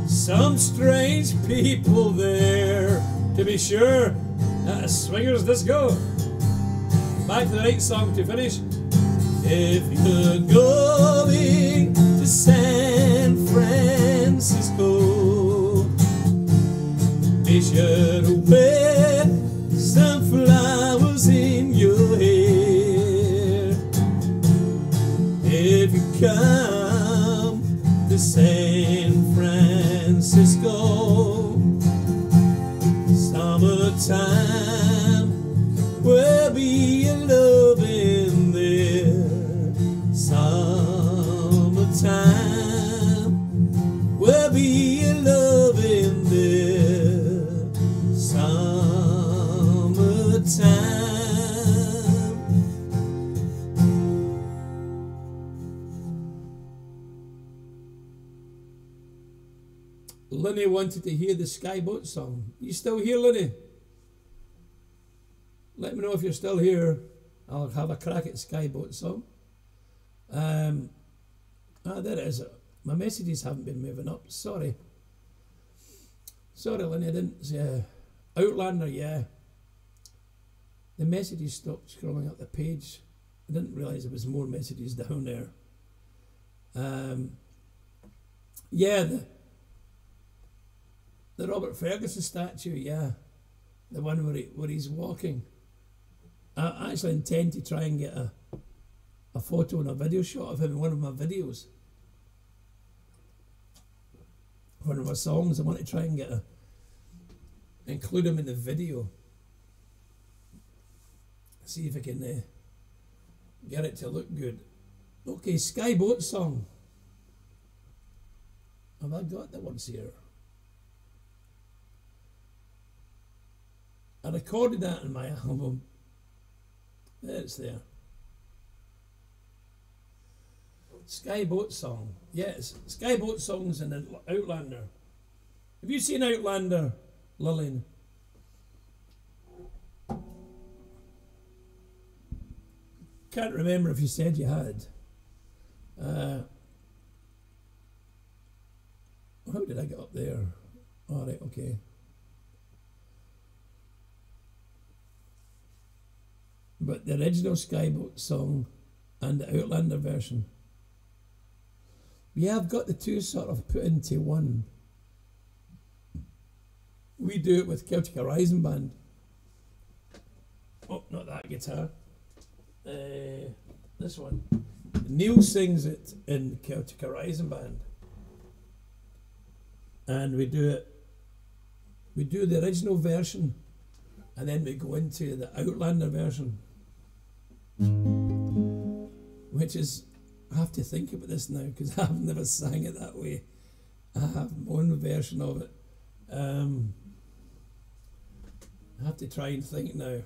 some strange people there. To be sure, at a swingers disco. Back to the right song to finish. If you're going to San Francisco, be sure to wear some flowers in your hair. If you come to San Francisco, summertime will be a loving there. Summertime will be a loving there. Summertime. Linny wanted to hear the Skyboat song. You still here, Linny? Let me know if you're still here. I'll have a crack at Skyboat song. There it is. My messages haven't been moving up. Sorry. Sorry, Linny, I didn't say. Outlander, yeah. The messages stopped scrolling up the page. I didn't realise there was more messages down there. Yeah, the Robert Ferguson statue, yeah. The one where he's walking. I actually intend to try and get a photo and a video shot of him in one of my videos. One of my songs, I want to try and include him in the video. See if I can get it to look good. Okay, Skyboat song. Have I got the ones here? I recorded that in my album. It's there. Skyboat song. Yes, Skyboat songs in Outlander. Have you seen Outlander, Lillian? Can't remember if you said you had. How did I get up there? All right, okay. But the original Skyboat song and the Outlander version. Yeah, I've got the two sort of put into one. We do it with Celtic Horizon Band. Oh, not that guitar. This one. Neil sings it in Celtic Horizon Band. And we do the original version, and then we go into the Outlander version. Which is, I have to think about this now because I've never sang it that way. I have my own version of it. I have to try and think now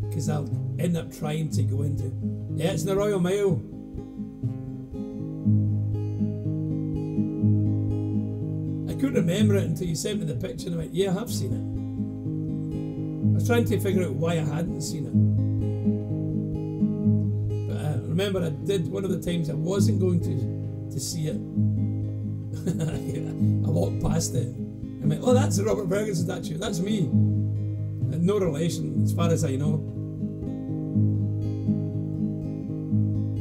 because I'll end up trying to go into. Yeah, it's the Royal Mail. I couldn't remember it until you sent me the picture and I went, yeah, I have seen it. I was trying to figure out why I hadn't seen it. remember I did one of the times I wasn't going to see it. I walked past it and went, oh, that's the Robert Ferguson statue, that's me. And no relation as far as I know.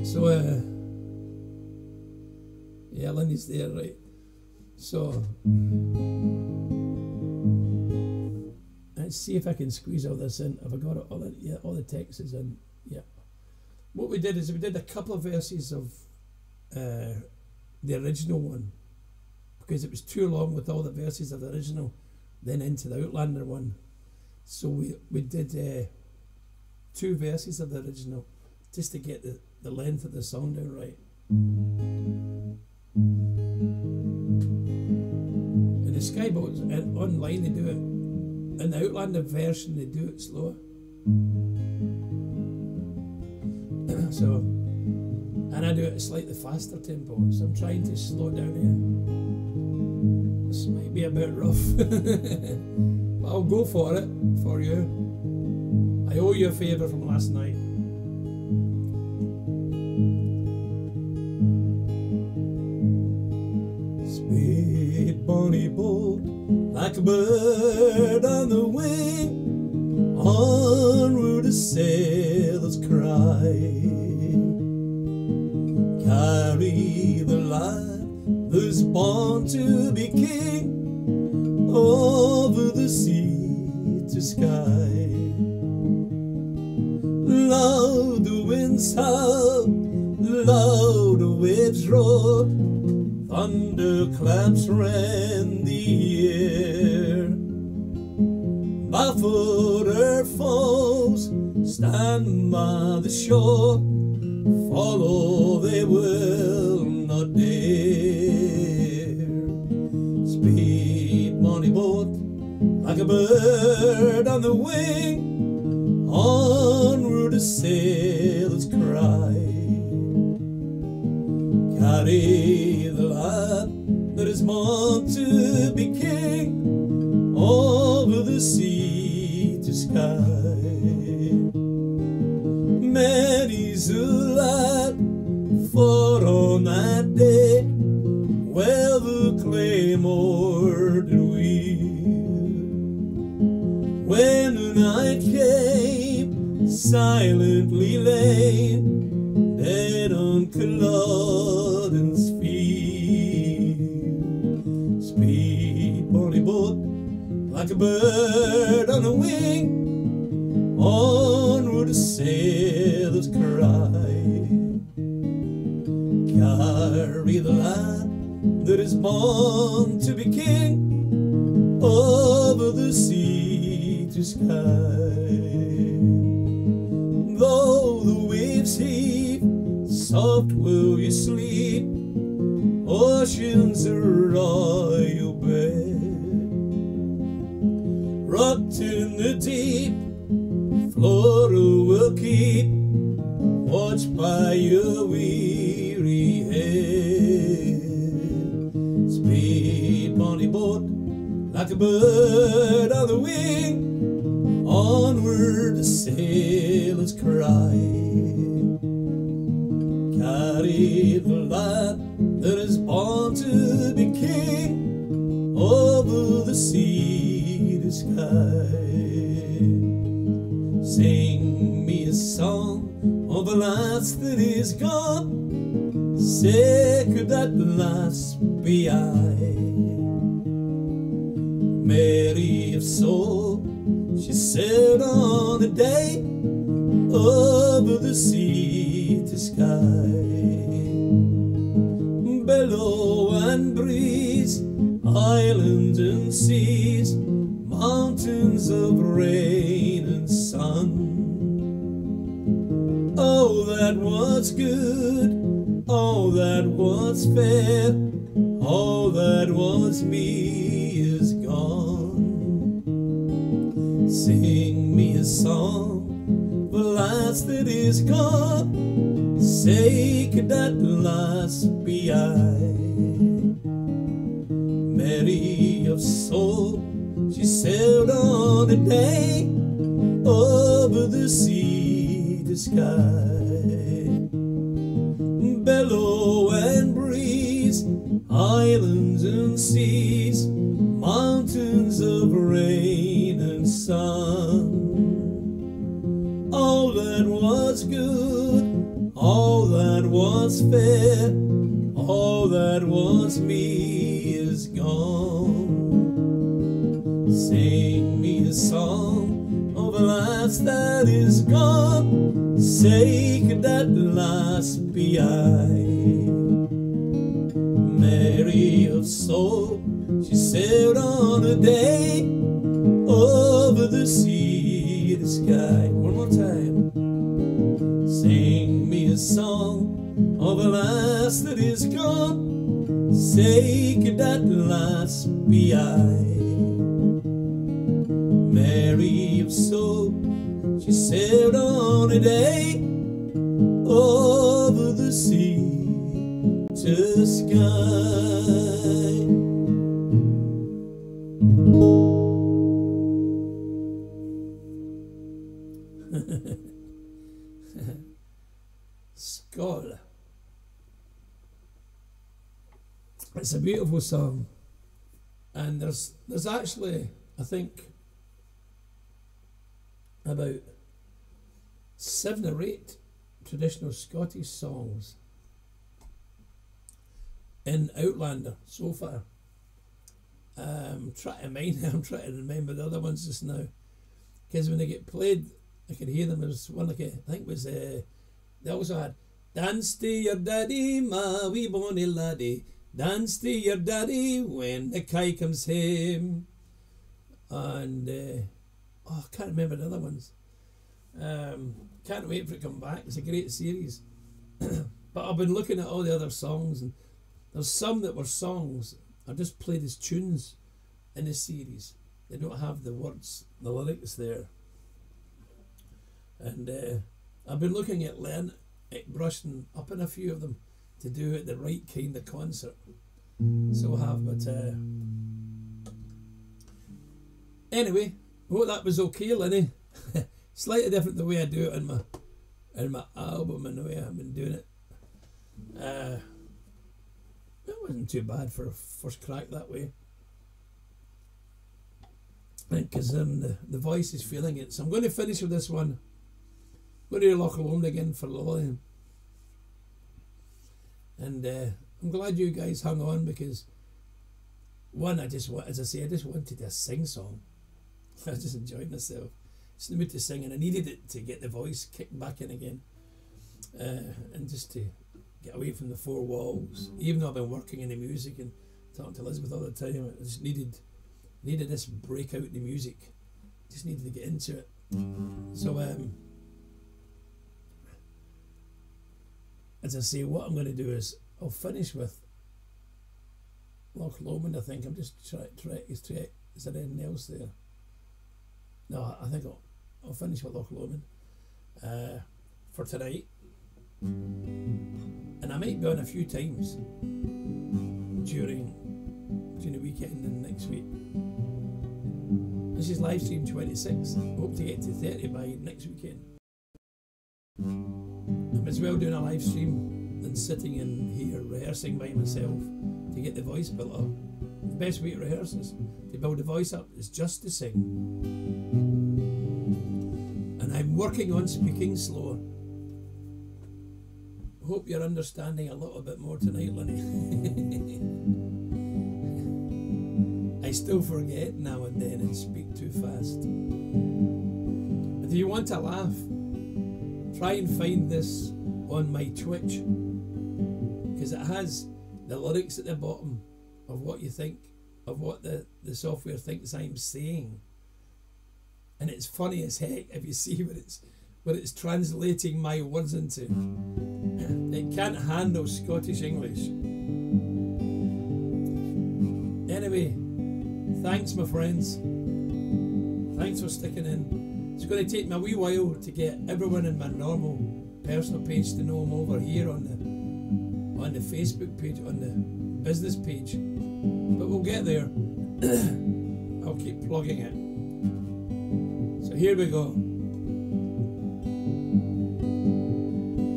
So yeah, Lindy's there, right? So let's see if I can squeeze all this in. Have I got it? All the text is in. Yeah. What we did is we did a couple of verses of the original one, because it was too long with all the verses of the original, then into the Outlander one. So we did 2 verses of the original just to get the length of the song down right. In the Skyboats online they do it. In the Outlander version they do it slower. So, and I do it at slightly faster tempo, so I'm trying to slow it down here. This might be a bit rough, but I'll go for it for you. I owe you a favour from last night. Speed bonny boat, like a bird on the wing, onward a sailor's cry. Carry the lad who's born to be king, over the sea to sky. Loud the winds howl, loud the waves roar, thunderclaps rend the air. Baffled her foes stand by the shore, follow they will not dare. Speed bonny boat, like a bird on the wing, onward a sailor's cry. Carry the lad that is born to be king, over the sea to sky. Many's the lad fought on that day, where the claymore did wield. When the night came, silently lay, dead on Culloden's field. Speed bonny boat, like a bird on a wing, onward a sailor's cry. Carry the lad that is born to be king, over the sea to sky. Though the waves heave, soft will you sleep, ocean's a royal bed. Rocked in the deep, Flora will keep watch by your weary head. Speed bonny boat, like a bird on the wing, onward the sailors cry. Carry the lad that is born to be king, over the sea to sky. Sing me a song of a lass that is gone, say could that lass be I? Mary of soul, she sailed on a day, over the sea to sky. Billow and breeze, islands and seas, mountains of rain and sun. Oh, that was good, oh, that was fair, all that was me is gone. Sing me a song, the lass that is gone, say could that lass be I? Mary of soul, she sailed on a day, over the sea to sky. islands and seas, mountains of rain and sun. All that was good, all that was fair, all that was me is gone. Sing me a song of a lass that is gone, say could that lass be I? Mary of soul, she sailed on a day over the sea to sky. One more time. Sing me a song of a lass that is gone, say could that lass be I? Mary of soul, she sailed on a day over the sea to sky. Skull. It's a beautiful song, and there's actually, I think, about 7 or 8 traditional Scottish songs in Outlander so far. I'm trying to remember the other ones just now, because when they get played I can hear them. There's one like I think it was they also had "Dance to your daddy, my wee bonny laddie, dance to your daddy when the kye comes home," and I can't remember the other ones. Can't wait for it to come back. It's a great series. But I've been looking at all the other songs, and there's some that were songs are just played as tunes in the series. They don't have the words, the lyrics there. And I've been looking at brushing up in a few of them to do it the right kind of concert. So I have, but anyway, hope that was okay, Lenny. Slightly different the way I do it in my album and the way I've been doing it. It wasn't too bad for a first crack that way. Because the voice is feeling it. So I'm going to finish with this one. I'm going to do Loch Lomond again for Lillian. And I'm glad you guys hung on, because one, as I say, I just wanted a sing song. I just enjoyed myself. Just in the mood to sing, and I needed it to get the voice kicked back in again. And just to get away from the 4 walls. Even though I've been working in the music and talking to Elizabeth all the time, I just needed this break out in the music. Just needed to get into it. So as I say, what I'm going to do is I'll finish with Loch Lomond. I think I'm just trying. Is there anything else there? No, I think I'll finish with Loch Lomond for tonight. And I might be on a few times during the weekend and next week. This is live stream 26. I hope to get to 30 by next weekend. I'm as well doing a live stream than sitting in here rehearsing by myself to get the voice built up. The best way to rehearse is to build the voice up is just to sing. And I'm working on speaking slower. Hope you're understanding a little bit more tonight, Lenny. I still forget now and then and speak too fast. But if you want to laugh, try and find this on my Twitch, because it has the lyrics at the bottom of what you think, of what the software thinks I'm saying. And it's funny as heck if you see what it's translating my words into. It can't handle Scottish English. Anyway, thanks my friends. Thanks for sticking in. It's going to take me a wee while to get everyone in my normal personal page to know I'm over here on the Facebook page, on the business page. But we'll get there. I'll keep plugging it. So here we go.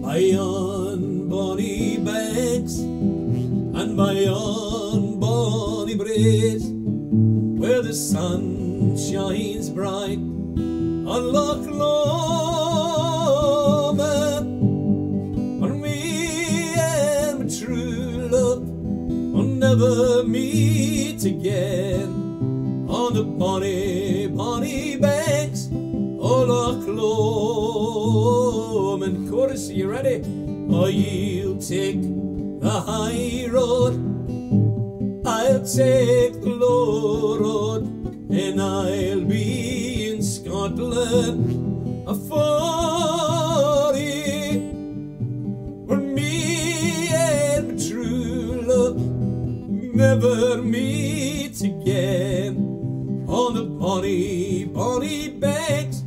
By yon bonny banks and by yon bonny braes where the sun shines bright on Loch Lomond, for me and my true love will never meet again on the bonny, bonny banks of Loch Lomond. Chorus, are you ready? Oh, you'll take the high road, I'll take the low road, and I'll be in Scotland for you. For me and my true love never meet again on the bonny, bonny banks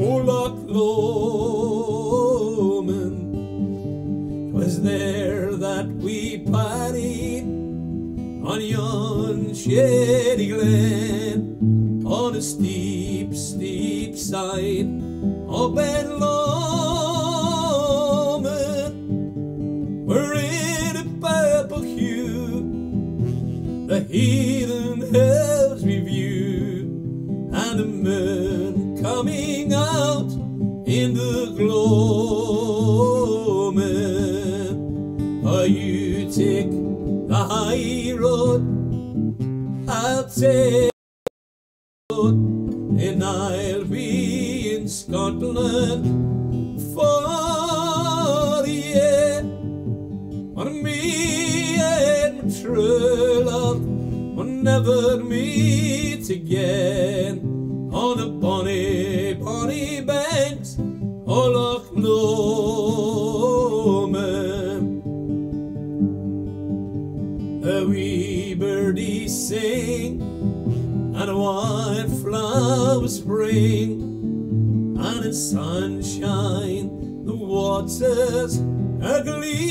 of Loch Lomond. 'Twas there that we parted on yon shady glen, on a steep, steep side of Ben Lomond, where in a purple hue the heathen hills we view, and the moon coming out in the gloaming. Oh, you take the high road, I'll take the road, and I'll be in Scotland for you. For me and my true love will never meet again on the bonny, bonny banks of Loch Lomond. The wee birdies sing, and a wildflower spring, and in sunshine the waters are gleaming.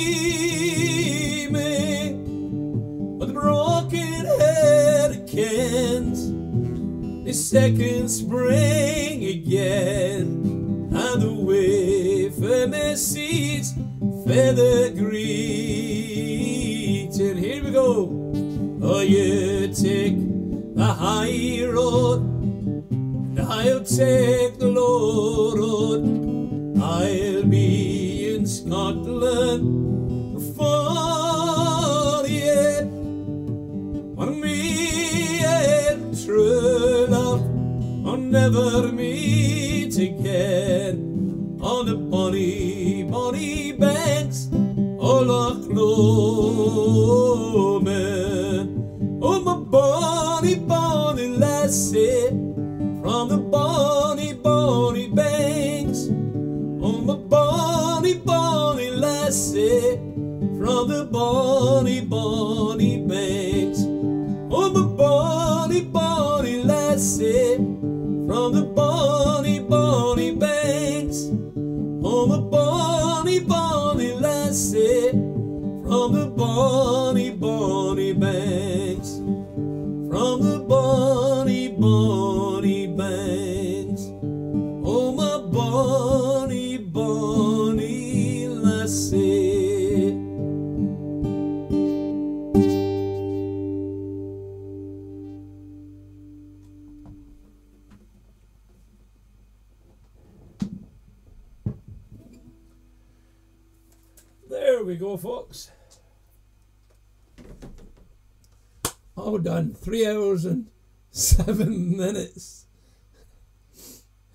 But the broken-headed Kens, the second spring again, and the wayfaring seas feather greeting. Here we go. Oh, you take the high road, and I'll take the low road. I'll be in Scotland for you. For me and true love will never meet again on the bonny, bonny banks of Loch Lomond. Oh, my bonny, bonny lassie, from the bonny, bonny banks. Oh, my bonny, bonny lassie, from the bonny, bonny banks. Oh, my bonny, bonny lassie, from the bonny, bonny banks. Oh, my bonny, bonny lassie, from the bonny, bonny banks. From the bonny, bonny banks. Oh, my bonny, bonny lassie. There we go, folks. All done. 3 hours and 7 minutes.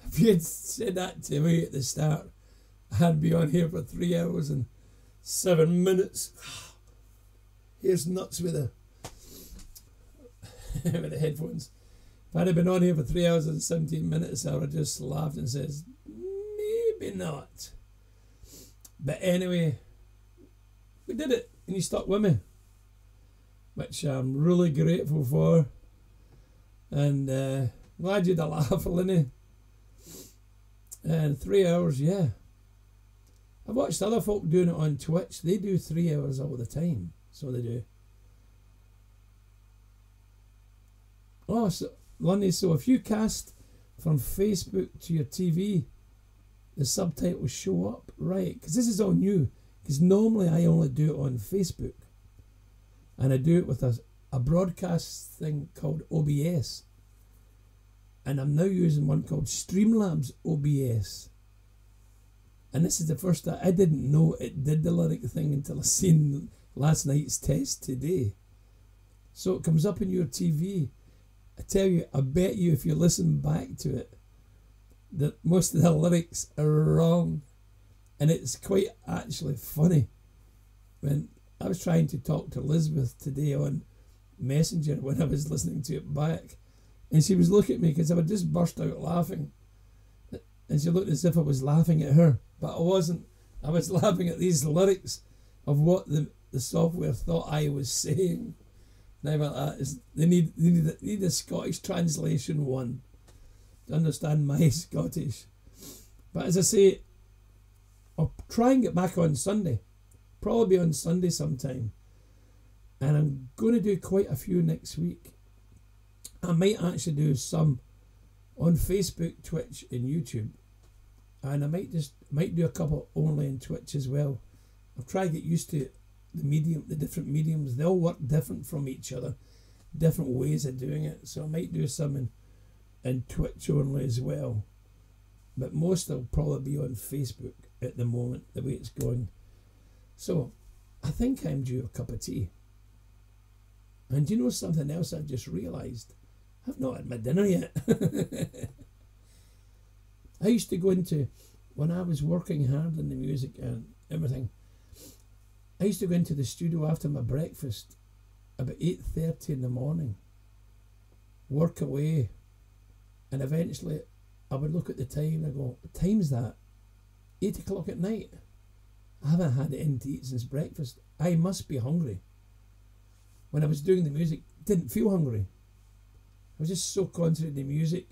If you had said that to me at the start, I'd be on here for 3 hours and 7 minutes. Here's nuts with the with the headphones. If I'd have been on here for 3 hours and 17 minutes, I would have just laughed and says, maybe not. But anyway, we did it, and you stuck with me, which I'm really grateful for, and glad you had a laugh, Linny. And 3 hours, yeah. I've watched other folk doing it on Twitch. They do 3 hours all the time, so they do. Oh, so, Lunny, so if you cast from Facebook to your TV, the subtitles show up, right? Because this is all new. Because normally I only do it on Facebook. and I do it with a broadcast thing called OBS, and I'm now using one called Streamlabs OBS. And this is the first time I didn't know it did the lyric thing until I seen last night's test today. So it comes up on your TV. I tell you, I bet you if you listen back to it, that most of the lyrics are wrong. And it's quite actually funny. When I was trying to talk to Elizabeth today on Messenger when I was listening to it back, and she was looking at me because I would just burst out laughing. And she looked as if I was laughing at her, but I wasn't. I was laughing at these lyrics of what the software thought I was saying. And I went, they need a Scottish translation one to understand my Scottish. But as I say, I'll try and get back on Sunday. Probably on Sunday sometime. And I'm going to do quite a few next week. I might actually do some on Facebook, Twitch and YouTube. And I might do a couple only on Twitch as well. I'll try to get used to the different mediums. They all work different from each other. Different ways of doing it. So I might do some in Twitch only as well. But most will probably be on Facebook at the moment, the way it's going. So I think I'm due a cup of tea. And you know something else I've just realised? I've not had my dinner yet. I used to go into, when I was working hard in the music and everything, I used to go into the studio after my breakfast about 8:30 in the morning, work away, and eventually I would look at the time and I go, what time's that? 8 o'clock at night. I haven't had anything to eat since breakfast. I must be hungry. When I was doing the music, didn't feel hungry. I was just so concentrated in the music,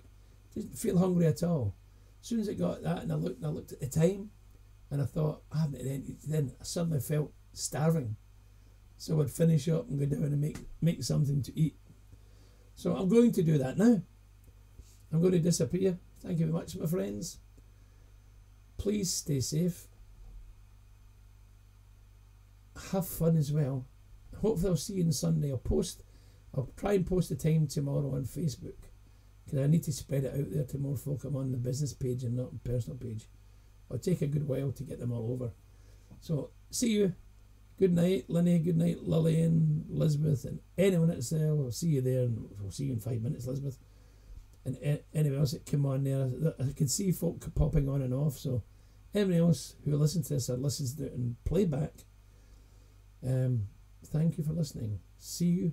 didn't feel hungry at all. As soon as I got that and I looked at the time and I thought, I haven't had anything to eat, then I suddenly felt starving. So I'd finish up and go down and make something to eat. So I'm going to do that now. I'm going to disappear. Thank you very much, my friends. Please stay safe. Have fun as well. Hopefully I'll see you on Sunday. I'll try and post the time tomorrow on Facebook, because I need to spread it out there to more folk. I'm on the business page and not the personal page. It'll take a good while to get them all over. So see you. Good night, Linny. Good night, Lillian, Elizabeth, and anyone that's there. We'll see you there, and we'll see you in 5 minutes, Elizabeth. And anyone else that come on there. I can see folk popping on and off. So anyone else who listens to this or listens to it in playback, thank you for listening. See you